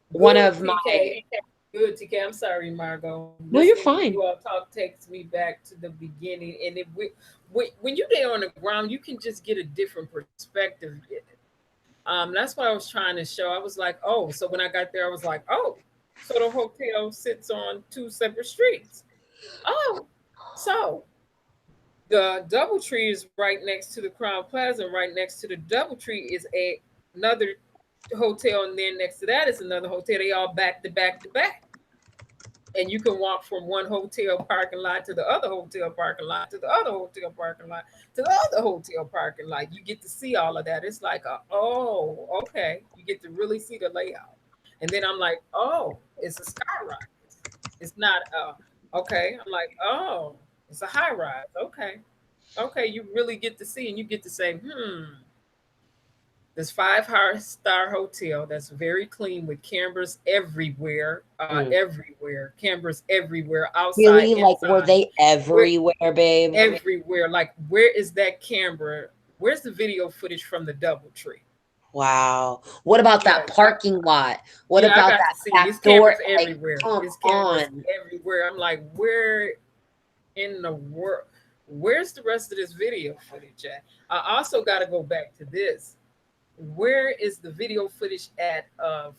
[SPEAKER 3] one of my...
[SPEAKER 1] Good, TK. I'm sorry, Margot.
[SPEAKER 3] No, you're fine.
[SPEAKER 1] You all talk takes me back to the beginning. And when you're there on the ground, you can just get a different perspective. That's what I was trying to show. I was like, oh, so when I got there, I was like, oh, so the hotel sits on 2 separate streets. Oh, so the DoubleTree is right next to the Crown Plaza. And right next to the DoubleTree is another hotel, and then next to that is another hotel. They all back to back to back. And you can walk from one hotel parking lot to the other hotel parking lot to the other hotel parking lot to the other hotel parking lot. You get to see all of that. It's like, oh, okay. You get to really see the layout. And then I'm like, oh, it's a skyrise. It's not, okay. I'm like, oh, it's a high rise. Okay. Okay. You really get to see, and you get to say, this 5-star hotel that's very clean with cameras everywhere, everywhere, cameras everywhere, outside.
[SPEAKER 3] Really?
[SPEAKER 1] Inside.
[SPEAKER 3] Like, were they everywhere, babe?
[SPEAKER 1] Everywhere. Like, where is that camera? Where's the video footage from the DoubleTree?
[SPEAKER 3] Wow. What about that parking lot? What about that back door?
[SPEAKER 1] Everywhere. There's cameras everywhere. I'm like, where in the world? Where's the rest of this video footage at? I also got to go back to this. Where is the video footage of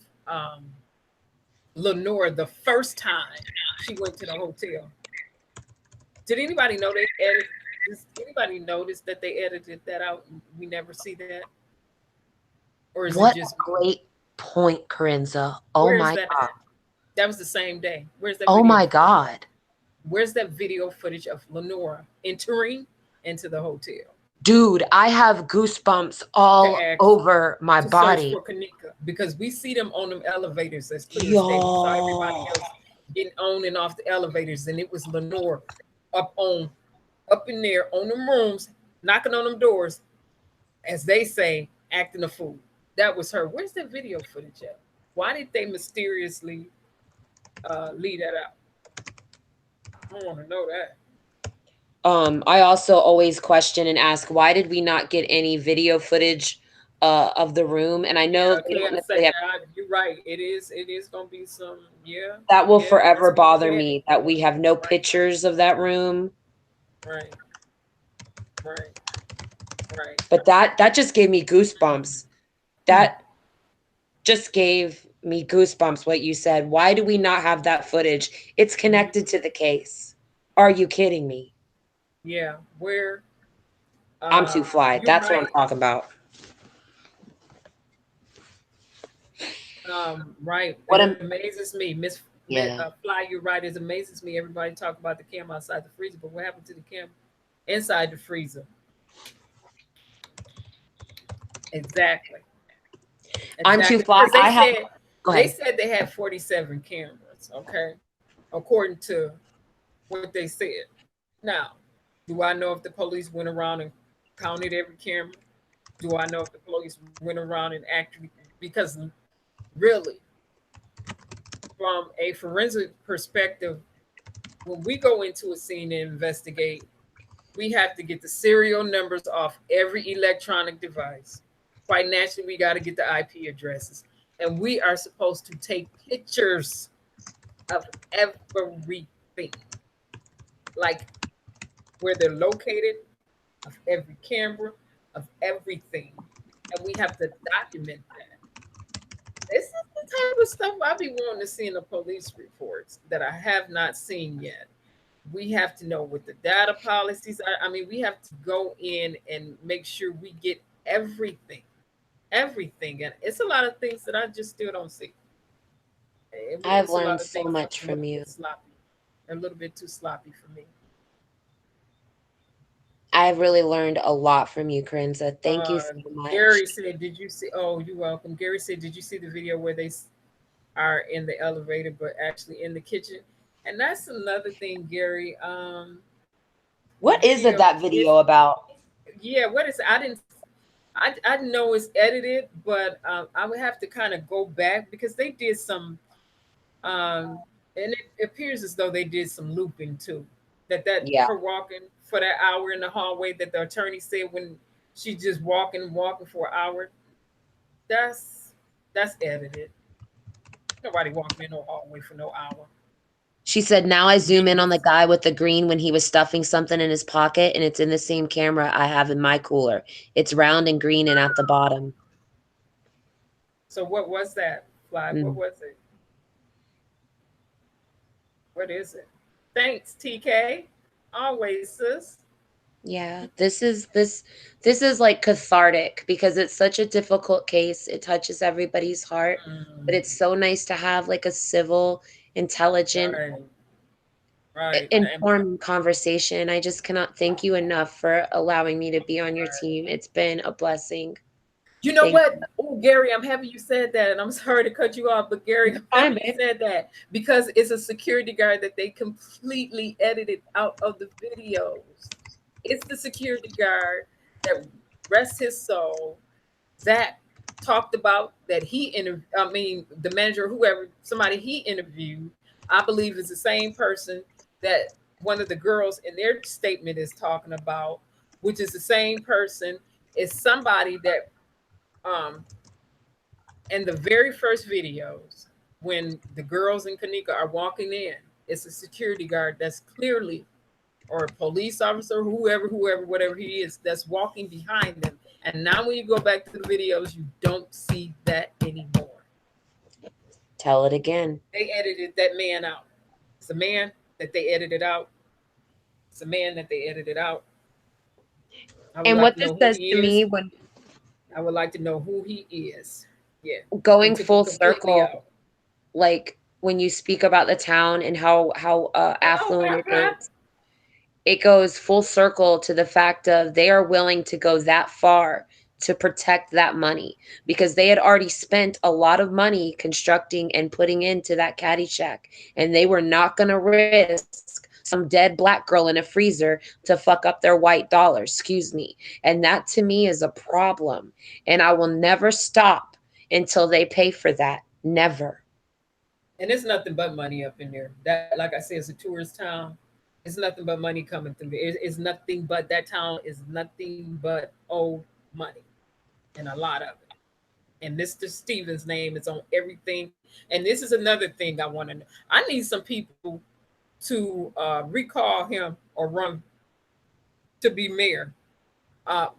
[SPEAKER 1] Lenore the first time she went to the hotel? Did anybody know they edited? Does anybody notice that they edited that out? We never see that. Or is it just
[SPEAKER 3] great point, Corinza? Oh my God.
[SPEAKER 1] That was the same day. Where's that?
[SPEAKER 3] Oh my God.
[SPEAKER 1] Where's that video footage of Lenore entering into the hotel?
[SPEAKER 3] Dude, I have goosebumps all over my body.
[SPEAKER 1] For Kanika, because we see them on them elevators as clear as day. We saw everybody else getting on and off the elevators, and it was Lenore up in there on them rooms, knocking on them doors, as they say, acting a fool. That was her. Where's that video footage at? Why did they mysteriously leave that out? I want to know that.
[SPEAKER 3] I also always question and ask, why did we not get any video footage of the room? And I know
[SPEAKER 1] you're right. It is gonna be some
[SPEAKER 3] that will forever bother me that we have no pictures of that room.
[SPEAKER 1] Right.
[SPEAKER 3] But that just gave me goosebumps. That just gave me goosebumps, what you said. Why do we not have that footage? It's connected to the case. Are you kidding me?
[SPEAKER 1] Yeah, where
[SPEAKER 3] I'm too fly. That's what I'm talking about.
[SPEAKER 1] Right.
[SPEAKER 3] What
[SPEAKER 1] amazes me, Miss Fly, you're right. It amazes me. Everybody talk about the camera outside the freezer, but what happened to the camera inside the freezer? Exactly.
[SPEAKER 3] I'm too fly.
[SPEAKER 1] They said they had 47 cameras. Okay, according to what they said. Now, do I know if the police went around and counted every camera? Do I know if the police went around and actually, because really, from a forensic perspective, when we go into a scene and investigate, we have to get the serial numbers off every electronic device. Quite naturally, we got to get the IP addresses. And we are supposed to take pictures of everything. Like where they're located, of every camera, of everything. And we have to document that. This is the type of stuff I be wanting to see in the police reports that I have not seen yet. We have to know what the data policies are. I mean, we have to go in and make sure we get everything. And it's a lot of things that I just still don't see.
[SPEAKER 3] I've
[SPEAKER 1] It's a
[SPEAKER 3] learned
[SPEAKER 1] lot of
[SPEAKER 3] so
[SPEAKER 1] things
[SPEAKER 3] much
[SPEAKER 1] a little
[SPEAKER 3] from you.
[SPEAKER 1] bit sloppy. They're a little bit too sloppy for me.
[SPEAKER 3] I've really learned a lot from you, Corinza. Thank you so much.
[SPEAKER 1] Gary said, "Did you see?" Oh, you're welcome. Gary said, "Did you see the video where they are in the elevator, but actually in the kitchen?" And that's another thing, Gary. The
[SPEAKER 3] What is it
[SPEAKER 1] video
[SPEAKER 3] that
[SPEAKER 1] is,
[SPEAKER 3] video about?
[SPEAKER 1] yeah. What is? I know it's edited, but I would have to kind of go back because they did some. And it appears as though they did some looping too. That
[SPEAKER 3] Yeah.
[SPEAKER 1] her walking for that hour in the hallway that the attorney said when she's just walking for an hour. That's edited. Nobody walking in no hallway for no hour.
[SPEAKER 3] She said, now I zoom in on the
[SPEAKER 1] Convenience.
[SPEAKER 3] guy with the green when he was stuffing something in his pocket, and it's in the same camera I have in my cooler. It's round and green and at the bottom.
[SPEAKER 1] So what was that, Fly? What
[SPEAKER 3] Mm.
[SPEAKER 1] was it? What is it? Thanks, TK. Always, sis.
[SPEAKER 3] Yeah, this is like cathartic because it's such a difficult case. It touches everybody's heart, but it's so nice to have like a civil, intelligent,
[SPEAKER 1] Right. Right. And
[SPEAKER 3] informed conversation. I just cannot thank you enough for allowing me to be on your
[SPEAKER 1] right.
[SPEAKER 3] team. It's been a blessing.
[SPEAKER 1] You know
[SPEAKER 3] Thank
[SPEAKER 1] what?
[SPEAKER 3] you.
[SPEAKER 1] Oh, Gary, I'm happy you said that. And I'm sorry to cut you off, but Gary, I'm
[SPEAKER 3] Fine,
[SPEAKER 1] happy you
[SPEAKER 3] babe.
[SPEAKER 1] said that because it's a security guard that they completely edited out of the videos. It's the security guard that, rest his soul, Zach talked about that the manager, whoever, somebody he interviewed, I believe is the same person that one of the girls in their statement is talking about, which is the same person is somebody that um in the very first videos when the girls in Kanika are walking in, it's a security guard that's clearly or a police officer, whoever, whatever he is, that's walking behind them. And now when you go back to the videos, you don't see that anymore.
[SPEAKER 3] Tell it again.
[SPEAKER 1] They edited that man out. It's a man that they edited out. It's a man that they edited out. I would
[SPEAKER 3] And
[SPEAKER 1] like
[SPEAKER 3] what
[SPEAKER 1] to
[SPEAKER 3] this
[SPEAKER 1] know who
[SPEAKER 3] says
[SPEAKER 1] he
[SPEAKER 3] to
[SPEAKER 1] is.
[SPEAKER 3] me when
[SPEAKER 1] I would like to know who he is. Yeah. They
[SPEAKER 3] going
[SPEAKER 1] took him
[SPEAKER 3] full
[SPEAKER 1] completely
[SPEAKER 3] circle,
[SPEAKER 1] out.
[SPEAKER 3] like when you speak about the town and how affluent it is, it goes full circle to the fact of they are willing to go that far to protect that money because they had already spent a lot of money constructing and putting into that Caddyshack, and they were not going to risk some dead black girl in a freezer to fuck up their white dollar, excuse me. And that to me is a problem, and I will never stop until they pay for that. Never.
[SPEAKER 1] And it's nothing but money up in there. That, like I said, it's a tourist town. It's nothing but money coming through there. It's nothing but that town is nothing but old money, and a lot of it. And Mr. Stevens' name is on everything. And this is another thing I want to know. I need some people to recall him or run to be mayor.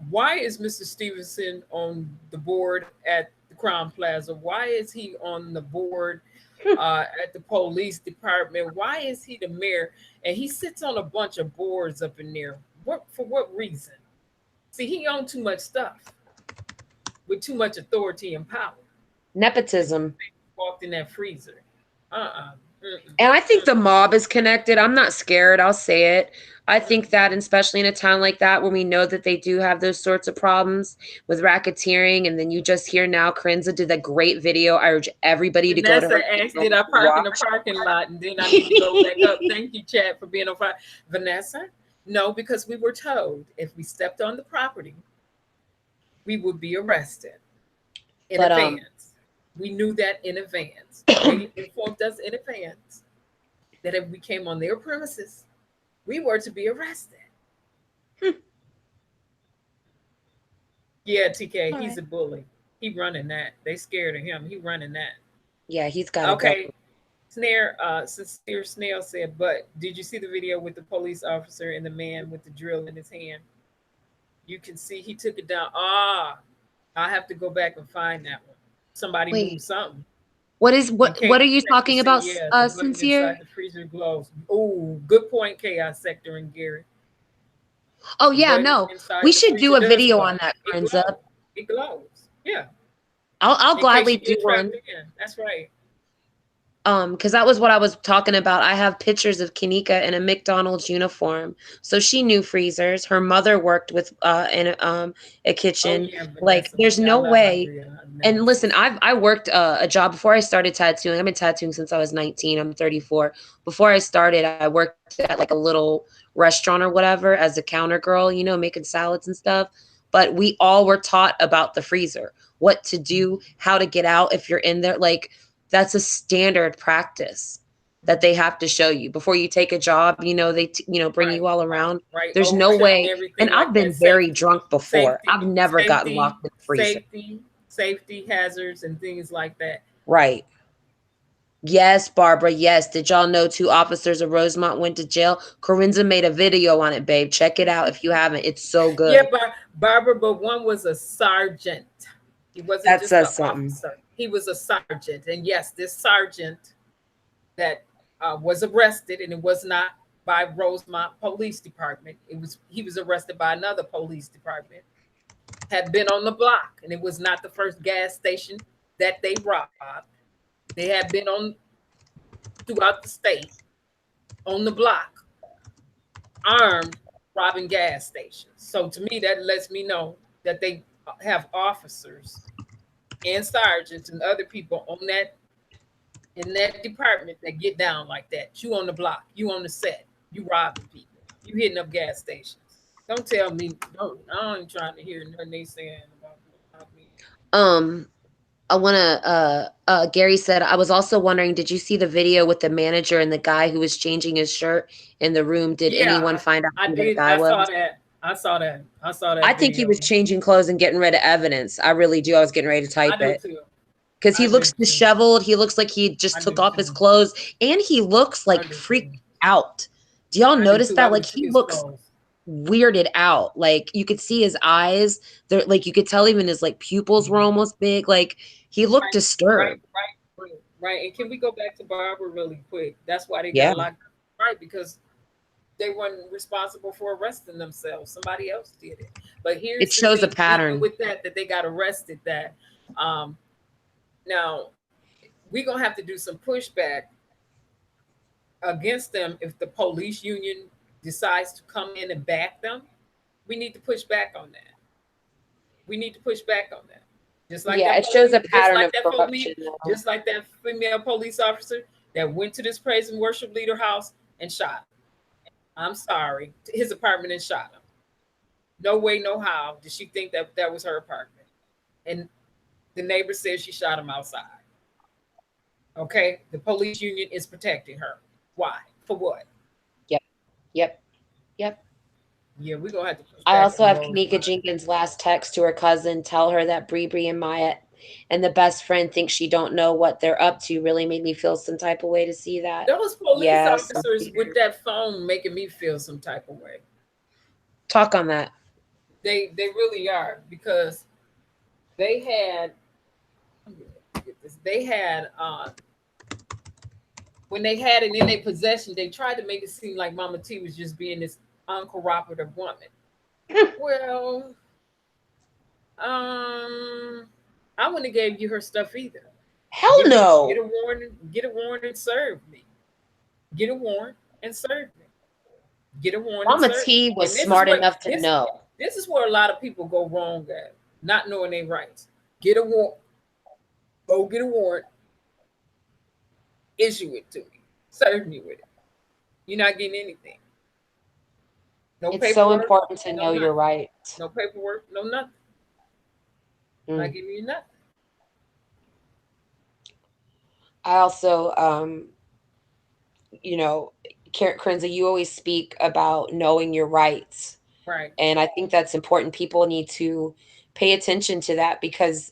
[SPEAKER 1] Why is Mr. Stevenson on the board at the Crown Plaza? Why is he on the board at the police department? Why is he the mayor? And he sits on a bunch of boards up in there. For what reason? See, he owned too much stuff with too much authority and power.
[SPEAKER 3] Nepotism.
[SPEAKER 1] Walked in that freezer. Uh-uh.
[SPEAKER 3] And I think the mob is connected. I'm not scared. I'll say it. I think that, especially in a town like that, when we know that they do have those sorts of problems with racketeering, and then you just hear now, Corinza did a great video. I urge everybody to go to her.
[SPEAKER 1] Vanessa asked, did I park in the parking lot? And then I need to go back up. Thank you, Chad, for being on fire. Vanessa, no, because we were told if we stepped on the property, we would be arrested in advance. We knew that in advance. They informed us in advance that if we came on their premises, we were to be arrested. Yeah, TK, he's a bully. He running that. They scared of him. He running that.
[SPEAKER 3] Yeah, he's got to go.
[SPEAKER 1] Sincere Snail said, but did you see the video with the police officer and the man with the drill in his hand? You can see he took it down. I have to go back and find that one. Somebody moved something.
[SPEAKER 3] What are you talking about, Sincere?
[SPEAKER 1] Inside the freezer glows. Oh, good point, Chaos Sector and Gary.
[SPEAKER 3] Oh, yeah, no. We should do a video on that, Corinza.
[SPEAKER 1] It glows. Yeah.
[SPEAKER 3] I'll gladly do one.
[SPEAKER 1] That's right.
[SPEAKER 3] Because that was what I was talking about. I have pictures of Kanika in a McDonald's uniform. So she knew freezers. Her mother worked with in a kitchen.
[SPEAKER 1] yeah,
[SPEAKER 3] Like,
[SPEAKER 1] Vanessa.
[SPEAKER 3] there's
[SPEAKER 1] I
[SPEAKER 3] no
[SPEAKER 1] love
[SPEAKER 3] way.
[SPEAKER 1] Andrea.
[SPEAKER 3] And listen, I worked a job before I started tattooing. I've been tattooing since I was 19. I'm 34. Before I started, I worked at like a little restaurant or whatever as a counter girl, you know, making salads and stuff. But we all were taught about the freezer, what to do, how to get out if you're in there. Like, that's a standard practice that they have to show you before you take a job. You know, they bring
[SPEAKER 1] Right,
[SPEAKER 3] you all around.
[SPEAKER 1] right.
[SPEAKER 3] There's no
[SPEAKER 1] OSHA and
[SPEAKER 3] way.
[SPEAKER 1] everything
[SPEAKER 3] And I've
[SPEAKER 1] like
[SPEAKER 3] been
[SPEAKER 1] that.
[SPEAKER 3] very
[SPEAKER 1] Safety,
[SPEAKER 3] drunk before.
[SPEAKER 1] safety,
[SPEAKER 3] I've never gotten
[SPEAKER 1] safety,
[SPEAKER 3] locked in the freezer.
[SPEAKER 1] safety hazards and things like that.
[SPEAKER 3] Right. Yes, Barbara. Yes. Did y'all know 2 officers of Rosemont went to jail? Corinza made a video on it, babe. Check it out if you haven't. It's so good.
[SPEAKER 1] Yeah, Barbara, but one was a sergeant. He wasn't
[SPEAKER 3] That
[SPEAKER 1] just an
[SPEAKER 3] says something.
[SPEAKER 1] officer. He was a sergeant. And yes, this sergeant that was arrested, and it was not by Rosemont Police Department. He was arrested by another police department. Had been on the block, and it was not the first gas station that they robbed. They had been on throughout the state on the block, armed, robbing gas stations. So to me, that lets me know that they have officers and sergeants and other people on that in that department that get down like that. You on the block, you on the set, you robbing people, you hitting up gas stations. Don't tell me, no, I ain't trying to hear nothing they saying about me.
[SPEAKER 3] I want to, Gary said, I was also wondering, did you see the video with the manager and the guy who was changing his shirt in the room? Did anyone find out who that guy was?
[SPEAKER 1] I saw that.
[SPEAKER 3] I think he was changing clothes and getting rid of evidence. I really do. I was getting ready to type it.
[SPEAKER 1] Too.
[SPEAKER 3] Because he looks disheveled. He looks like he just took off his clothes. And he looks like freaked out. Do y'all notice that? Like, he looks weirded out. Like, you could see his eyes. They're like, you could tell even his like pupils were almost big. Like, he looked disturbed.
[SPEAKER 1] Right. And can we go back to Barbara really quick? That's why they got locked up. Right, because they weren't responsible for arresting themselves. Somebody else did it. But here's
[SPEAKER 3] it shows a pattern
[SPEAKER 1] with that they got arrested. That now we're gonna have to do some pushback against them if the police union decides to come in and back them. We need to push back on that. Just like
[SPEAKER 3] it shows a pattern of corruption.
[SPEAKER 1] Just like that female police officer that went to this praise and worship leader house and shot him. I'm sorry, his apartment and shot him. No way, no how did she think that was her apartment. And the neighbor says she shot him outside. Okay, the police union is protecting her. Why? For what?
[SPEAKER 3] Yep.
[SPEAKER 1] Yeah, we're gonna have to.
[SPEAKER 3] I also have Kanika Jenkins' last text to her cousin. Tell her that Bree and Maya and the best friend think she don't know what they're up to. Really made me feel some type of way to see that.
[SPEAKER 1] Those police officers with that phone making me feel some type of way.
[SPEAKER 3] Talk on that.
[SPEAKER 1] They really are, because they had when they had it in their possession, they tried to make it seem like Mama T was just being this uncooperative woman. Well, I wouldn't have gave you her stuff either.
[SPEAKER 3] Hell no.
[SPEAKER 1] Get a warrant and serve me. Get a warrant and serve me. Get a warrant.
[SPEAKER 3] Mama T was smart enough to know.
[SPEAKER 1] This is where a lot of people go wrong at, not knowing their rights. Get a warrant. Go get a warrant. Issue it to me. Serve me with it. You're not getting anything. No
[SPEAKER 3] it's
[SPEAKER 1] paperwork,
[SPEAKER 3] so important to know your rights.
[SPEAKER 1] No paperwork, no nothing. Not giving you nothing.
[SPEAKER 3] I also, Corinza, you always speak about knowing your rights.
[SPEAKER 1] Right.
[SPEAKER 3] And I think that's important. People need to pay attention to that because,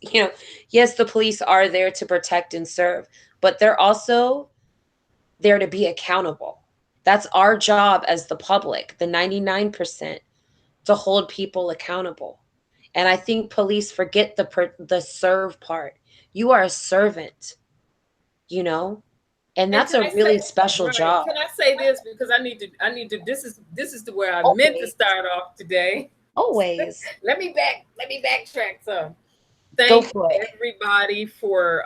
[SPEAKER 3] yes, the police are there to protect and serve, but they're also there to be accountable. That's our job as the public, the 99%, to hold people accountable. And I think police forget the serve part. You are a servant, and that's a really special job.
[SPEAKER 1] Can I say this? Because I need to, this is the way I meant to start off today.
[SPEAKER 3] Always.
[SPEAKER 1] Let me backtrack some. Thank everybody for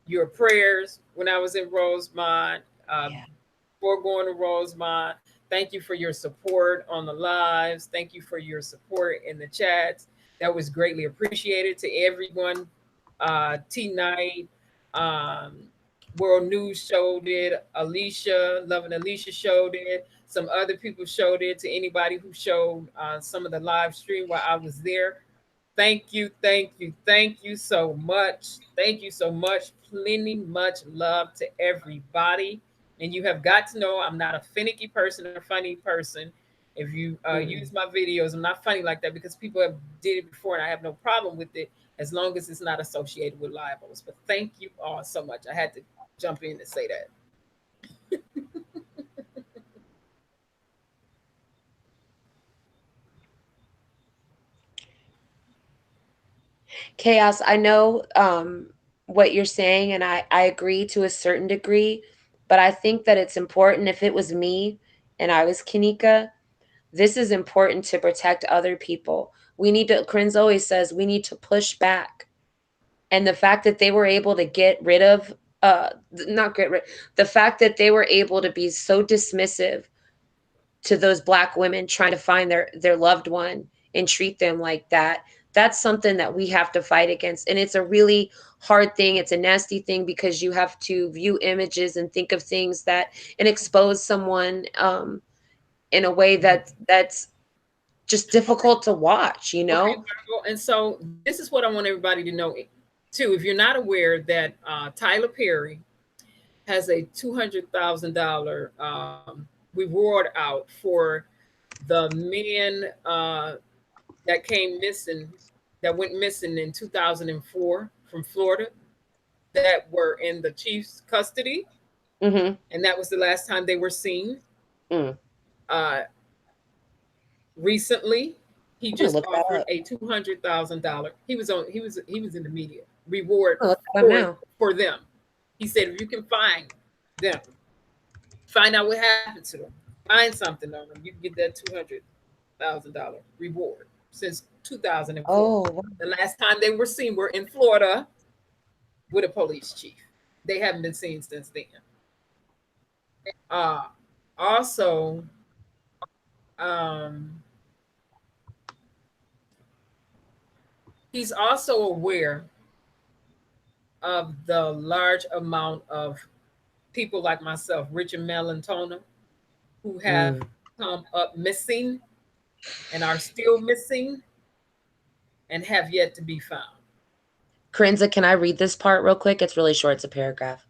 [SPEAKER 1] your prayers when I was in Rosemont,
[SPEAKER 4] Yeah.
[SPEAKER 1] before going to Rosemont. Thank you for your support on the lives. Thank you for your support in the chats. That was greatly appreciated to everyone. T Night, um, World News showed it. Alicia, Loving Alicia showed it. Some other people showed it to anybody who showed some of the live stream while I was there. Thank you, thank you, thank you so much. Thank you so much. Plenty much love to everybody. And you have got to know I'm not a finicky person or funny person. If you use my videos, I'm not funny like that because people have did it before and I have no problem with it as long as it's not associated with libels. But thank you all so much. I had to jump in and say that.
[SPEAKER 3] Chaos, I know what you're saying, and I agree to a certain degree, but I think that it's important if it was me and I was Kanika, this is important to protect other people. We need to, Krenz always says, we need to push back. And the fact that they were able to get rid of, not get rid, the fact that they were able to be so dismissive to those Black women trying to find their loved one and treat them like that, that's something that we have to fight against. And it's a really hard thing. It's a nasty thing because you have to view images and think of things that and expose someone in a way that's just difficult to watch, you know?
[SPEAKER 1] Okay, and so this is what I want everybody to know too. If you're not aware that Tyler Perry has a $200,000 reward out for the men that came missing, that went missing in 2004 from Florida, that were in the chief's custody, and that was the last time they were seen. Uh, Recently, he just offered a $200,000. He was in the media reward for them. He said, if you can find them, find out what happened to them, find something on them, you can get that $200,000 reward. Since 2004, the last time they were seen were in Florida with a police chief. They haven't been seen since then. Also, he's also aware of the large amount of people like myself, Richard Melantona, who have come up missing and are still missing and have yet to be found.
[SPEAKER 3] Corinza, can I read this part real quick? It's really short. It's a paragraph.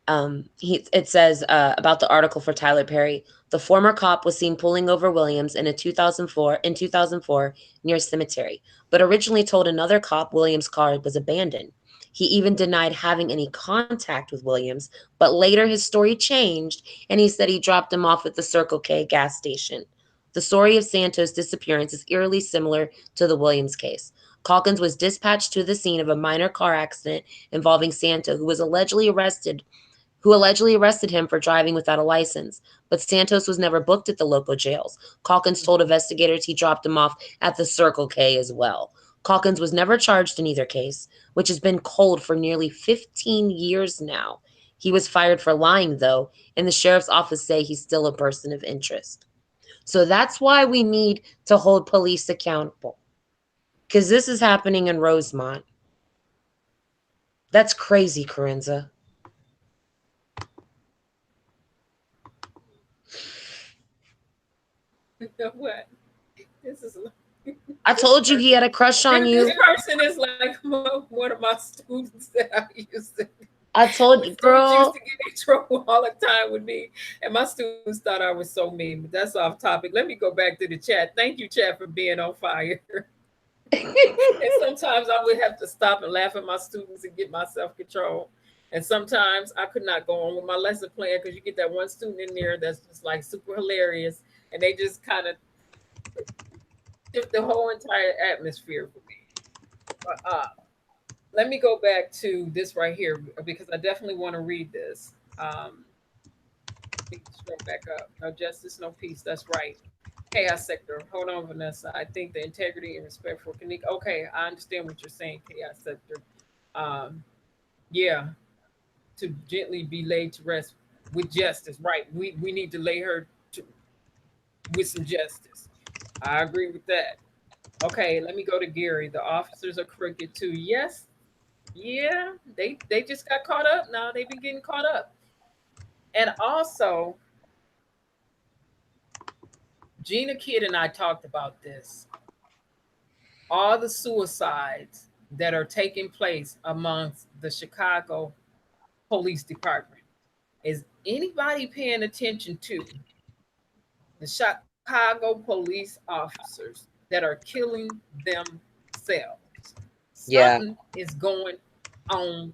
[SPEAKER 3] It says about the article for Tyler Perry. The former cop was seen pulling over Williams in 2004 near a cemetery, but originally told another cop Williams' car was abandoned. He even denied having any contact with Williams, but later his story changed and he said he dropped him off at the Circle K gas station. The story of Santos' disappearance is eerily similar to the Williams case. Calkins was dispatched to the scene of a minor car accident involving Santos, who allegedly arrested him for driving without a license. But Santos was never booked at the local jails. Calkins told investigators he dropped him off at the Circle K as well. Calkins was never charged in either case, which has been cold for nearly 15 years now. He was fired for lying, though, and the sheriff's office say he's still a person of interest. So that's why we need to hold police accountable. Because this is happening in Rosemont. That's crazy, Corinza.
[SPEAKER 1] You know what? This is.
[SPEAKER 3] I told you he had a crush on you.
[SPEAKER 1] This person is like one of my students that I used to.
[SPEAKER 3] I told you, girl.
[SPEAKER 1] Used to get in trouble all the time with me, and my students thought I was so mean. But that's off topic. Let me go back to the chat. Thank you, chat, for being on fire. And sometimes I would have to stop and laugh at my students and get my self-control. And sometimes I could not go on with my lesson plan because you get that one student in there that's just like super hilarious, and they just kind of shift the whole entire atmosphere for me. Let me go back to this right here because I definitely want to read this. Let me scroll back up. No justice, no peace. That's right. Chaos sector. Hold on, Vanessa. I think the integrity and respect for Kanika. Okay, I understand what you're saying, chaos sector. Yeah, to gently be laid to rest with justice. Right. We need to lay her to, with some justice. I agree with that. Okay, let me go to Gary. The officers are crooked too. Yes, yeah, they just got caught up now. They've been getting caught up. And also, Gina Kidd and I talked about this. All the suicides that are taking place amongst the Chicago Police Department. Is anybody paying attention to the Chicago police officers that are killing themselves?
[SPEAKER 4] Yeah.
[SPEAKER 1] Something is going on.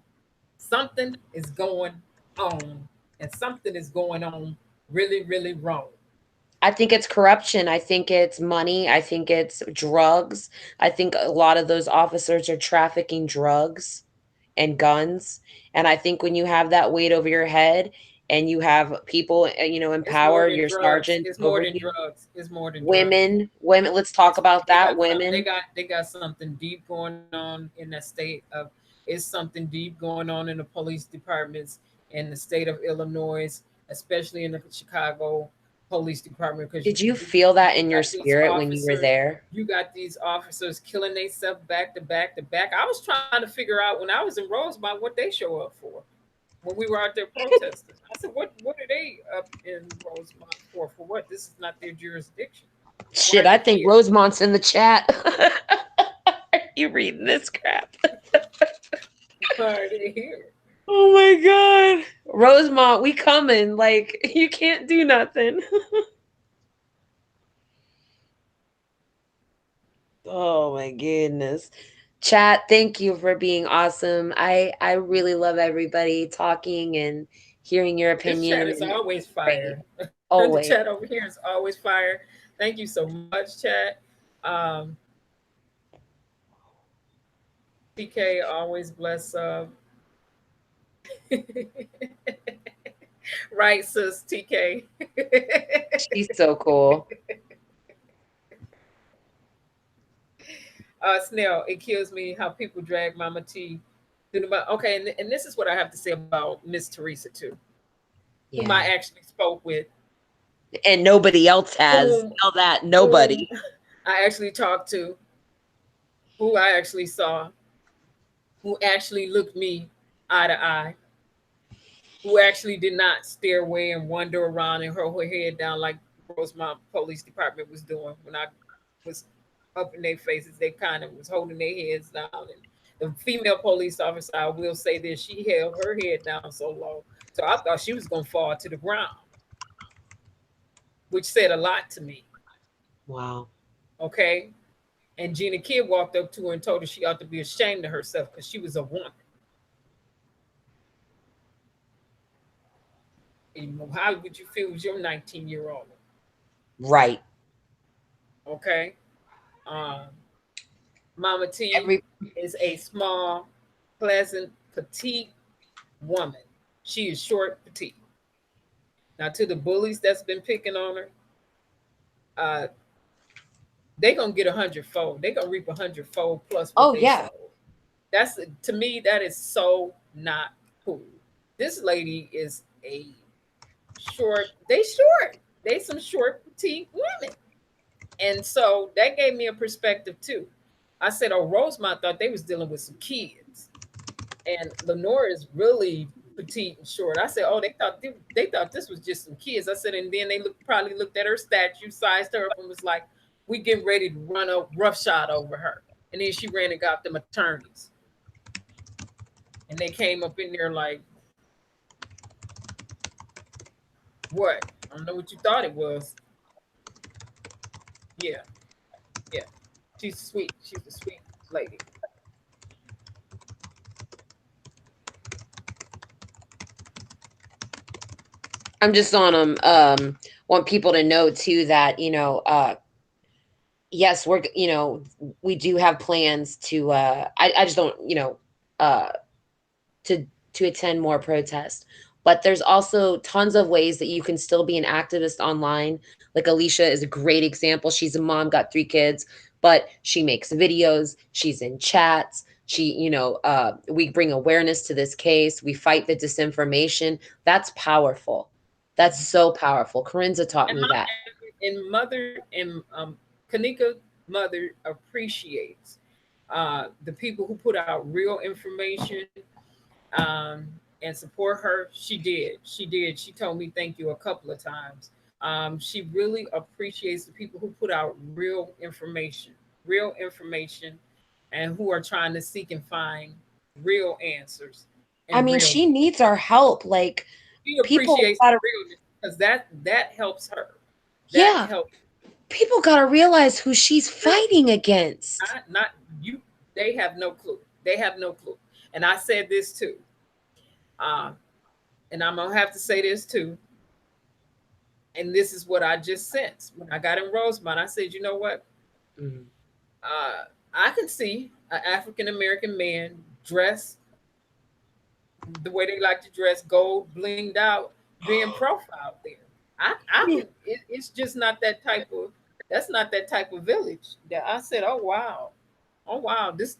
[SPEAKER 1] Something is going on. And something is going on really, really wrong.
[SPEAKER 4] I think it's corruption. I think it's money. I think it's drugs. I think a lot of those officers are trafficking drugs and guns. And I think when you have that weight over your head and you have people, in
[SPEAKER 1] It's more
[SPEAKER 4] power,
[SPEAKER 1] than
[SPEAKER 4] your
[SPEAKER 1] drugs.
[SPEAKER 4] sergeants
[SPEAKER 1] It's more
[SPEAKER 4] over
[SPEAKER 1] than
[SPEAKER 4] you,
[SPEAKER 1] drugs. It's more than drugs.
[SPEAKER 4] women, let's talk about
[SPEAKER 1] They
[SPEAKER 4] that.
[SPEAKER 1] got some,
[SPEAKER 4] Women.
[SPEAKER 1] they got something deep going on in that state of it's something deep going on in the police departments in the state of Illinois, especially in the Chicago police department, because
[SPEAKER 4] Did you feel that
[SPEAKER 1] you
[SPEAKER 4] in your
[SPEAKER 1] got these
[SPEAKER 4] spirit when you were
[SPEAKER 1] officers,
[SPEAKER 4] there?
[SPEAKER 1] you got these officers killing themselves back to back to back. I was trying to figure out when I was in Rosemont what they show up for when we were out there protesting. I said, what are they up in Rosemont for? For what? This is not their jurisdiction. Why
[SPEAKER 4] Shit,
[SPEAKER 1] are
[SPEAKER 4] I
[SPEAKER 1] they
[SPEAKER 4] think
[SPEAKER 1] here?
[SPEAKER 4] Rosemont's in the chat. Are you reading this crap?
[SPEAKER 1] Why are they here?
[SPEAKER 4] Oh my god. Rosemont, we coming. Like, you can't do nothing. Oh my goodness. Chat, thank you for being awesome. I really love everybody talking and hearing your
[SPEAKER 1] This chat
[SPEAKER 4] opinion.
[SPEAKER 1] is
[SPEAKER 4] And
[SPEAKER 1] always
[SPEAKER 4] great.
[SPEAKER 1] fire. The
[SPEAKER 4] Always.
[SPEAKER 1] chat over here is always fire. Thank you so much, chat. Um, TK always bless right, sis TK.
[SPEAKER 4] She's so cool.
[SPEAKER 1] Snell, it kills me how people drag Mama T through the okay, and this is what I have to say about Miss Teresa too, whom I
[SPEAKER 4] Yeah.
[SPEAKER 1] actually spoke with,
[SPEAKER 4] And nobody else has.
[SPEAKER 1] whom
[SPEAKER 4] Tell that.
[SPEAKER 1] whom
[SPEAKER 4] Nobody.
[SPEAKER 1] I actually talked to, who I actually saw, who actually looked me eye to eye, who actually did not stare away and wander around and hold her head down like Rosemont Police Department was doing when I was up in their faces. They kind of was holding their heads down. And the female police officer, I will say this, she held her head down so low. So I thought she was going to fall to the ground, which said a lot to me.
[SPEAKER 4] Wow.
[SPEAKER 1] Okay. And Gina Kidd walked up to her and told her she ought to be ashamed of herself because she was a woman. How would you feel as your 19-year-old?
[SPEAKER 4] Right.
[SPEAKER 1] Okay. Mama T is a small, pleasant, petite woman. She is short, petite. Now, to the bullies that's been picking on her, they gonna get 100-fold. They gonna reap 100-fold plus what they
[SPEAKER 4] yeah.
[SPEAKER 1] sold. That's, to me, that is so not cool. This lady is a short. They some short, petite women. And so that gave me a perspective too. I said, oh, Rosemont thought they was dealing with some kids. And Lenore is really petite and short. I said, oh, they thought this was just some kids. I said, and then they probably looked at her statue, sized her up, and was like, we getting ready to run a roughshod over her. And then she ran and got them attorneys. And they came up in there like, what? I don't know what you thought it was. Yeah. Yeah. She's sweet. She's a sweet lady.
[SPEAKER 4] I'm just on them. Want people to know too that, yes, we do have plans to, I just don't, to attend more protests. But there's also tons of ways that you can still be an activist online. Like Alicia is a great example. She's a mom, got 3 kids, but she makes videos. She's in chats.
[SPEAKER 3] we bring awareness to this case. We fight the disinformation. That's powerful. That's so powerful. Corinza taught me that.
[SPEAKER 1] And mother and Kanika mother appreciates the people who put out real information and support her. She did. She did. She told me thank you a couple of times. She really appreciates the people who put out real information, and who are trying to seek and find real answers.
[SPEAKER 3] I mean, she needs our help. Like,
[SPEAKER 1] she appreciates the realness because that helps her. That helps.
[SPEAKER 3] People gotta realize who she's fighting against.
[SPEAKER 1] Not you. They have no clue. They have no clue. And I said this too. And I'm gonna have to say this too. And this is what I just sensed when I got in Rosemont. I said, you know what?
[SPEAKER 3] Mm-hmm.
[SPEAKER 1] I can see an African American man dressed the way they like to dress, gold blinged out, being profiled there. It's just not that type of. That's not that type of village. That I said, oh wow, this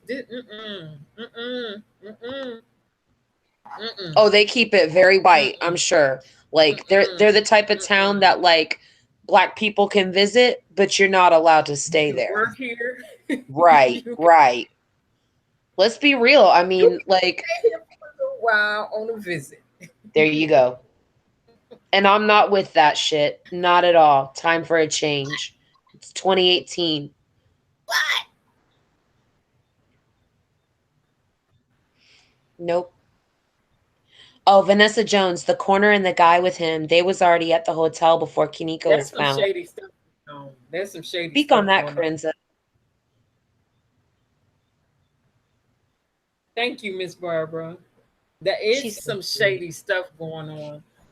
[SPEAKER 3] Oh, they keep it very white, I'm sure. Like they're the type of town that like Black people can visit, but you're not allowed to stay there.
[SPEAKER 1] Work here.
[SPEAKER 3] Right, right. Let's be real. I mean, like,
[SPEAKER 1] stay here for a while on a visit.
[SPEAKER 3] There you go. And I'm not with that shit. Not at all. Time for a change. It's 2018.
[SPEAKER 1] What?
[SPEAKER 3] Nope. Oh, Vanessa Jones, the corner and the guy with him, they was already at the hotel before Kiniko was found.
[SPEAKER 1] Shady stuff. No, there's some shady
[SPEAKER 3] Speak
[SPEAKER 1] stuff
[SPEAKER 3] on that,
[SPEAKER 1] going
[SPEAKER 3] Corinza.
[SPEAKER 1] Thank you, Miss Barbara. There is some shady stuff going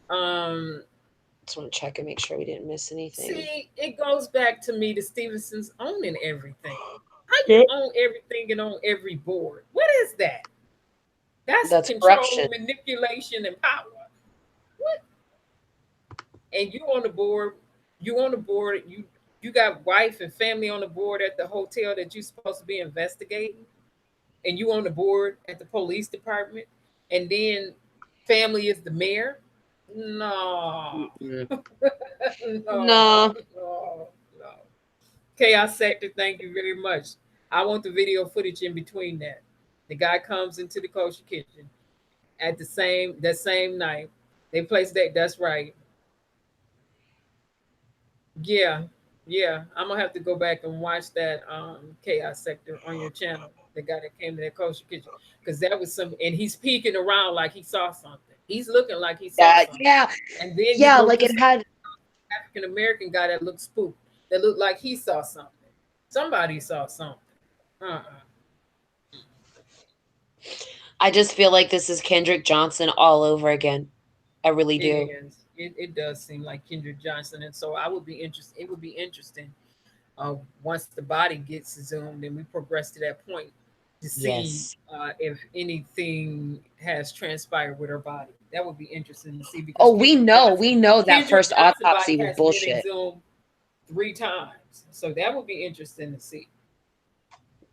[SPEAKER 1] on.
[SPEAKER 3] Just want to check and make sure we didn't miss anything.
[SPEAKER 1] See, it goes back to me, the Stevensons owning everything. How you own everything and own every board? What is that? That's control, corruption, manipulation, and power. What? And you on the board? You got wife and family on the board at the hotel that you're supposed to be investigating, and you on the board at the police department, and then family is the mayor. No. No. Chaos Sector, thank you very much. I want the video footage in between that. The guy comes into the kosher kitchen at that same night. They place that. That's right. Yeah. I'm gonna have to go back and watch that Chaos Sector on your channel. The guy that came to that kosher kitchen, because that was some, and he's peeking around like he saw something. He's looking like he saw something.
[SPEAKER 3] Yeah.
[SPEAKER 1] And then
[SPEAKER 3] like it had
[SPEAKER 1] African American guy that looked spooked, that looked like he saw something. Somebody saw something.
[SPEAKER 3] I just feel like this is Kendrick Johnson all over again. I really do.
[SPEAKER 1] It does seem like Kendrick Johnson, and so I would be interested. It would be interesting once the body gets zoomed and we progress to that point to see if anything has transpired with her body. That would be interesting to see. Because
[SPEAKER 3] we know that Kendrick first autopsy was bullshit.
[SPEAKER 1] Zoomed 3 times, so that would be interesting to see.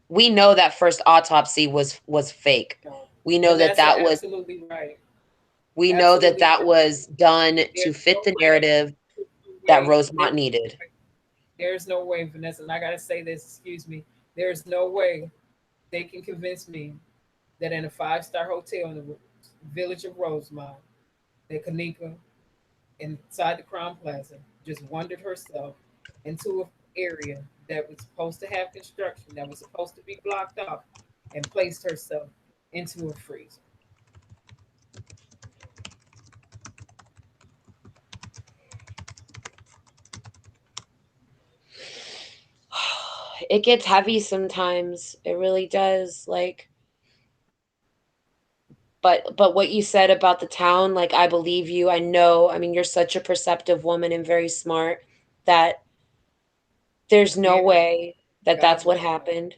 [SPEAKER 3] We know that first autopsy was fake. We know that was
[SPEAKER 1] absolutely right.
[SPEAKER 3] We know that was done to fit the narrative that Rosemont needed.
[SPEAKER 1] There's no way, Vanessa, and I gotta say this, excuse me. There's no way they can convince me that in a 5-star hotel in the village of Rosemont, that Kanika, inside the Crown Plaza, just wandered herself into an area that was supposed to have construction, that was supposed to be blocked off, and placed herself into a freezer.
[SPEAKER 3] It gets heavy sometimes. It really does. Like, but what you said about the town, like, I believe you. I know. I mean, you're such a perceptive woman and very smart that there's no way that that's what happened.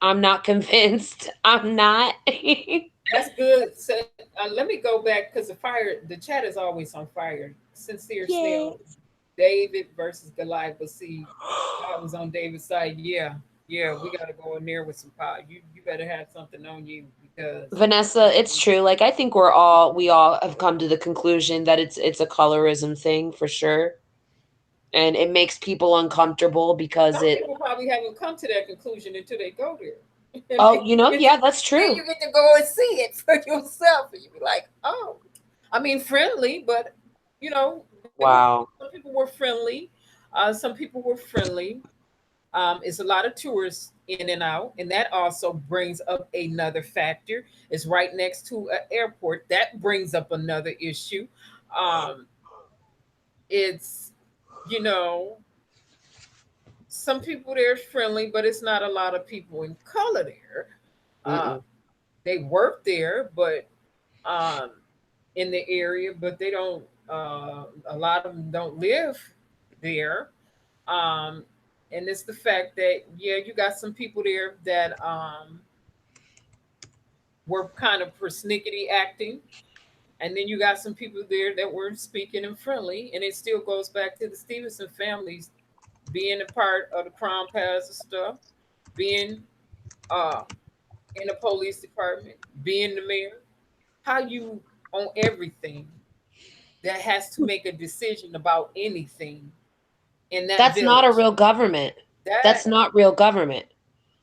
[SPEAKER 3] I'm not convinced. I'm not.
[SPEAKER 1] That's good. So let me go back, because the chat is always on fire. Sincere still. David versus Goliath. But see, God was on David's side. Yeah. Yeah, we got to go in there with some power. You better have something on you because
[SPEAKER 4] Vanessa, it's true. Like I think we all have come to the conclusion that it's a colorism thing for sure. And it makes people uncomfortable because
[SPEAKER 1] some
[SPEAKER 4] it
[SPEAKER 1] people probably haven't come to that conclusion until they go there. And
[SPEAKER 4] oh, yeah, that's
[SPEAKER 1] then
[SPEAKER 4] true.
[SPEAKER 1] you get to go and see it for yourself, and you be like, oh, I mean, friendly, but you know,
[SPEAKER 4] Wow.
[SPEAKER 1] some people were friendly. Some people were friendly. It's a lot of tourists in and out, and that also brings up another factor. It's right next to an airport. That brings up another issue. Um, it's you know, some people there are friendly, but it's not a lot of people in color there. Uh,
[SPEAKER 4] Mm-mm.
[SPEAKER 1] they work there, but um, in the area, but they don't. A lot of them don't live there. Um, and it's the fact that yeah, you got some people there that were kind of persnickety acting, and then you got some people there that were speaking and friendly, and it still goes back to the Stevenson families being a part of the Crown Plaza stuff, being uh, in the police department, being the mayor. How you on everything that has to make a decision about anything in that
[SPEAKER 4] That's not a
[SPEAKER 1] village.
[SPEAKER 4] real government. That's
[SPEAKER 1] That
[SPEAKER 4] not real government.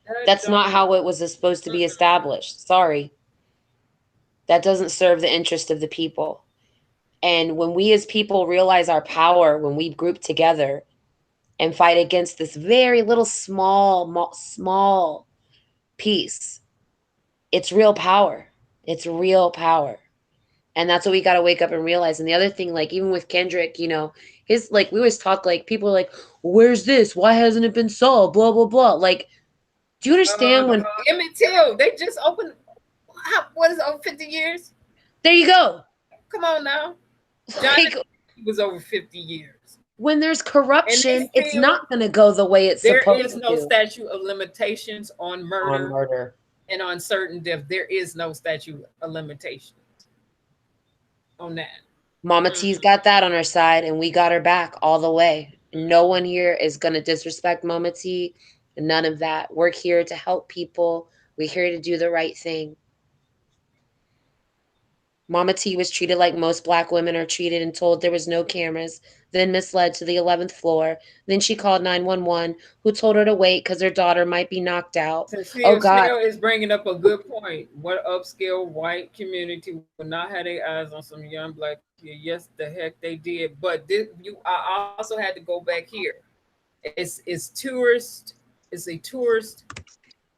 [SPEAKER 1] that
[SPEAKER 4] That's not
[SPEAKER 1] don't.
[SPEAKER 4] how it was supposed to be
[SPEAKER 1] Mm-mm.
[SPEAKER 4] established. Sorry. That doesn't serve the interest of the people. And when we as people realize our power, when we group together and fight against this very little small piece, it's real power. It's real power. And that's what we got to wake up and realize. And the other thing, like even with Kendrick, his like we always talk like people are like, where's this? Why hasn't it been solved? Blah blah blah. Like, do you understand when
[SPEAKER 1] Emmett Till, they just opened. What is it, over 50 years?
[SPEAKER 4] there you go.
[SPEAKER 1] Come on now, John
[SPEAKER 4] Like
[SPEAKER 1] was over 50 years,
[SPEAKER 4] when there's
[SPEAKER 1] and they
[SPEAKER 4] corruption, it's
[SPEAKER 1] still
[SPEAKER 4] not gonna go the way it's
[SPEAKER 1] there
[SPEAKER 4] supposed
[SPEAKER 1] is no
[SPEAKER 4] to.
[SPEAKER 1] statute of limitations on
[SPEAKER 4] On
[SPEAKER 1] murder
[SPEAKER 4] murder.
[SPEAKER 1] and on certain death. There is no statute of limitations on that.
[SPEAKER 4] Mama T's
[SPEAKER 1] Mm-mm.
[SPEAKER 4] got that on her side, and we got her back all the way. No one here is gonna disrespect Mama T. None of that. We're here to help people. We're here to do the right thing. Mama T was treated like most black women are treated and told there was no cameras, then misled to the 11th floor. Then she called 911, who told her to wait because her daughter might be knocked out. Oh,
[SPEAKER 1] Cecilia
[SPEAKER 4] God.
[SPEAKER 1] Snell is bringing up a good point. What upscale white community will not have their eyes on some young black kids? Yes, the heck they did. But I also had to go back here. It's tourist. It's a tourist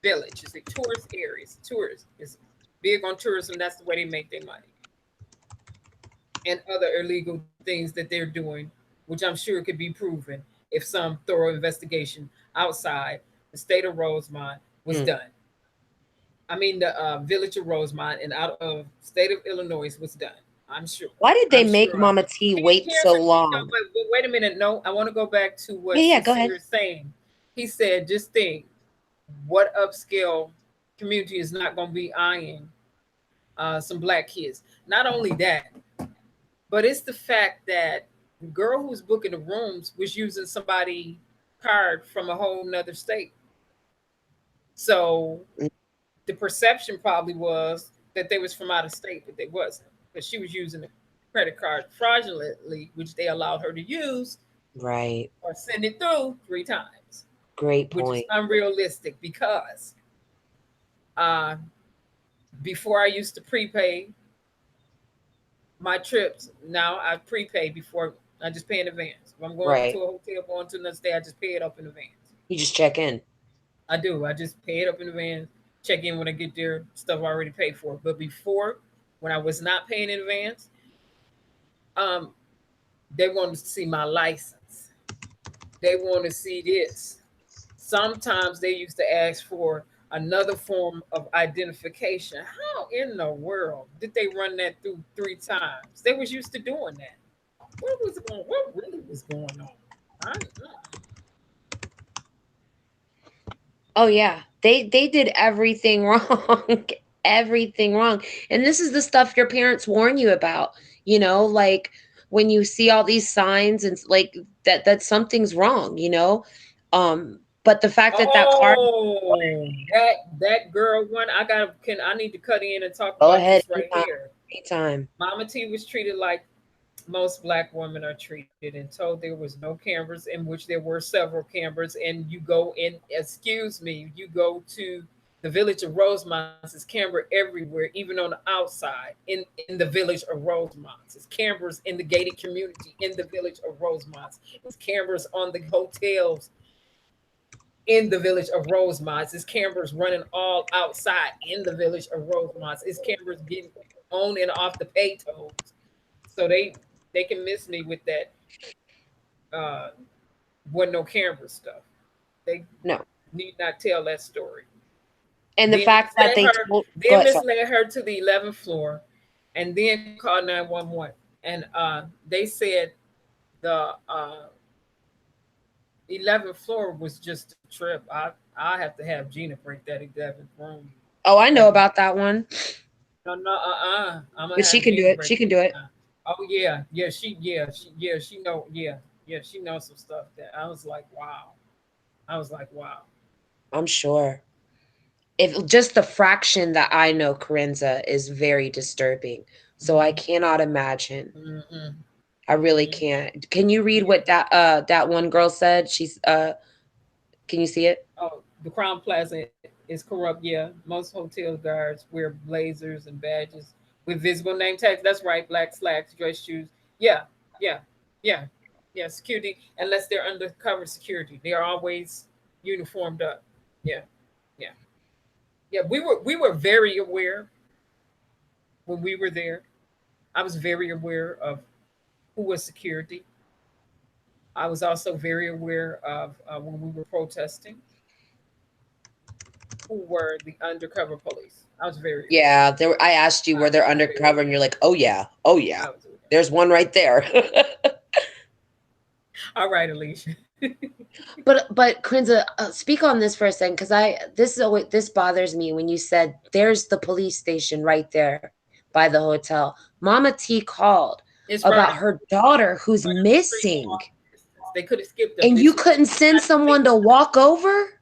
[SPEAKER 1] village. It's a tourist area. It's tourist. It's big on tourism. That's the way they make their money. And other illegal things that they're doing, which I'm sure could be proven if some thorough investigation outside the state of Rosemont was
[SPEAKER 4] Hmm.
[SPEAKER 1] done. I mean, the village of Rosemont and out of state of Illinois was done. I'm sure.
[SPEAKER 4] Why did they
[SPEAKER 1] I'm
[SPEAKER 4] make
[SPEAKER 1] sure.
[SPEAKER 4] Mama T wait
[SPEAKER 1] Here's
[SPEAKER 4] so
[SPEAKER 1] a, no,
[SPEAKER 4] long?
[SPEAKER 1] but wait a minute. No, I want to go back to what
[SPEAKER 4] Yeah, yeah, go ahead.
[SPEAKER 1] Sincere is saying. He said, just think, what upscale community is not going to be eyeing some black kids? Not only that, but it's the fact that the girl who was booking the rooms was using somebody card from a whole nother state. So the perception probably was that they was from out of state, but they wasn't. Because she was using the credit card fraudulently, which they allowed her to use
[SPEAKER 4] Right.
[SPEAKER 1] or send it through 3 times,
[SPEAKER 4] Great
[SPEAKER 1] which is
[SPEAKER 4] point.
[SPEAKER 1] unrealistic because uh, before I used to prepay my trips. Now I prepay before I just pay in advance. If I'm going to
[SPEAKER 4] Right.
[SPEAKER 1] a hotel, going to another state, I just pay it up in advance.
[SPEAKER 4] You just check in.
[SPEAKER 1] I do. I just pay it up in advance, check in when I get there, stuff already paid for. But before, when I was not paying in advance, um, they wanted to see my license. They want to see this. Sometimes they used to ask for another form of identification. How in the world did they run that through 3 times? They was used to doing that. What really was going on?
[SPEAKER 4] Oh yeah. They did everything wrong. Everything wrong. And this is the stuff your parents warn you about. Like when you see all these signs and like that something's wrong. But the fact that that car.
[SPEAKER 1] That girl one, I need to cut in and talk
[SPEAKER 4] Go
[SPEAKER 1] about
[SPEAKER 4] ahead.
[SPEAKER 1] this right here.
[SPEAKER 4] Anytime.
[SPEAKER 1] Mama T was treated like most Black women are treated, and told there was no cameras, in which there were several cameras. And you go in, excuse me, you go to the village of Rosemont, there's camera everywhere, even on the outside in the village of Rosemont. There's cameras in the gated community in the village of Rosemont. There's cameras on the hotels in the village of Rosemont. There's cameras running all outside in the village of Rosemont. There's cameras getting on and off the pay tolls. So they can miss me with that wasn't no camera stuff. They need not tell that story.
[SPEAKER 4] And the fact that they
[SPEAKER 1] misled her to the 11th floor, and then called 911. And they said the 11th floor was just a trip. I have to have Gina break that 11th room.
[SPEAKER 4] Oh, I know about that one.
[SPEAKER 1] No.
[SPEAKER 4] But she can do it. She can do it.
[SPEAKER 1] Oh she knows some stuff that I was like, wow.
[SPEAKER 4] I'm sure. If just the fraction that I know Corinza is very disturbing. So I cannot imagine.
[SPEAKER 1] Mm-hmm.
[SPEAKER 4] I really can't. Can you read what that one girl said? She's can you see it?
[SPEAKER 1] Oh, the Crown Plaza is corrupt. Yeah, most hotel guards wear blazers and badges with visible name tags. That's right, black slacks, dress shoes. Yeah. Security, unless they're undercover security, they are always uniformed up. Yeah. We were very aware when we were there. I was very aware of who was security. I was also very aware of when we were protesting, who were the undercover police. I was very
[SPEAKER 4] aware. I asked you were they undercover, and you're like, oh yeah. There's one right there.
[SPEAKER 1] All right, Alicia.
[SPEAKER 4] But Corinza, speak on this for a second, because this bothers me when you said there's the police station right there by the hotel. Mama T called about her daughter who's missing.
[SPEAKER 1] They could have skipped
[SPEAKER 4] them. And you couldn't send someone to walk over?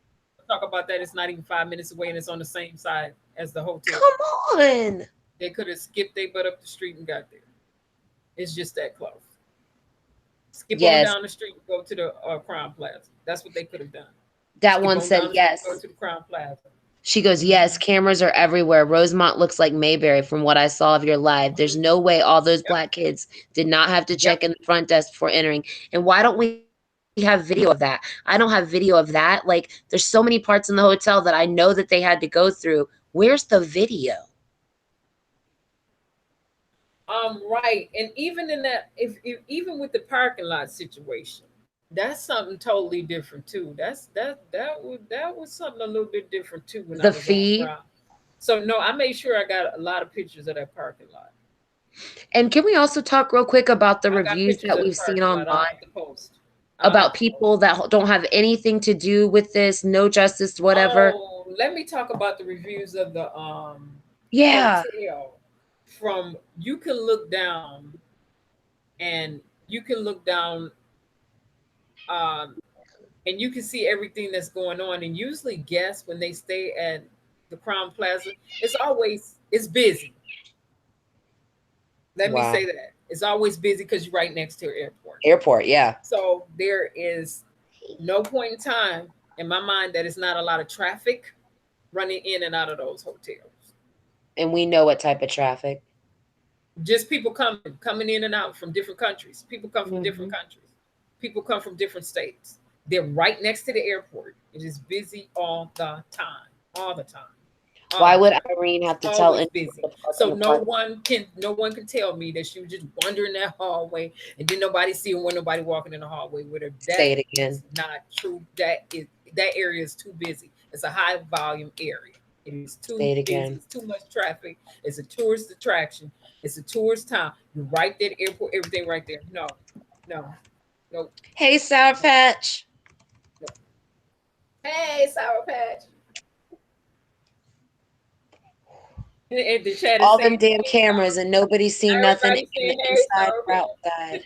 [SPEAKER 1] Talk about that. It's not even 5 minutes away, and it's on the same side as the hotel.
[SPEAKER 4] Come on.
[SPEAKER 1] They could have skipped their butt up the street and got there. It's just that close. Skip on down the street and go to the Crown Plaza. That's what they could have done.
[SPEAKER 4] That one said yes.
[SPEAKER 1] Go to the Crown Plaza.
[SPEAKER 4] She goes, yes, cameras are everywhere. Rosemont looks like Mayberry from what I saw of your live. There's no way all those Black kids did not have to check in the front desk before entering. And why don't we have video of that? I don't have video of that. Like, there's so many parts in the hotel that I know that they had to go through. Where's the video?
[SPEAKER 1] Right. And even in that, if even with the parking lot situation, that's something totally different too. That was something a little bit different too. When
[SPEAKER 4] the fee.
[SPEAKER 1] So no, I made sure I got a lot of pictures of that parking lot.
[SPEAKER 4] And can we also talk real quick about the reviews that we've seen online about people that don't have anything to do with this, no justice, whatever?
[SPEAKER 1] Oh, let me talk about the reviews of the hotel. From you can look down, and you can look down, and you can see everything that's going on. And usually, guests when they stay at the Crown Plaza, it's busy. Let me say that it's always busy because you're right next to an airport.
[SPEAKER 4] Yeah.
[SPEAKER 1] So there is no point in time in my mind that it's not a lot of traffic running in and out of those hotels.
[SPEAKER 4] And we know what type of traffic.
[SPEAKER 1] Just people coming in and out from different countries. People come from different countries. People come from different states. They're right next to the airport. It is busy all the time.
[SPEAKER 4] Why would Irene have to tell?
[SPEAKER 1] Busy. So no one can tell me that she was just wandering that hallway and did nobody see her when nobody walking in the hallway with her.
[SPEAKER 4] Say it again.
[SPEAKER 1] Is not true. That area is too busy. It's a high volume area. It is too busy. It's too much traffic. It's a tourist attraction. It's a tourist town. You're right there at the airport, everything right there. No.
[SPEAKER 4] Hey, Sour Patch.
[SPEAKER 1] No. Hey, Sour Patch. And the chat
[SPEAKER 4] all them damn cameras and nobody's seen nothing inside or outside.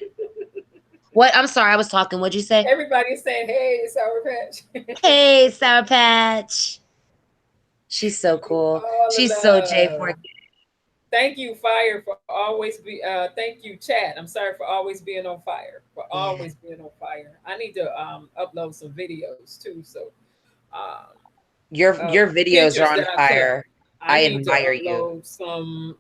[SPEAKER 3] What? I'm sorry, I was talking. What'd you say?
[SPEAKER 1] Everybody is saying, "Hey, Sour Patch."
[SPEAKER 3] Hey, Sour Patch. She's so cool.
[SPEAKER 1] All the
[SPEAKER 3] She's so J4K.
[SPEAKER 1] love. Thank you, Fire, for always be. Thank you, Chat. I'm sorry for always being on fire. For
[SPEAKER 3] Yeah.
[SPEAKER 1] always being on fire. I need to upload some videos too. So, um,
[SPEAKER 3] Your videos are
[SPEAKER 1] pictures
[SPEAKER 3] on
[SPEAKER 1] that I took.
[SPEAKER 3] fire.
[SPEAKER 1] I
[SPEAKER 3] I
[SPEAKER 1] need to
[SPEAKER 3] admire you.
[SPEAKER 1] upload some.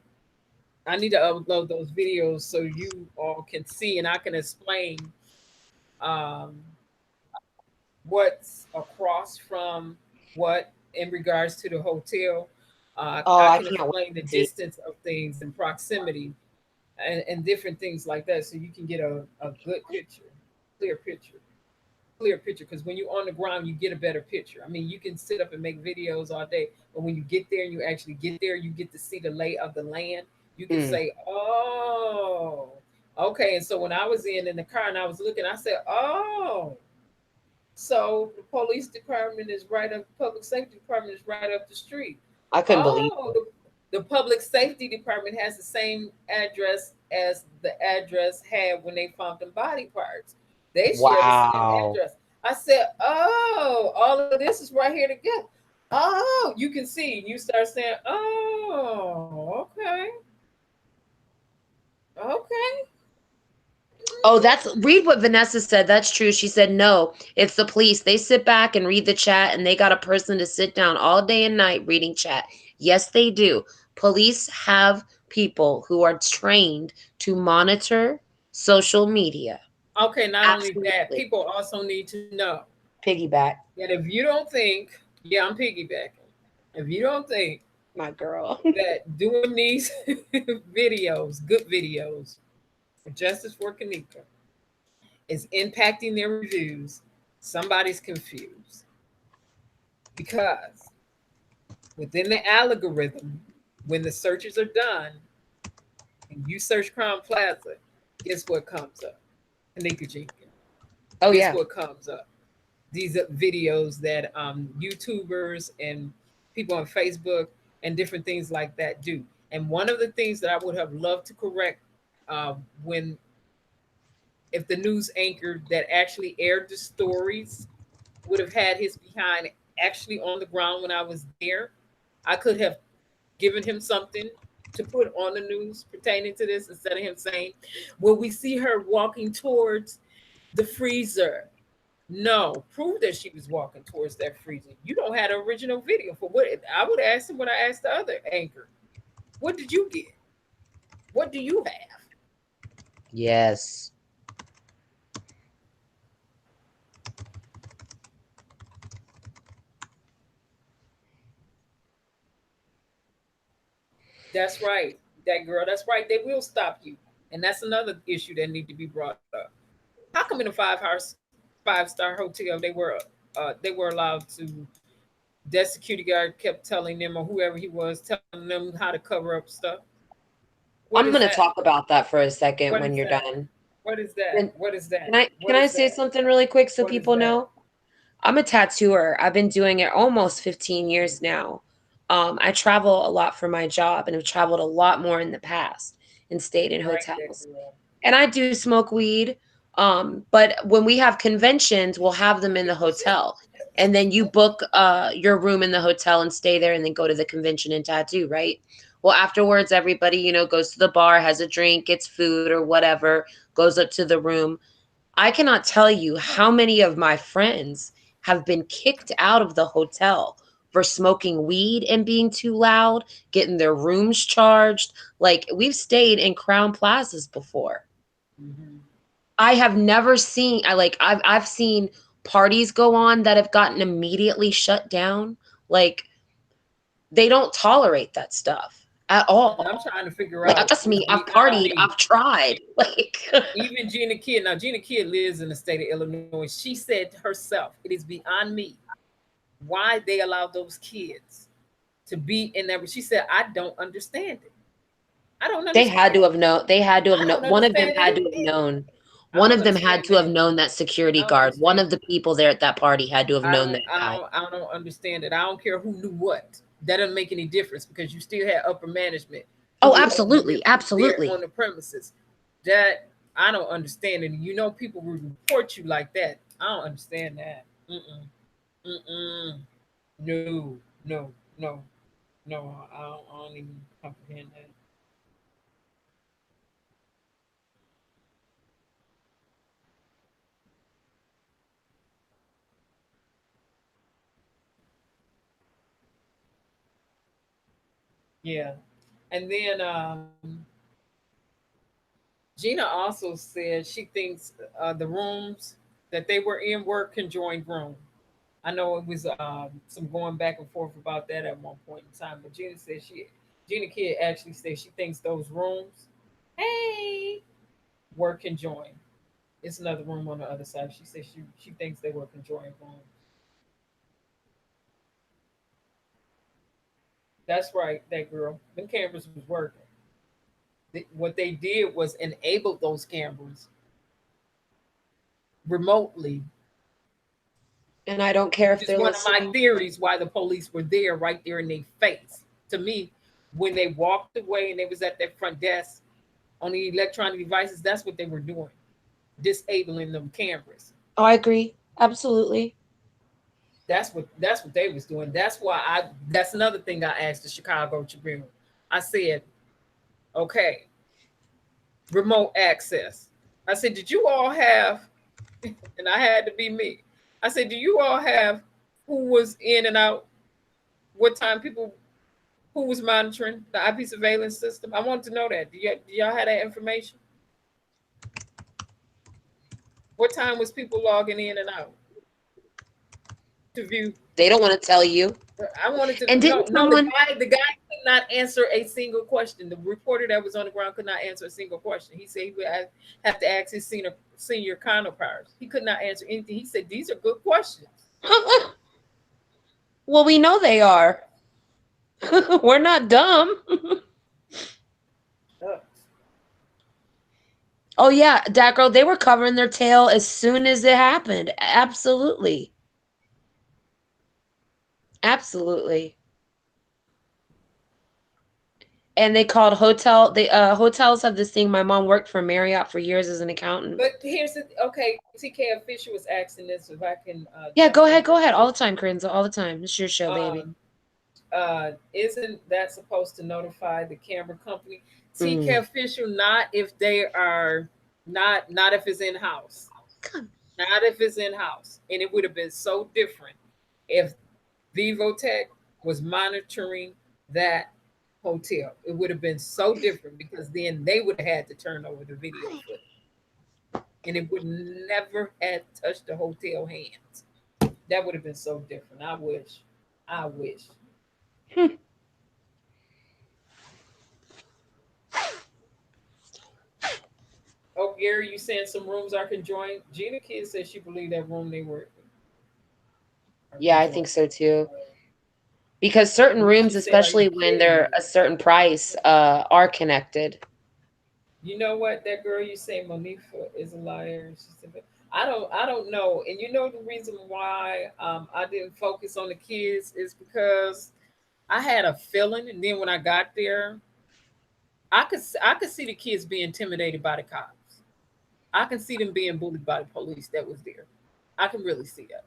[SPEAKER 1] I need to upload those videos so you all can see and I can explain um, what's across from what in regards to the hotel.
[SPEAKER 3] Oh,
[SPEAKER 1] I
[SPEAKER 3] I
[SPEAKER 1] can
[SPEAKER 3] can't wait
[SPEAKER 1] explain the
[SPEAKER 3] to see.
[SPEAKER 1] distance of things and proximity and different things like that so you can get a good picture, clear picture. Clear picture, because when you're on the ground you get a better picture. I mean, you can sit up and make videos all day, but when you get there and you actually get there, you get to see the lay of the land. You can say, oh, okay. And so when I was in the car and I was looking, I said, oh, so the police department is right up, public safety department is right up the street.
[SPEAKER 3] I couldn't believe
[SPEAKER 1] Oh, the public safety department has the same address as the address had when they found them body parts. They share the same
[SPEAKER 3] wow.
[SPEAKER 1] address. I said, oh, all of this is right here together. Oh, you can see. You start saying, oh, okay. Okay.
[SPEAKER 3] Oh, read what Vanessa said. That's true. She said, no, it's the police. They sit back and read the chat, and they got a person to sit down all day and night reading chat. Yes, they do. Police have people who are trained to monitor social media.
[SPEAKER 1] Okay, not
[SPEAKER 3] Absolutely.
[SPEAKER 1] only that, people also need to know
[SPEAKER 3] Piggyback.
[SPEAKER 1] that if you don't think, yeah, I'm piggybacking. If you don't think
[SPEAKER 3] My girl.
[SPEAKER 1] that doing these videos, good videos, for Justice for Kanika, is impacting their reviews, somebody's confused. Because within the algorithm, when the searches are done, and you search Crown Plaza, guess what comes up? Kanika Jenkins.
[SPEAKER 3] Oh,
[SPEAKER 1] Guess
[SPEAKER 3] yeah.
[SPEAKER 1] what comes up? These are videos that YouTubers and people on Facebook and different things like that do. And one of the things that I would have loved to correct when if the news anchor that actually aired the stories would have had his behind actually on the ground when I was there, I could have given him something to put on the news pertaining to this instead of him saying, "Will we see her walking towards the freezer?" No, prove that she was walking towards that freezer. You don't have the original video for what I would ask him when I asked the other anchor. What did you get? What do you have?
[SPEAKER 3] Yes.
[SPEAKER 1] That's right. That girl, that's right. They will stop you. And that's another issue that need to be brought up. How come in a five-star hotel they were allowed to that security guard kept telling them or whoever he was telling them how to cover up stuff?
[SPEAKER 3] I'm going to talk about that for a second
[SPEAKER 1] What
[SPEAKER 3] when
[SPEAKER 1] is
[SPEAKER 3] you're
[SPEAKER 1] that?
[SPEAKER 3] done.
[SPEAKER 1] What is that? What is that?
[SPEAKER 3] Can I say something really quick so people know? I'm a tattooer. I've been doing it almost 15 years now. I travel a lot for my job and have traveled a lot more in the past and stayed in hotels. And I do smoke weed. But when we have conventions, we'll have them in the hotel. And then you book your room in the hotel and stay there and then go to the convention and tattoo, right? Well, afterwards, everybody, goes to the bar, has a drink, gets food or whatever, goes up to the room. I cannot tell you how many of my friends have been kicked out of the hotel for smoking weed and being too loud, getting their rooms charged. Like, we've stayed in Crown Plazas before.
[SPEAKER 1] Mm-hmm.
[SPEAKER 3] I have never seen, I've seen parties go on that have gotten immediately shut down. Like, they don't tolerate that stuff at all.
[SPEAKER 1] I'm trying to figure out.
[SPEAKER 3] Trust me, I've partied, I've tried.
[SPEAKER 1] Even Gina Kidd. Now, Gina Kidd lives in the state of Illinois. She said herself, "It is beyond me why they allow those kids to be in that." She said, "I don't understand it. I don't understand."
[SPEAKER 3] They had to have known. They had to have known. One of them had to have known. One of them had to have known that security guard. One of the people there at that party had to have known that guy.
[SPEAKER 1] I don't understand it. I don't care who knew what. That doesn't make any difference because you still had upper management.
[SPEAKER 3] Oh, absolutely, absolutely.
[SPEAKER 1] On the premises. That I don't understand it. You know, people will report you like that. I don't understand that. Mm-mm. No, no, no, no. I don't even comprehend that. Yeah. And then Gina also said she thinks the rooms that they were in were conjoined rooms. I know it was some going back and forth about that at one point in time, but Gina Kidd actually said she thinks those rooms, hey, were conjoined. It's another room on the other side. She said she thinks they were conjoined rooms. That's right, that girl. Them cameras was working. What they did was enable those cameras remotely,
[SPEAKER 3] And I don't care
[SPEAKER 1] which
[SPEAKER 3] if
[SPEAKER 1] is
[SPEAKER 3] they're
[SPEAKER 1] one of my
[SPEAKER 3] listening.
[SPEAKER 1] theories why the police were there right there in their face. To me, when they walked away and they was at that front desk on the electronic devices, that's what they were doing, disabling them cameras.
[SPEAKER 3] Oh, I agree. Absolutely.
[SPEAKER 1] That's what they was doing. That's another thing I asked the Chicago Tribune. I said, okay, remote access. I said, did you all have, and I had to be me. I said, do you all have who was in and out, what time people, who was monitoring the IP surveillance system? I want to know that. Do y'all have that information? What time was people logging in and out to view?
[SPEAKER 3] They don't want to tell you.
[SPEAKER 1] I wanted to
[SPEAKER 3] And
[SPEAKER 1] know.
[SPEAKER 3] didn't
[SPEAKER 1] No,
[SPEAKER 3] someone
[SPEAKER 1] the guy could not answer a single question. The reporter that was on the ground could not answer a single question. He said he would have to ask his senior counterparts. He could not answer anything. He said these are good questions.
[SPEAKER 3] Well, we know they are. We're not dumb. Oh yeah, Dacro, they were covering their tail as soon as it happened. Absolutely. Absolutely. And they called hotels have this thing. My mom worked for Marriott for years as an accountant.
[SPEAKER 1] But here's the okay. TK official was asking this if I can.
[SPEAKER 3] Yeah, go ahead. Go ahead. All the time, Corinza. All the time. It's your show, baby.
[SPEAKER 1] Isn't that supposed to notify the camera company? TK
[SPEAKER 3] Mm.
[SPEAKER 1] official, not if they are not if it's in house. Not if it's in house. And it would have been so different if Vivotech was monitoring that hotel. It would have been so different because then they would have had to turn over the video footage. And it would never have touched the hotel hands. That would have been so different. I wish. I wish. Oh, Gary, you saying some rooms are conjoined? Gina Kidd said she believed that room they were.
[SPEAKER 3] Yeah, I think so too. Because certain rooms, especially when they're a certain price, are connected.
[SPEAKER 1] You know what? That girl you say Monifa is a liar. She said, I don't know. And you know the reason why I didn't focus on the kids is because I had a feeling, and then when I got there, I could see the kids being intimidated by the cops. I can see them being bullied by the police that was there. I can really see that.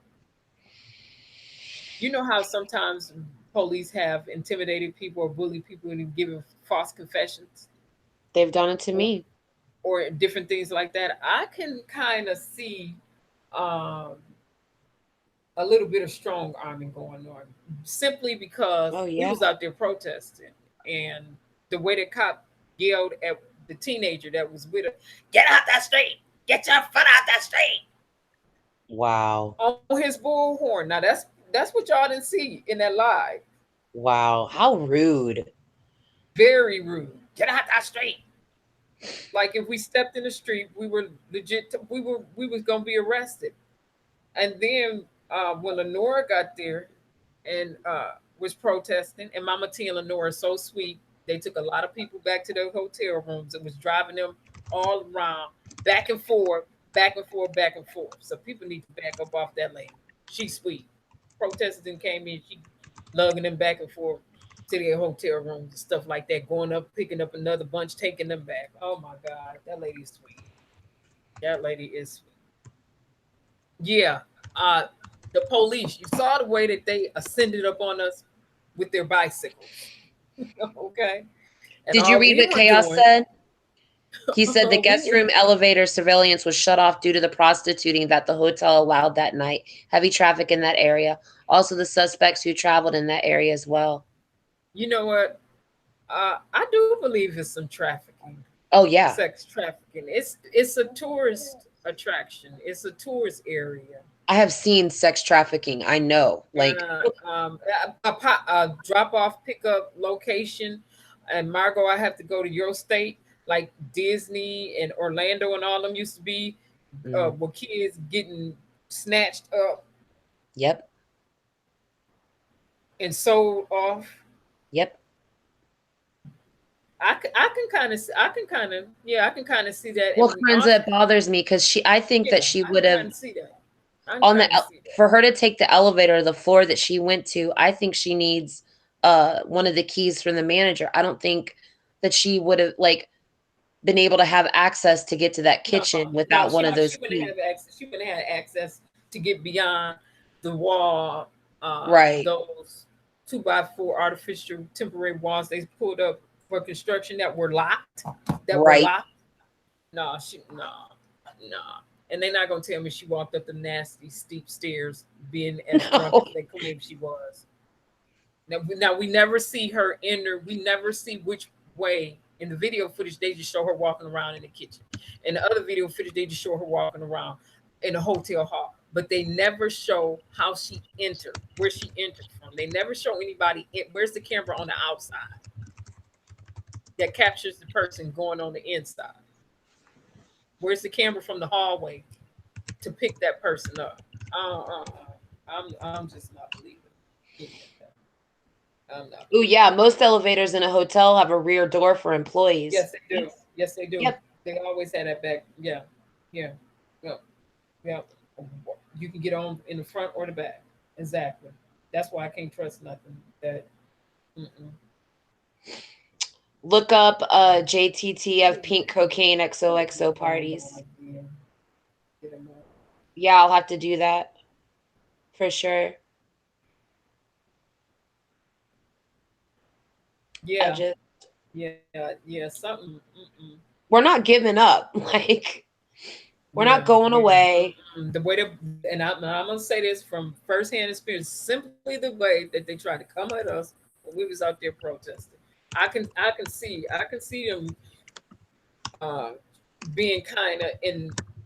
[SPEAKER 1] You know how sometimes police have intimidated people or bullied people and given false confessions?
[SPEAKER 3] They've done it to me.
[SPEAKER 1] Or different things like that. I can kind of see um, a little bit of strong arming going on simply because we was out there protesting and the way the cop yelled at the teenager that was with her, "Get out that street! Get your foot out that street!"
[SPEAKER 3] Wow.
[SPEAKER 1] On his bullhorn. Now that's what y'all didn't see in that live.
[SPEAKER 3] Wow. How rude.
[SPEAKER 1] Very rude. Get out that street. Like if we stepped in the street, we were legit. We was gonna be arrested. And then when Lenora got there and was protesting, and Mama T and Lenora are so sweet, they took a lot of people back to their hotel rooms and was driving them all around, back and forth, back and forth, back and forth. So people need to back up off that lane. She's sweet. Protesters then came in, she lugging them back and forth to their hotel rooms and stuff like that, going up, picking up another bunch, taking them back. Oh my God, that lady's sweet. That lady is, yeah. Uh, the police. You saw the way that they ascended up on us with their bicycles. Okay. And
[SPEAKER 4] Did you
[SPEAKER 1] all
[SPEAKER 4] read
[SPEAKER 1] we
[SPEAKER 4] what
[SPEAKER 1] were
[SPEAKER 4] Chaos
[SPEAKER 1] doing,
[SPEAKER 4] said? He said the
[SPEAKER 1] we
[SPEAKER 4] guest room elevator surveillance was shut off due to the prostituting that the hotel allowed that night. Heavy traffic in that area. Also, the suspects who traveled in that area as well.
[SPEAKER 1] you know what? I do believe it's some trafficking,
[SPEAKER 4] Oh, yeah.
[SPEAKER 1] sex trafficking. It's a tourist attraction. It's a tourist area.
[SPEAKER 4] I have seen sex trafficking. I know. Like,
[SPEAKER 1] A drop off pickup location, and Margot, I have to go to your state, like Disney and Orlando and all them used to be, with kids getting snatched up
[SPEAKER 4] yep.
[SPEAKER 1] and sold off.
[SPEAKER 4] Yep.
[SPEAKER 1] I can kind of, yeah, I can kind of see that.
[SPEAKER 4] Well,
[SPEAKER 1] And
[SPEAKER 4] friends,
[SPEAKER 1] honestly,
[SPEAKER 4] that bothers me because I think
[SPEAKER 1] yeah,
[SPEAKER 4] that she
[SPEAKER 1] I
[SPEAKER 4] would
[SPEAKER 1] can
[SPEAKER 4] have
[SPEAKER 1] kind of see that. I can
[SPEAKER 4] on
[SPEAKER 1] kind of
[SPEAKER 4] the
[SPEAKER 1] see that.
[SPEAKER 4] for her to take the elevator, the floor that she went to. I think she needs one of the keys from the manager. I don't think that she would have like been able to have access to get to that
[SPEAKER 1] No,
[SPEAKER 4] kitchen
[SPEAKER 1] no,
[SPEAKER 4] without one of those
[SPEAKER 1] she wouldn't
[SPEAKER 4] keys.
[SPEAKER 1] have access. She wouldn't have access to get beyond the wall.
[SPEAKER 4] Right.
[SPEAKER 1] Those 2x4 artificial temporary walls they pulled up for construction that were locked.
[SPEAKER 4] Right.
[SPEAKER 1] No, no. And they're not gonna tell me she walked up the nasty steep stairs, being as drunk as they claim she was. Now we never see her enter. We never see which way. In the video footage, they just show her walking around in the kitchen. In the other video footage, they just show her walking around in the hotel hall. But they never show how she entered, where she entered from. They never show anybody. Where's the camera on the outside that captures the person going on the inside? Where's the camera from the hallway to pick that person up? I'm just not believing it.
[SPEAKER 4] Oh yeah, most elevators in a hotel have a rear door for employees.
[SPEAKER 1] Yes, they do. Yes, they do.
[SPEAKER 4] Yep.
[SPEAKER 1] They always had that back. Yeah, yeah, yeah, yeah. You can get on in the front or the back. Exactly. That's why I can't trust nothing. That. Mm-mm.
[SPEAKER 4] Look up JTTF pink cocaine XOXO parties. Yeah, I'll have to do that for sure.
[SPEAKER 1] Yeah. Yeah. Something. Mm-mm.
[SPEAKER 4] We're not giving up. Like, we're not going away.
[SPEAKER 1] The way that, and I'm gonna say this from firsthand experience, simply the way that they tried to come at us when we was out there protesting. I can see them being kind of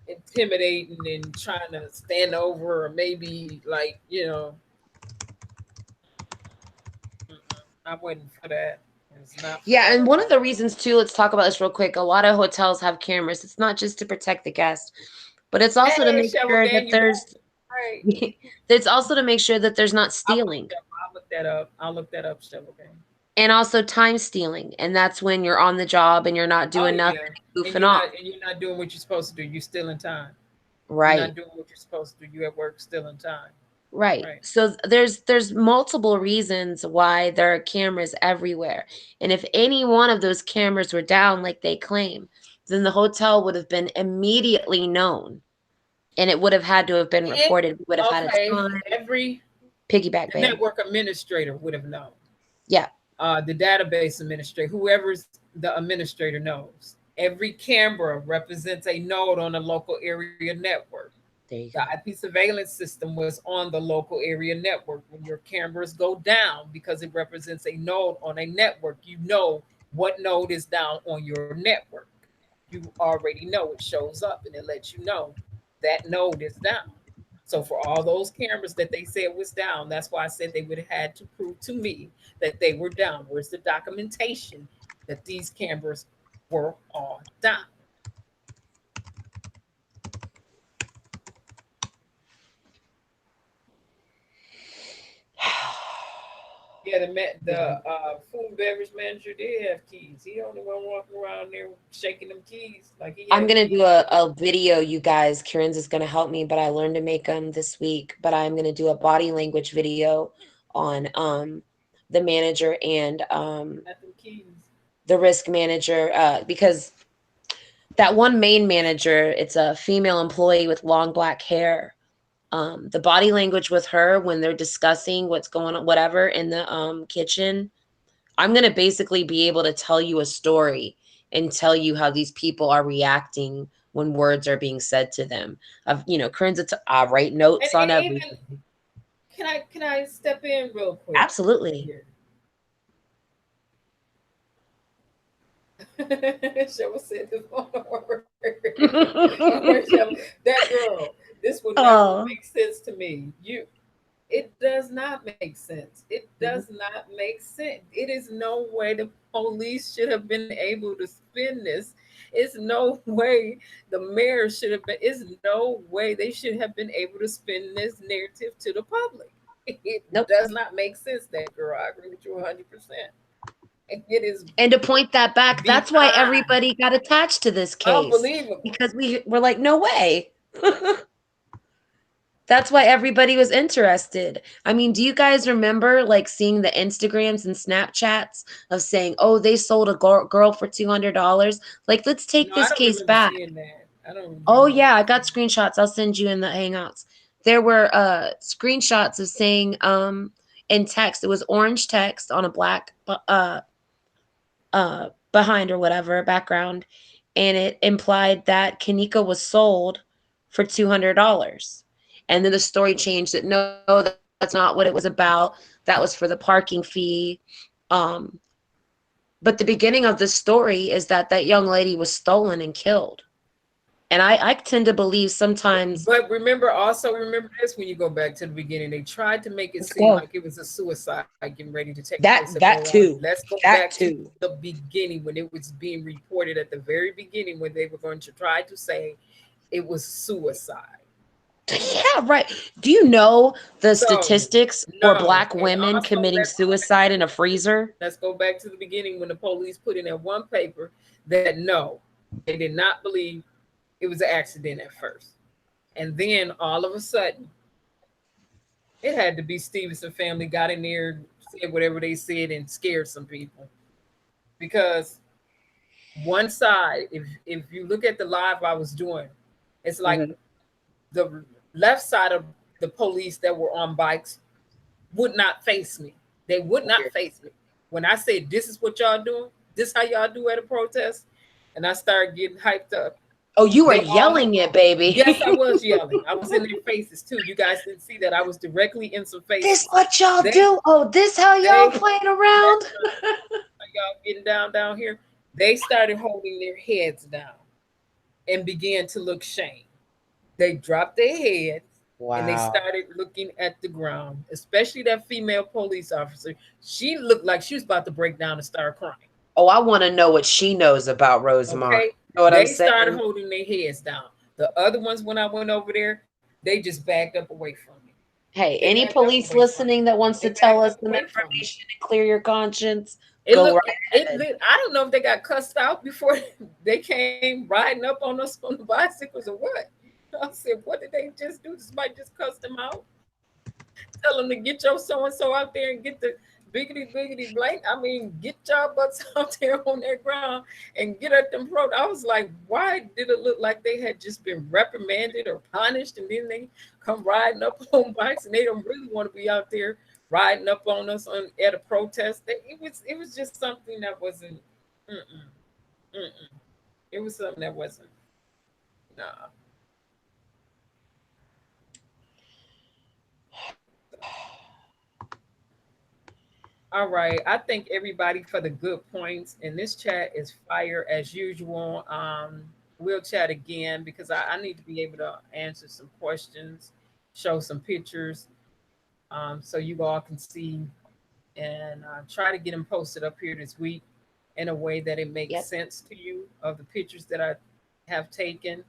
[SPEAKER 1] intimidating and trying to stand over, or maybe like I wasn't for that.
[SPEAKER 4] Yeah, and one of the reasons too, let's talk about this real quick. A lot of hotels have cameras. It's not just to protect the guest, but it's also to make sure that there's it's also to make sure that there's not stealing.
[SPEAKER 1] I'll look that up.
[SPEAKER 4] And also time stealing. And that's when you're on the job and you're not doing nothing, goofing off.
[SPEAKER 1] And you're not doing what you're supposed to do. You're still in time.
[SPEAKER 4] Right.
[SPEAKER 1] You're not doing what you're supposed to do. You at work still in time.
[SPEAKER 4] Right. So there's multiple reasons why there are cameras everywhere. And if any one of those cameras were down like they claim, then the hotel would have been immediately known. And it would have had to have been reported. We would have had a time.
[SPEAKER 1] Every
[SPEAKER 4] piggyback
[SPEAKER 1] the network administrator would have known.
[SPEAKER 4] Yeah.
[SPEAKER 1] The database administrator, whoever's the administrator knows. Every camera represents a node on a local area network. The IP surveillance system was on the local area network. When your cameras go down, because it represents a node on a network, you know what node is down on your network. You already know it shows up and it lets you know that node is down. So for all those cameras that they said was down, that's why I said they would have had to prove to me that they were down. Where's the documentation that these cameras were all down? Yeah, the food and beverage manager did have keys. He the only one walking around there shaking them keys like he.
[SPEAKER 4] I'm gonna do a video, you guys. Kieran's is gonna help me, but I learned to make them this week. But I'm gonna do a body language video on the manager and the risk manager because that one main manager, it's a female employee with long black hair. The body language with her when they're discussing what's going on, whatever, in the kitchen, I'm going to basically be able to tell you a story and tell you how these people are reacting when words are being said to them. I write notes on everything.
[SPEAKER 1] Can I step in real quick?
[SPEAKER 4] Absolutely.
[SPEAKER 1] Cheryl said this one word. That girl, this would never make sense to me. It does not make sense. It does not make sense. It is no way the police should have been able to spin this. It's no way the mayor should have been. It's no way they should have been able to spin this narrative to the public. It does not make sense. That girl, I agree with you 100%. It is,
[SPEAKER 4] and to point that back, that's why everybody got attached to this case.
[SPEAKER 1] Unbelievable.
[SPEAKER 4] Because we're like, no way. That's why everybody was interested. I mean, do you guys remember like seeing the Instagrams and Snapchats of saying, oh, they sold a girl for $200? Like, let's take this case back.
[SPEAKER 1] I don't.
[SPEAKER 4] Oh yeah, I got screenshots. I'll send you in the Hangouts. There were screenshots of saying in text, it was orange text on a black behind or whatever background, and it implied that Kanika was sold for $200. And then the story changed that no, that's not what it was about. That was for the parking fee. But the beginning of the story is that young lady was stolen and killed. And I tend to believe sometimes.
[SPEAKER 1] But remember this, when you go back to the beginning, they tried to make it seem like it was a suicide getting ready to take place.
[SPEAKER 4] That too.
[SPEAKER 1] Let's go back to the beginning, when it was being reported at the very beginning, when they were going to try to say it was suicide.
[SPEAKER 4] Yeah, right. Do you know the statistics for Black women committing suicide in a freezer?
[SPEAKER 1] Let's go back to the beginning, when the police put in that one paper that no, they did not believe it was an accident at first. And then all of a sudden, it had to be Stevenson family got in there, said whatever they said, and scared some people. Because one side, if you look at the live I was doing, it's like the left side of the police that were on bikes would not face me. They would not face me. When I said, this is what y'all doing, this how y'all do at a protest, and I started getting hyped up.
[SPEAKER 4] Oh, you were yelling it, baby.
[SPEAKER 1] Yes, I was yelling. I was in their faces too. You guys didn't see that. I was directly in some faces.
[SPEAKER 4] This what y'all do? Oh, this how y'all playing around?
[SPEAKER 1] Y'all getting down here. They started holding their heads down and began to look shamed. They dropped their heads and they started looking at the ground, especially that female police officer. She looked like she was about to break down and start crying.
[SPEAKER 4] Oh, I want to know what she knows about Rosemont.
[SPEAKER 1] Okay.
[SPEAKER 4] You know what
[SPEAKER 1] they started holding their heads down. The other ones, when I went over there, they just backed up away from me.
[SPEAKER 4] Hey, any police listening that wants to tell us some information and clear your conscience, go right ahead.
[SPEAKER 1] I don't know if they got cussed out before they came riding up on us on the bicycles or what. I said, what did they just do? Somebody just cussed them out. Tell them to get your so-and-so out there and get the biggity blank. I mean, get y'all butts out there on that ground and get at them pro. I was like, why did it look like they had just been reprimanded or punished, and then they come riding up on bikes and they don't really want to be out there riding up on us at a protest? It was just something that wasn't. It was something that wasn't. Nah. All right. I thank everybody for the good points. And this chat is fire as usual. We'll chat again because I need to be able to answer some questions, show some pictures, so you all can see, and try to get them posted up here this week in a way that it makes sense to you, of the pictures that I have taken.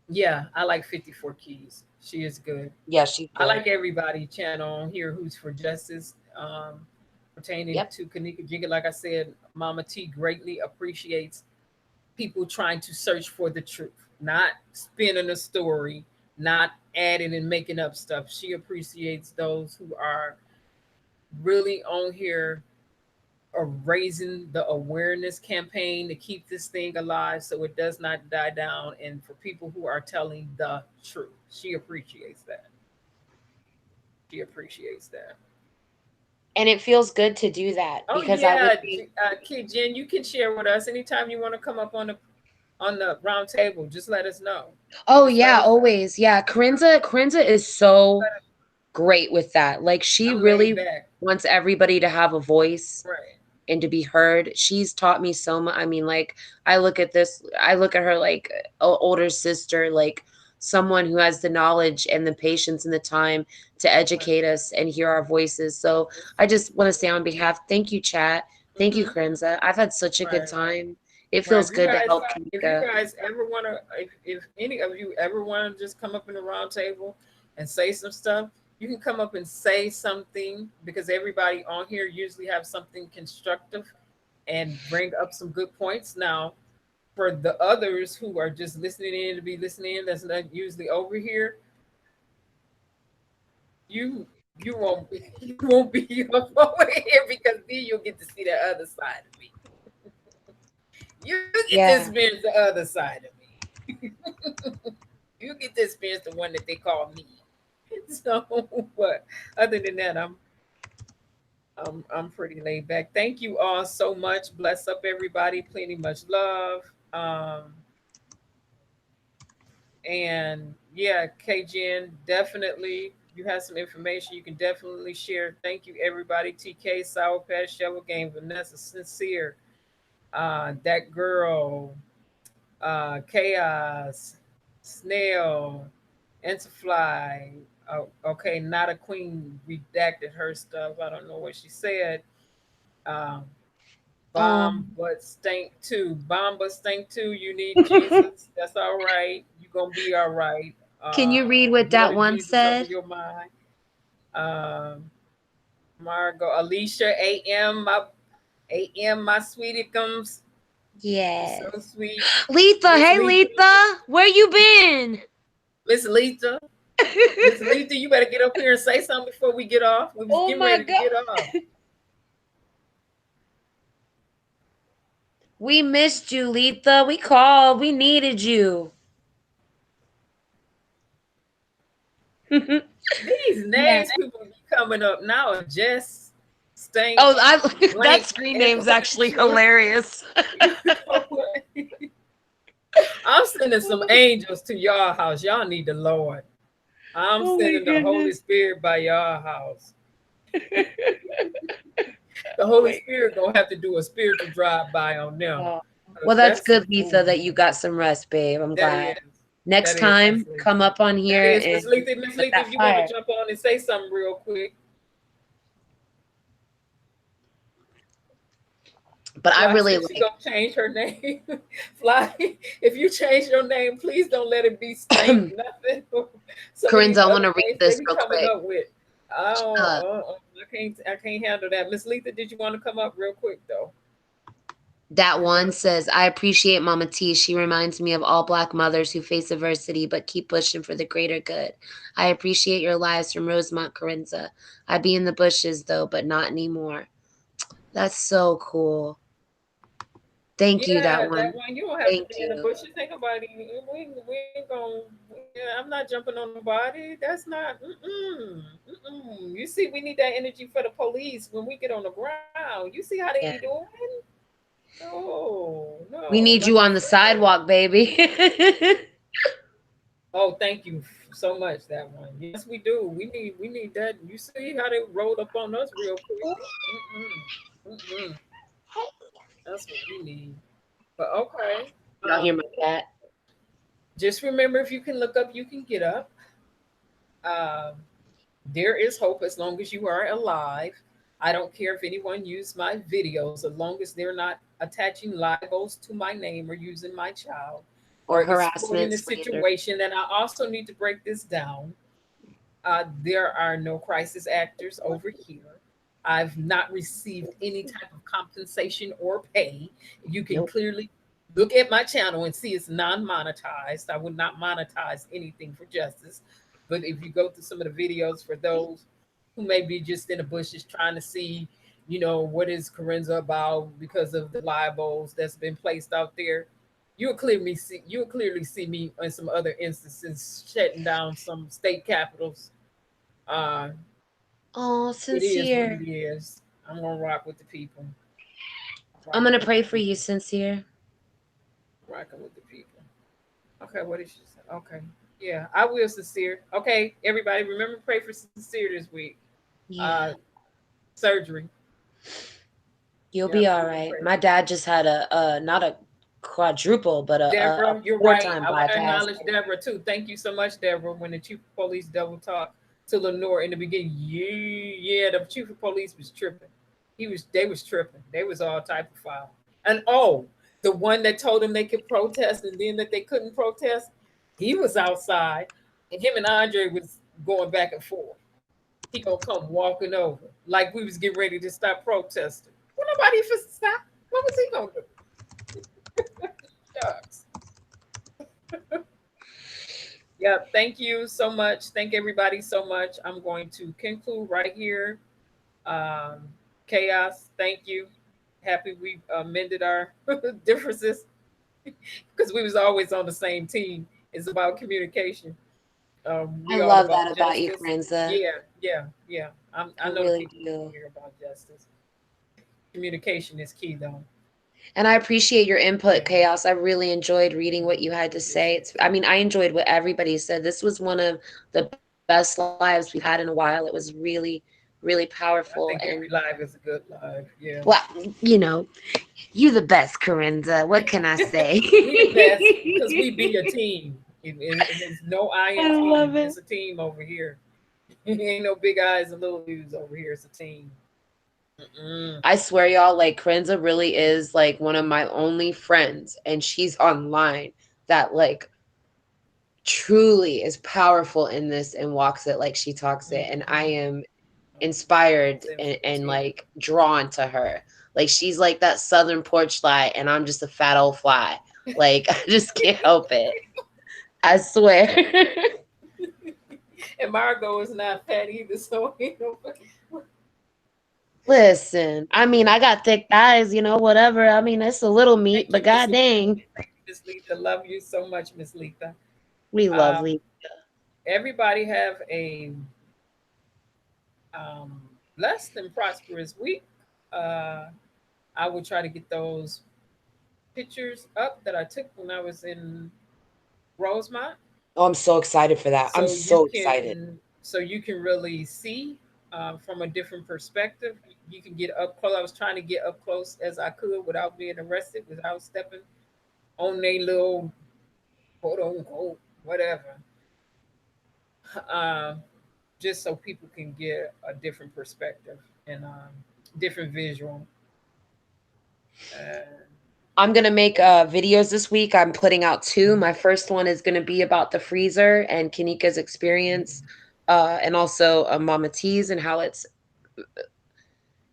[SPEAKER 1] Yeah, I like 54 Keys. She is good.
[SPEAKER 4] Yeah, she's good.
[SPEAKER 1] I like everybody channel on here who's for justice, pertaining to Kanika Jigga. Like I said, Mama T greatly appreciates people trying to search for the truth, not spinning a story, not adding and making up stuff. She appreciates those who are really on here raising the awareness campaign to keep this thing alive so it does not die down, and for people who are telling the truth. She appreciates that. She appreciates that.
[SPEAKER 3] And it feels good to do that
[SPEAKER 1] Oh
[SPEAKER 3] because I
[SPEAKER 1] yeah,
[SPEAKER 3] would be,
[SPEAKER 1] Kid Jen, you can share with us anytime you want to come up on the round table. Just let us know.
[SPEAKER 3] oh
[SPEAKER 1] Just let
[SPEAKER 3] yeah,
[SPEAKER 1] us know.
[SPEAKER 3] always. Yeah. Corinza is so great with that. Like she
[SPEAKER 1] I'm laid
[SPEAKER 3] really
[SPEAKER 1] back.
[SPEAKER 3] wants everybody to have a voice
[SPEAKER 1] Right.
[SPEAKER 3] and to be heard. She's taught me so much. I mean, like I look at her like a older sister, like someone who has the knowledge and the patience and the time to
[SPEAKER 1] Right.
[SPEAKER 3] educate us and hear our voices. So I just want to say on behalf, thank you, chat. Thank you,
[SPEAKER 1] Mm-hmm.
[SPEAKER 3] Corinza. I've had such a good
[SPEAKER 1] Right.
[SPEAKER 3] time. It
[SPEAKER 1] Right.
[SPEAKER 3] feels good to help
[SPEAKER 1] If you
[SPEAKER 3] Kanika.
[SPEAKER 1] guys ever want to, if any of you ever want to just come up in the round table and say some stuff, you can come up and say something, because everybody on here usually have something constructive and bring up some good points. Now, for the others who are just listening in to be listening in, that's not usually over here, you you won't be up over here, because then you'll get to see the other side of me. You get to
[SPEAKER 3] Yeah.
[SPEAKER 1] experience the other side of me. You get to experience the one that they call me. So, but other than that, I'm pretty laid back. Thank you all so much. Bless up everybody. Plenty much love. And yeah, KGN, definitely. You have some information you can definitely share. Thank you, everybody. TK, Sour Patch, Shovel Game, Vanessa, Sincere, that girl, Chaos, Snail, Enterfly. Oh, okay, not a queen redacted her stuff. I don't know what she said. Um, Bomb
[SPEAKER 3] Um,
[SPEAKER 1] but stink too. Bomb but stink too. You need Jesus. That's all right. You're gonna be all right.
[SPEAKER 3] can you read what
[SPEAKER 1] Blood
[SPEAKER 3] that
[SPEAKER 1] of
[SPEAKER 3] one
[SPEAKER 1] Jesus over
[SPEAKER 3] said?
[SPEAKER 1] your mind. Margot, Alicia, AM, my sweetie comes. You're so
[SPEAKER 3] Yes.
[SPEAKER 1] sweet.
[SPEAKER 3] Letha,
[SPEAKER 1] Miss
[SPEAKER 3] hey
[SPEAKER 1] Letha.
[SPEAKER 3] Letha, where you been?
[SPEAKER 1] Miss Letha. Miss Letha, you better get up here and say something before we get off. We was
[SPEAKER 3] Oh
[SPEAKER 1] getting
[SPEAKER 3] my
[SPEAKER 1] ready to
[SPEAKER 3] God.
[SPEAKER 1] get off.
[SPEAKER 3] We missed you, Letha. We called. We needed you.
[SPEAKER 1] These
[SPEAKER 3] Yeah.
[SPEAKER 1] names people be coming up now are just stink
[SPEAKER 3] Oh, that
[SPEAKER 1] blank.
[SPEAKER 3] screen
[SPEAKER 1] And
[SPEAKER 3] name's actually hilarious.
[SPEAKER 1] you know what? I'm sending some angels to y'all house. Y'all need the Lord. I'm
[SPEAKER 3] Oh my
[SPEAKER 1] sending the Holy
[SPEAKER 3] goodness.
[SPEAKER 1] Spirit by y'all house. The
[SPEAKER 3] Oh
[SPEAKER 1] Holy
[SPEAKER 3] my.
[SPEAKER 1] Spirit gonna have to do a spiritual drive by on them.
[SPEAKER 3] Oh.
[SPEAKER 1] 'Cause
[SPEAKER 3] Well, that's
[SPEAKER 1] that's
[SPEAKER 3] good,
[SPEAKER 1] ooh,
[SPEAKER 3] Letha, that you got some rest, babe. I'm
[SPEAKER 1] that
[SPEAKER 3] glad.
[SPEAKER 1] is
[SPEAKER 3] Next
[SPEAKER 1] that is
[SPEAKER 3] time,
[SPEAKER 1] Miss Letha.
[SPEAKER 3] come up on
[SPEAKER 1] That
[SPEAKER 3] here
[SPEAKER 1] is
[SPEAKER 3] and
[SPEAKER 1] Miss Letha. Miss
[SPEAKER 3] let
[SPEAKER 1] Letha,
[SPEAKER 3] that
[SPEAKER 1] if you want
[SPEAKER 3] fire.
[SPEAKER 1] to jump on and say something real quick.
[SPEAKER 3] But I
[SPEAKER 1] Fly
[SPEAKER 3] really
[SPEAKER 1] said she
[SPEAKER 3] like.
[SPEAKER 1] gonna change her name. Fly, if you change your name, please don't let it be stank nothing. Some of these
[SPEAKER 3] Corinza, I want
[SPEAKER 1] other
[SPEAKER 3] to read
[SPEAKER 1] names they
[SPEAKER 3] this
[SPEAKER 1] be
[SPEAKER 3] real
[SPEAKER 1] coming
[SPEAKER 3] quick.
[SPEAKER 1] up with. Oh,
[SPEAKER 3] Uh,
[SPEAKER 1] I can't handle that. Miss Letha, did you want to come up real quick though?
[SPEAKER 3] That one says, I appreciate Mama T. She reminds me of all Black mothers who face adversity but keep pushing for the greater good. I appreciate your lives from Rosemont, Corinza. I'd be in the bushes, though, but not anymore. That's so cool. Thank you, that
[SPEAKER 1] Yeah,
[SPEAKER 3] one.
[SPEAKER 1] that one. You don't have to
[SPEAKER 3] Thank
[SPEAKER 1] be in the
[SPEAKER 3] you.
[SPEAKER 1] bushes. Ain't nobody. We ain't gonna. I'm not jumping on nobody. That's not. You see, we need that energy for the police when we get on the ground. You see how they be
[SPEAKER 3] Yeah.
[SPEAKER 1] doing?
[SPEAKER 3] We
[SPEAKER 1] No,
[SPEAKER 3] need
[SPEAKER 1] not
[SPEAKER 3] you
[SPEAKER 1] the
[SPEAKER 3] on the
[SPEAKER 1] same.
[SPEAKER 3] sidewalk, baby.
[SPEAKER 1] Oh, thank you so much. That one. Yes, we do. We need that. You see how they rolled up on us real quick. Mm-mm. That's what we need. But okay.
[SPEAKER 3] Y'all hear my cat?
[SPEAKER 1] Just remember, if you can look up, you can get up. Um, there is hope as long as you are alive. I don't care if anyone used my videos, as long as they're not attaching libels to my name or using my child
[SPEAKER 3] Or
[SPEAKER 1] or exploiting
[SPEAKER 3] harassment,
[SPEAKER 1] the
[SPEAKER 3] slander.
[SPEAKER 1] situation. And I also need to break this down. There are no crisis actors over here. I've not received any type of compensation or pay. You can
[SPEAKER 3] Nope.
[SPEAKER 1] clearly look at my channel and see it's non-monetized. I would not monetize anything for justice. But if you go through some of the videos for those who may be just in the bushes trying to see what is Corinza about because of the libels that's been placed out there. You'll clearly see me in some other instances shutting down some state capitals. Uh,
[SPEAKER 3] Oh,
[SPEAKER 1] it is what
[SPEAKER 3] Sincere.
[SPEAKER 1] it is. I'm gonna rock with the people.
[SPEAKER 3] I'm
[SPEAKER 1] Rocking
[SPEAKER 3] gonna
[SPEAKER 1] with the
[SPEAKER 3] pray for you,
[SPEAKER 1] people.
[SPEAKER 3] Sincere.
[SPEAKER 1] Rocking with the people. Okay, what did she say? Okay. Yeah, I will, Sincere. Okay, everybody, remember pray for Sincere this week. Uh
[SPEAKER 3] Yeah.
[SPEAKER 1] Surgery.
[SPEAKER 3] You'll
[SPEAKER 1] Yeah,
[SPEAKER 3] be all
[SPEAKER 1] we're gonna
[SPEAKER 3] right.
[SPEAKER 1] pray
[SPEAKER 3] My
[SPEAKER 1] for you.
[SPEAKER 3] dad just had a not a quadruple, but a
[SPEAKER 1] Deborah, you're right.
[SPEAKER 3] four-time
[SPEAKER 1] I want to
[SPEAKER 3] bypass.
[SPEAKER 1] acknowledge Deborah too. Thank you so much, Deborah. When the chief of police double talked to Lenore in the beginning, yeah, the chief of police was tripping. They was tripping. They was all type of foul. And the one that told them they could protest and then that they couldn't protest, he was outside, and him and Andre was going back and forth. He gonna come walking over like we was getting ready to stop protesting. Well, nobody for stop. What was he gonna do? Shucks. Yeah, thank you so much. Thank everybody so much. I'm going to conclude right here. Um, Chaos, thank you. Happy we mended our differences because we was always on the same team. It's about communication.
[SPEAKER 3] I
[SPEAKER 1] We all
[SPEAKER 3] love
[SPEAKER 1] about
[SPEAKER 3] that about you,
[SPEAKER 1] justice.
[SPEAKER 3] Corinza.
[SPEAKER 1] Yeah.
[SPEAKER 3] I
[SPEAKER 1] I know the
[SPEAKER 3] really
[SPEAKER 1] people
[SPEAKER 3] do.
[SPEAKER 1] here about justice. Communication is key, though.
[SPEAKER 3] And I appreciate your
[SPEAKER 1] Yeah,
[SPEAKER 3] input, Chaos. I really enjoyed reading what you had to say. I mean, I enjoyed what everybody said. This was one of the best lives we've had in a while. It was really, really
[SPEAKER 1] I
[SPEAKER 3] powerful.
[SPEAKER 1] think
[SPEAKER 3] And
[SPEAKER 1] every live is a good live. Yeah.
[SPEAKER 3] well, you know, you the best, Corinza. What can I say?
[SPEAKER 1] We the best because we be a team. It's no I
[SPEAKER 3] I
[SPEAKER 1] in
[SPEAKER 3] love
[SPEAKER 1] team.
[SPEAKER 3] it.
[SPEAKER 1] It's a team over here. Ain't no big eyes and little U's over here. It's a team. Mm-mm.
[SPEAKER 3] I swear, y'all, like Corinza really is like one of my only friends, and she's online that like truly is powerful in this and walks it like she talks it. And I
[SPEAKER 1] Mm-hmm.
[SPEAKER 3] am inspired
[SPEAKER 1] Same for
[SPEAKER 3] and
[SPEAKER 1] the team.
[SPEAKER 3] like drawn to her. Like she's like that southern porch light, and I'm just a fat old fly. Like I just can't help it. I swear.
[SPEAKER 1] And Margot is not fat either, so you know.
[SPEAKER 3] Listen, I mean, I got thick thighs, whatever. I mean, it's a little meat,
[SPEAKER 1] Thank
[SPEAKER 3] but
[SPEAKER 1] you, Miss
[SPEAKER 3] god
[SPEAKER 1] Letha.
[SPEAKER 3] dang,
[SPEAKER 1] Thank you, Miss Letha. Love you so much, Miss Letha.
[SPEAKER 3] we
[SPEAKER 1] Um,
[SPEAKER 3] lovely.
[SPEAKER 1] everybody have a um, blessed and prosperous week. Uh, I will try to get those pictures up that I took when I was in Rosemont,
[SPEAKER 3] Oh, I'm so excited for that. I'm so excited.
[SPEAKER 1] so you can really see from a different perspective. You can get up close. I was trying to get up close as I could without being arrested, without stepping on a little quote unquote whatever. Uh, just so people can get a different perspective and different visual. Uh,
[SPEAKER 3] I'm gonna make videos this week. I'm putting out two. My first one is gonna be about the freezer and Kanika's experience, and also Mama T's and how it's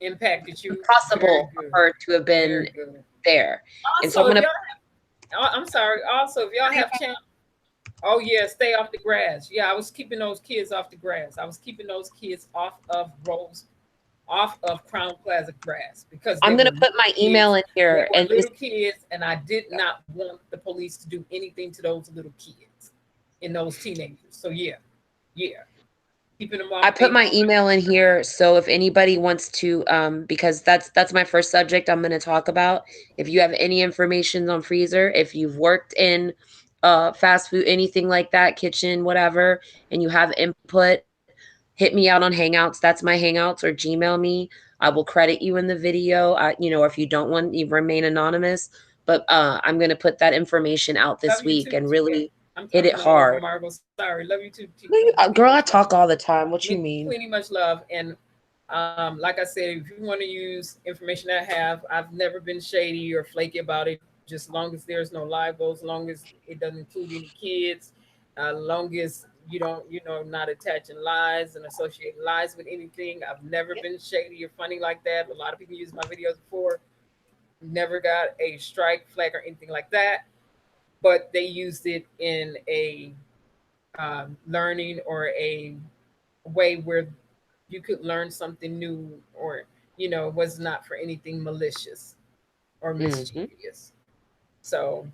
[SPEAKER 1] impacted you. Very
[SPEAKER 3] impossible for
[SPEAKER 1] good.
[SPEAKER 3] her to have been
[SPEAKER 1] Very good.
[SPEAKER 3] there. And so
[SPEAKER 1] Also,
[SPEAKER 3] I'm
[SPEAKER 1] if
[SPEAKER 3] gonna.
[SPEAKER 1] y'all I'm sorry. Also, if y'all have chance, oh yeah, stay off the grass. Yeah, I was keeping those kids off the grass. I was keeping those kids off of Crown Plaza grass because they
[SPEAKER 3] I'm
[SPEAKER 1] were
[SPEAKER 3] gonna
[SPEAKER 1] little
[SPEAKER 3] put my email
[SPEAKER 1] kids.
[SPEAKER 3] in
[SPEAKER 1] They
[SPEAKER 3] here
[SPEAKER 1] were
[SPEAKER 3] and just
[SPEAKER 1] little kids, and I did not want the police to do anything to those little kids and those teenagers. So yeah, keeping them
[SPEAKER 3] I
[SPEAKER 1] off.
[SPEAKER 3] put my email in here, so if anybody wants to, because that's my first subject I'm going to talk about. If you have any information on freezer, if you've worked in fast food, anything like that, kitchen, whatever, and you have input, hit me out on Hangouts. That's my Hangouts, or Gmail me. I will credit you in the video. Or if you don't want, you remain anonymous. But I'm going to put that information out
[SPEAKER 1] Love
[SPEAKER 3] this
[SPEAKER 1] you
[SPEAKER 3] week
[SPEAKER 1] too.
[SPEAKER 3] and
[SPEAKER 1] Yeah,
[SPEAKER 3] really
[SPEAKER 1] I'm
[SPEAKER 3] hit it
[SPEAKER 1] talking all over
[SPEAKER 3] hard.
[SPEAKER 1] Margot. Sorry, love you too. Plenty
[SPEAKER 3] Girl, I
[SPEAKER 1] much love.
[SPEAKER 3] talk all the time. What you mean?
[SPEAKER 1] Plenty much love. And like I said, if you want to use information I have, I've never been shady or flaky about it. Just long as there's no libels, long as it doesn't include any kids, long as you don't, not attaching lies and associating lies with anything. I've never been shady or funny like that. A lot of people use my videos before. Never got a strike, flag, or anything like that. But they used it in a learning or a way where you could learn something new or was not for anything malicious or mischievous. So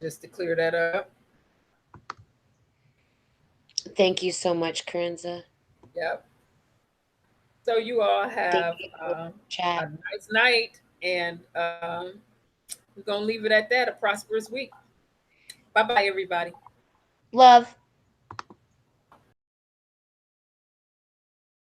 [SPEAKER 1] just to clear that up.
[SPEAKER 3] Thank you so much, Karenza.
[SPEAKER 1] Yep. So you all have a nice night, and we're going to leave it at that, a prosperous week. Bye-bye, everybody.
[SPEAKER 3] Love.